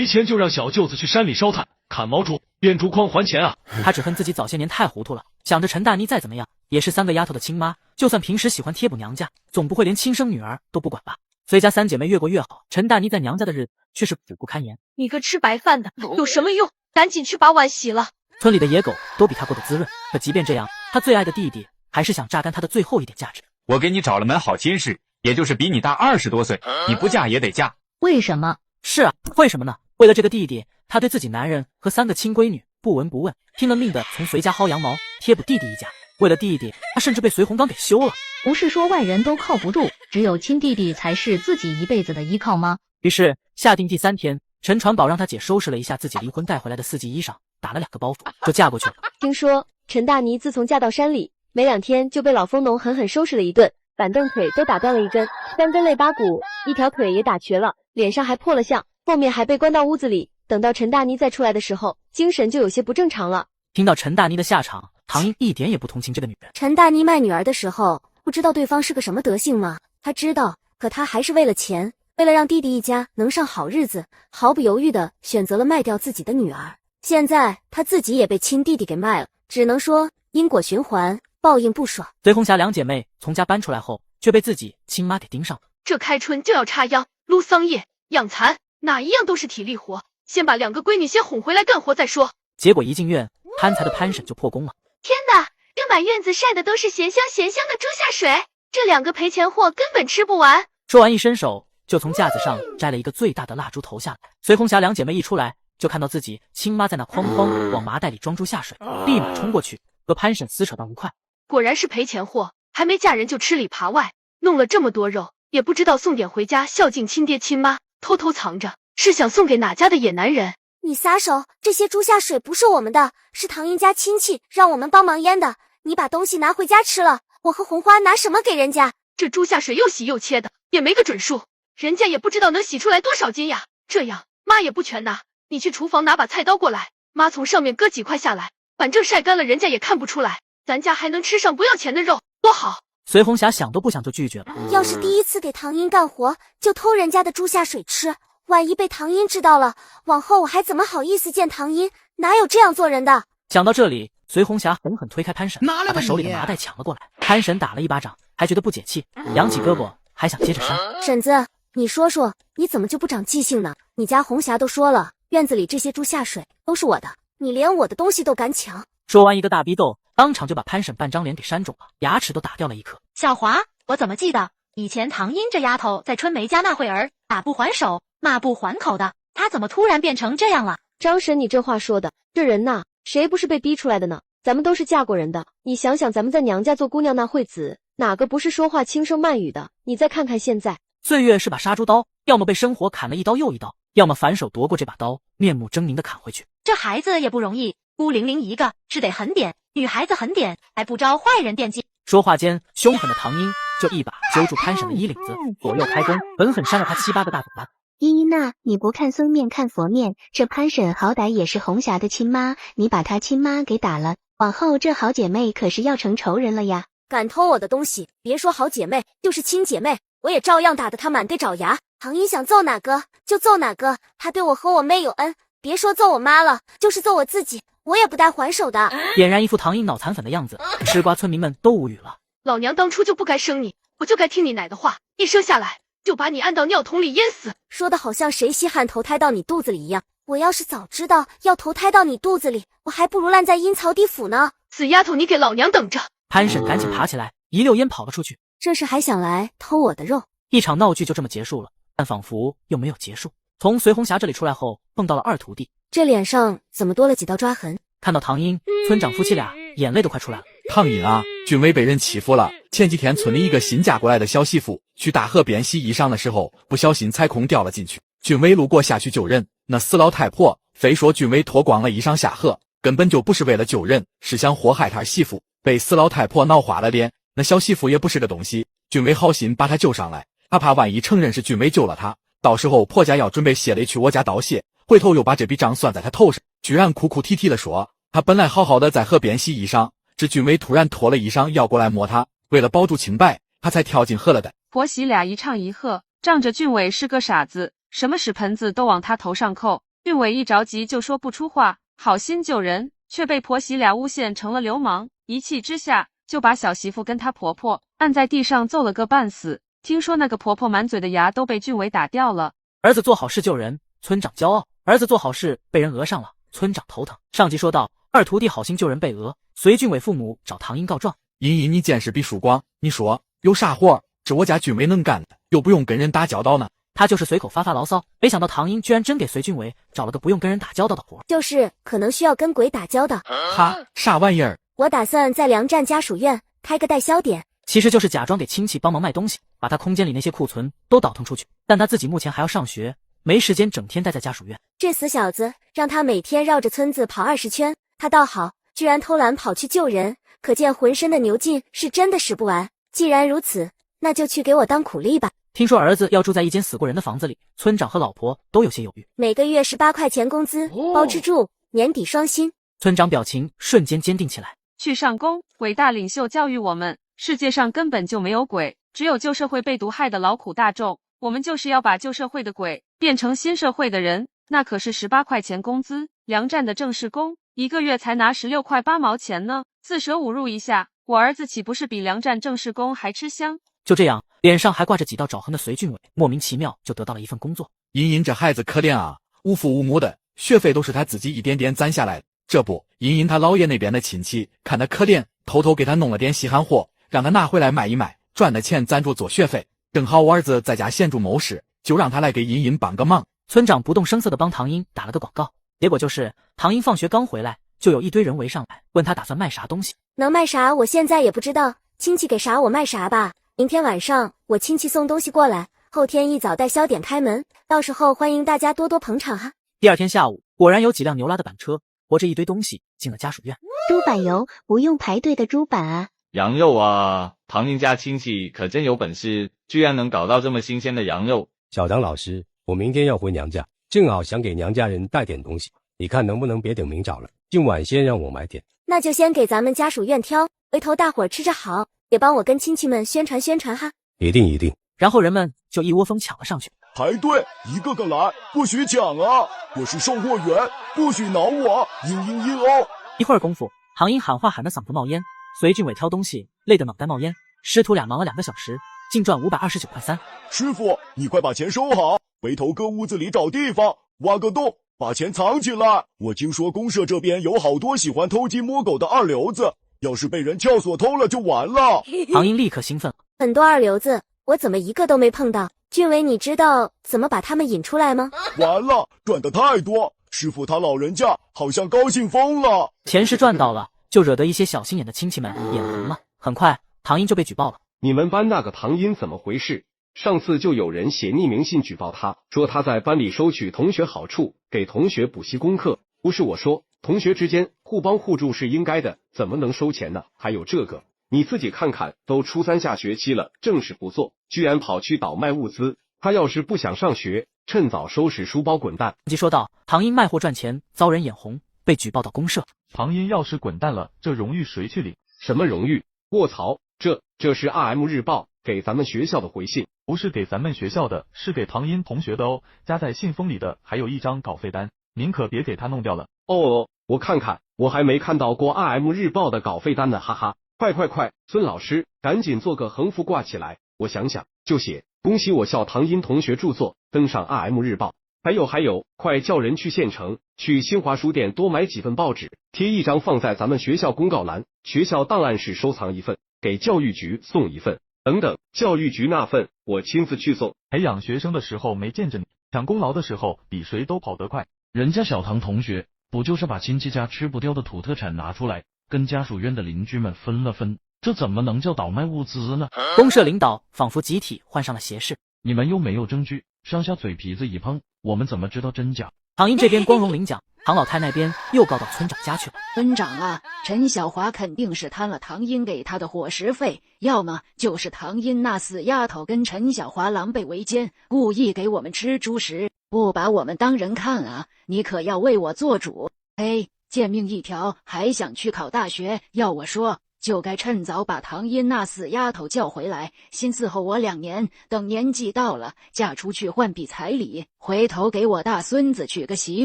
钱就让小舅子去山里烧炭砍毛竹变竹筐还钱啊。他只恨自己早些年太糊涂了，想着陈大妮再怎么样也是3个丫头的亲妈，就算平时喜欢贴补娘家，总不会连亲生女儿都不管吧。隋家3姐妹越过越好，陈大妮在娘家的日子却是苦不堪言。你个吃白饭的有什么用？赶紧去把碗洗了。村里的野狗都比他过得滋润，可即便这样，他最爱的弟弟还是想榨干他的最后一点价值。我给你找了门好亲事，也就是比你大20多岁，你不嫁也得嫁。为什么？是啊，为什么呢？为了这个弟弟，他对自己男人和3个亲闺女不闻不问，拼了命的从隋家薅羊毛，贴补弟弟一家。为了弟弟，他甚至被隋洪刚给休了。不是说外人都靠不住，只有亲弟弟才是自己一辈子的依靠吗？于是下定第3天，陈传宝让他姐收拾了一下自己离婚带回来的4季衣裳，打了2个包袱，就嫁过去了。听说陈大妮自从嫁到山里，没2天就被老蜂农狠狠收拾了一顿，板凳腿都打断了1根，3根肋巴骨，1条腿也打瘸了，脸上还破了相，后面还被关到屋子里。等到陈大妮再出来的时候，精神就有些不正常了。听到陈大妮的下场，唐英一点也不同情这个女人。陈大妮卖女儿的时候，不知道对方是个什么德性吗？他知道，可他还是为了钱，为了让弟弟一家能上好日子，毫不犹豫地选择了卖掉自己的女儿。现在他自己也被亲弟弟给卖了，只能说因果循环，报应不爽。隋红霞2姐妹从家搬出来后，却被自己亲妈给盯上了。这开春就要插秧、撸桑叶、养蚕，哪一样都是体力活，先把2个闺女先哄回来干活再说。结果一进院，贪财的潘婶就破功了。天哪，这满院子晒的都是咸香的猪下水，这2个赔钱货根本吃不完。说完一伸手，就从架子上摘了一个最大的蜡烛投下来。隋红霞2姐妹一出来，就看到自己亲妈在那哐哐往麻袋里装猪下水，立马冲过去和潘婶撕扯到1块。果然是赔钱货，还没嫁人就吃里扒外，弄了这么多肉，也不知道送点回家孝敬亲爹亲妈，偷偷藏着，是想送给哪家的野男人？你撒手！这些猪下水不是我们的，是唐英家亲戚让我们帮忙腌的。你把东西拿回家吃了，我和红花拿什么给人家？这猪下水又洗又切的，也没个准数，人家也不知道能洗出来多少斤呀。这样妈也不全拿，你去厨房拿把菜刀过来，妈从上面割几块下来，反正晒干了人家也看不出来，咱家还能吃上不要钱的肉，多好。隋红霞想都不想就拒绝了。要是第一次给唐英干活就偷人家的猪下水吃，万一被唐英知道了，往后我还怎么好意思见唐英？哪有这样做人的？想到这里，隋红霞狠狠推开潘婶，把他手里的麻袋抢了过来。潘婶打了一巴掌，还觉得不解气，扬起胳膊还想接着扇。婶子，你说说，你怎么就不长记性呢？你家红霞都说了，院子里这些猪下水都是我的，你连我的东西都敢抢。说完一个大逼斗，当场就把潘婶半张脸给扇肿了，牙齿都打掉了1颗。小华，我怎么记得以前唐英这丫头在春梅家那会儿打不还手骂不还口的，她怎么突然变成这样了？张婶，你这话说的，这人呐，谁不是被逼出来的呢？咱们都是嫁过人的，你想想咱们在娘家做姑娘那会子，哪个不是说话轻声慢语的？你再看看现在，岁月是把杀猪刀，要么被生活砍了一刀又一刀，要么反手夺过这把刀，面目狰狞的砍回去。这孩子也不容易，孤零零一个，是得狠点，女孩子狠点，还不招坏人惦记。说话间，凶狠的唐英就一把揪住潘婶的衣领子，左右开弓，狠狠扇了他7、8个大嘴巴。依依娜，你不看僧面看佛面，这潘婶好歹也是红霞的亲妈，你把她亲妈给打了，往后这好姐妹可是要成仇人了呀！敢偷我的东西，别说好姐妹，就是亲姐妹，我也照样打得她满地找牙。唐英想揍哪个就揍哪个，她对我和我妹有恩，别说揍我妈了，就是揍我自己，我也不带还手的。俨然一副唐英脑残粉的样子，吃瓜村民们都无语了。老娘当初就不该生你，我就该听你奶的话，一生下来就把你按到尿桶里淹死。说的好像谁稀罕投胎到你肚子里一样，我要是早知道要投胎到你肚子里，我还不如烂在阴曹地府呢。死丫头，你给老娘等着！潘婶赶紧爬起来，一溜烟跑了出去。这是还想来偷我的肉？一场闹剧就这么结束了，但仿佛又没有结束。从随红霞这里出来后，蹦到了二徒弟，这脸上怎么多了几道抓痕？看到唐英，村长夫妻俩眼泪都快出来了。唐英啊，俊伟被人欺负了。前几天村里一个新嫁过来的小媳妇去大河边洗衣裳的时候，不小心踩空掉了进去。俊伟路过下去救人，那死老太婆非说俊伟脱光了衣裳下河，根本就不是为了救人，是想祸害他媳妇。被死老太婆闹花了脸，那小媳妇也不是个东西。俊伟好心把她救上来，他怕万一承认是俊伟救了他，到时候婆家要准备谢礼去我家道谢，回头又把这笔账算在他头上，居然哭哭啼啼地说他本来好好的在河边洗衣裳，这俊伟突然脱了衣裳要过来摸他，为了保住清白，他才跳进河了的。婆媳俩一唱一和，仗着俊伟是个傻子，什么屎盆子都往他头上扣。俊伟一着急就说不出话，好心救人，却被婆媳俩诬陷成了流氓，一气之下就把小媳妇跟她婆婆按在地上揍了个半死。听说那个婆婆满嘴的牙都被俊伟打掉了。儿子做好事救人，村长骄傲；儿子做好事被人讹上了，村长头疼。上集说到，二徒弟好心救人被讹，随俊伟父母找唐英告状。茵茵，你见识比曙光，你说有啥活这我家俊伟能干的，又不用跟人打交道呢？他就是随口发发牢骚，没想到唐英居然真给随俊伟找了个不用跟人打交道的活，就是可能需要跟鬼打交道。哈，啥玩意儿？我打算在梁站家属院开个代销点，其实就是假装给亲戚帮忙卖东西，把他空间里那些库存都倒腾出去。但他自己目前还要上学，没时间整天待在家属院。这死小子让他每天绕着村子跑20圈，他倒好，居然偷懒跑去救人，可见浑身的牛劲是真的使不完。既然如此，那就去给我当苦力吧。听说儿子要住在一间死过人的房子里，村长和老婆都有些犹豫。每个月18块钱工资，包吃住，年底双薪。村长表情瞬间坚定起来。去上工，伟大领袖教育我们，世界上根本就没有鬼，只有旧社会被毒害的劳苦大众。我们就是要把旧社会的鬼变成新社会的人，那可是18块钱工资，梁站的正式工一个月才拿16块8毛钱呢，自舍侮辱一下，我儿子岂不是比梁站正式工还吃香？就这样，脸上还挂着几道爪痕的随俊伟莫名其妙就得到了一份工作。茵茵这孩子可怜啊，无父无母的，学费都是他自己一点点攒下来的。这不，茵茵他姥爷那边的亲戚看他可怜，偷偷给他弄了点稀罕货，让他拿回来卖一卖，赚的钱赞助做学费。正好我儿子在家闲住谋事，就让他来给茵茵帮个忙。村长不动声色地帮唐英打了个广告，结果就是唐英放学刚回来，就有一堆人围上来问他打算卖啥东西。能卖啥我现在也不知道，亲戚给啥我卖啥吧。明天晚上我亲戚送东西过来，后天一早代销点开门，到时候欢迎大家多多捧场哈。第二天下午，果然有几辆牛拉的板车驮着一堆东西进了家属院。猪板油，不用排队的猪板啊！羊肉啊，唐英家亲戚可真有本事，居然能搞到这么新鲜的羊肉。小张老师，我明天要回娘家，正好想给娘家人带点东西，你看能不能别等明早了，今晚先让我买点。那就先给咱们家属院挑，回头大伙儿吃着好，也帮我跟亲戚们宣传宣传哈。一定一定。然后人们就一窝蜂抢了上去。排队，一个个来，不许抢啊！我是售货员，不许挠我，嘤哦！一会儿功夫，唐英喊话喊得嗓子冒烟，随俊伟挑东西累得脑袋冒烟，师徒俩忙了2个小时，净赚529块3。师傅，你快把钱收好，回头搁屋子里找地方挖个洞，把钱藏起来。我听说公社这边有好多喜欢偷鸡摸狗的二流子，要是被人撬锁偷了就完了。唐英立刻兴奋，很多二流子，我怎么一个都没碰到？俊伟，你知道怎么把他们引出来吗？完了，赚的太多，师傅他老人家好像高兴疯了。钱是赚到了，就惹得一些小心眼的亲戚们眼红了。很快，唐英就被举报了。你们班那个唐英怎么回事？上次就有人写匿名信举报他，说他在班里收取同学好处，给同学补习功课。不是我说，同学之间互帮互助是应该的，怎么能收钱呢？还有这个，你自己看看，都初3下学期了，正事不做，居然跑去倒卖物资。他要是不想上学，趁早收拾书包滚蛋。即说道，唐英卖货赚钱，遭人眼红，被举报到公社。唐英要是滚蛋了，这荣誉谁去领？什么荣誉？卧槽，这是 RM 日报给咱们学校的回信。不是给咱们学校的，是给唐英同学的哦。夹在信封里的还有一张稿费单，您可别给他弄掉了。哦，我看看，我还没看到过 RM 日报的稿费单呢，哈哈。快，孙老师，赶紧做个横幅挂起来。我想想，就写恭喜我校唐英同学著作登上 RM 日报。还有，快叫人去县城，去新华书店多买几份报纸，贴一张放在咱们学校公告栏，学校档案室收藏一份，给教育局送一份。等等，教育局那份我亲自去送。培养学生的时候没见着你，抢功劳的时候比谁都跑得快。人家小唐同学不就是把亲戚家吃不掉的土特产拿出来，跟家属院的邻居们分了分，这怎么能叫倒卖物资呢？公社领导仿佛集体换上了斜视。你们又没有证据，上下嘴皮子一碰，我们怎么知道真假？唐英这边光荣领奖，唐老太那边又告到村长家去了。村长啊，陈小华肯定是贪了唐英给他的伙食费，要么就是唐英那死丫头跟陈小华狼狈为奸，故意给我们吃猪食，不把我们当人看啊！你可要为我做主。嘿，贱命一条，还想去考大学？要我说，就该趁早把唐英那死丫头叫回来，先伺候我2年，等年纪到了，嫁出去换笔彩礼，回头给我大孙子娶个媳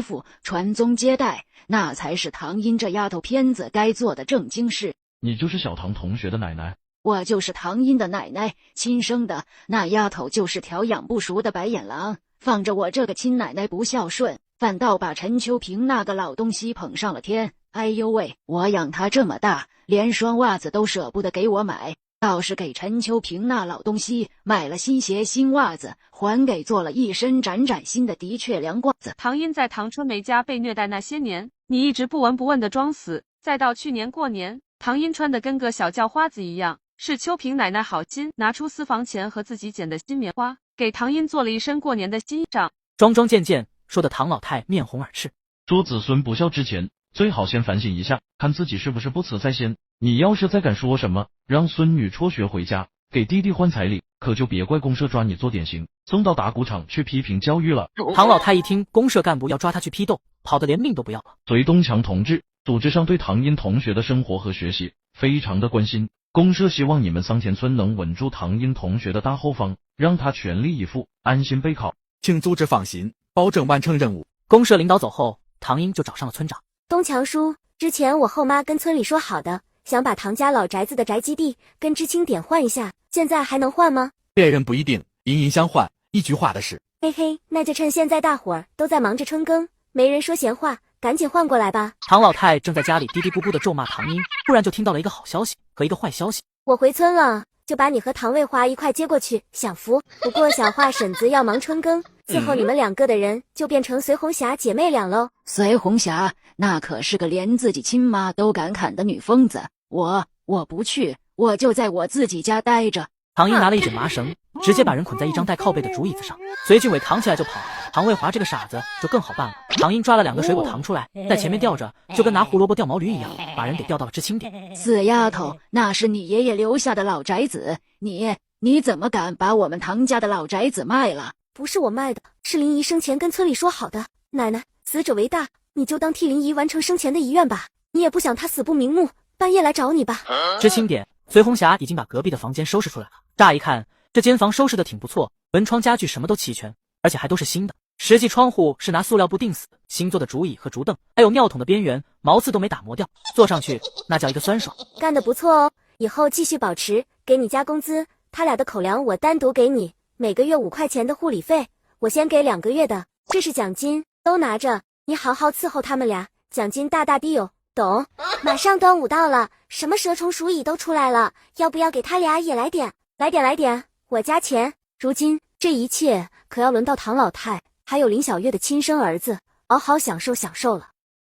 妇，传宗接代，那才是唐英这丫头片子该做的正经事。你就是小唐同学的奶奶？我就是唐英的奶奶，亲生的，那丫头就是条养不熟的白眼狼，放着我这个亲奶奶不孝顺，反倒把陈秋平那个老东西捧上了天。哎呦喂，我养他这么大，连双袜子都舍不得给我买，倒是给陈秋平那老东西买了新鞋新袜子，还给做了一身崭崭新的的确凉褂子。唐英在唐春梅家被虐待那些年，你一直不闻不问的装死，再到去年过年，唐英穿的跟个小叫花子一样，是秋平奶奶好心拿出私房钱和自己剪的新棉花，给唐英做了一身过年的新衣裳。桩桩件件说的唐老太面红耳赤。说子孙不孝之前，最好先反省一下，看自己是不是不辞在先。你要是再敢说什么让孙女辍学回家，给弟弟换彩礼，可就别怪公社抓你做典型，送到打谷场去批评教育了。唐老太一听公社干部要抓他去批斗，跑得连命都不要了。所以东强同志组织上对唐英同学的生活和学习非常的关心，公社希望你们桑田村能稳住唐英同学的大后方，让他全力以赴，安心备考。请组织放心，保证完成任务。公社领导走后，唐英就找上了村长。东强叔，之前我后妈跟村里说好的，想把唐家老宅子的宅基地跟知青点换一下，现在还能换吗？别人不一定，殷殷相换，一句话的事。嘿嘿，那就趁现在大伙儿都在忙着春耕，没人说闲话，赶紧换过来吧。唐老太正在家里嘀嘀咕咕的咒骂唐英，突然就听到了一个好消息和一个坏消息。我回村了，就把你和唐卫华一块接过去享福。不过小华婶子要忙春耕，伺候你们2个的人就变成随红霞姐妹俩喽。随红霞那可是个连自己亲妈都敢砍的女疯子，我不去，我就在我自己家待着。唐英拿了一卷麻绳，直接把人捆在一张带靠背的竹椅子上，随俊伟扛起来就跑。唐卫华这个傻子就更好办了，唐英抓了2个水果糖出来，在前面吊着，就跟拿胡萝卜吊毛驴一样，把人给吊到了知青点。死丫头，那是你爷爷留下的老宅子，你怎么敢把我们唐家的老宅子卖了？不是我卖的，是林姨生前跟村里说好的。奶奶，死者为大，你就当替林姨完成生前的遗愿吧。你也不想她死不瞑目，半夜来找你吧。知青点，随红霞已经把隔壁的房间收拾出来了。乍一看，这间房收拾的挺不错，门窗家具什么都齐全，而且还都是新的。实际窗户是拿塑料布钉死，新做的竹椅和竹凳，还有尿桶的边缘毛刺都没打磨掉，坐上去那叫一个酸爽。干得不错哦，以后继续保持，给你加工资，他俩的口粮我单独给你，每个月5块钱的护理费，我先给2个月的，这是奖金，都拿着，你好好伺候他们俩，奖金大大的哟，懂？马上端午到了，什么蛇虫鼠蚁都出来了，要不要给他俩也来点？来点，我加钱。如今这一切可要轮到唐老太还有林小月的亲生儿子好好享受了。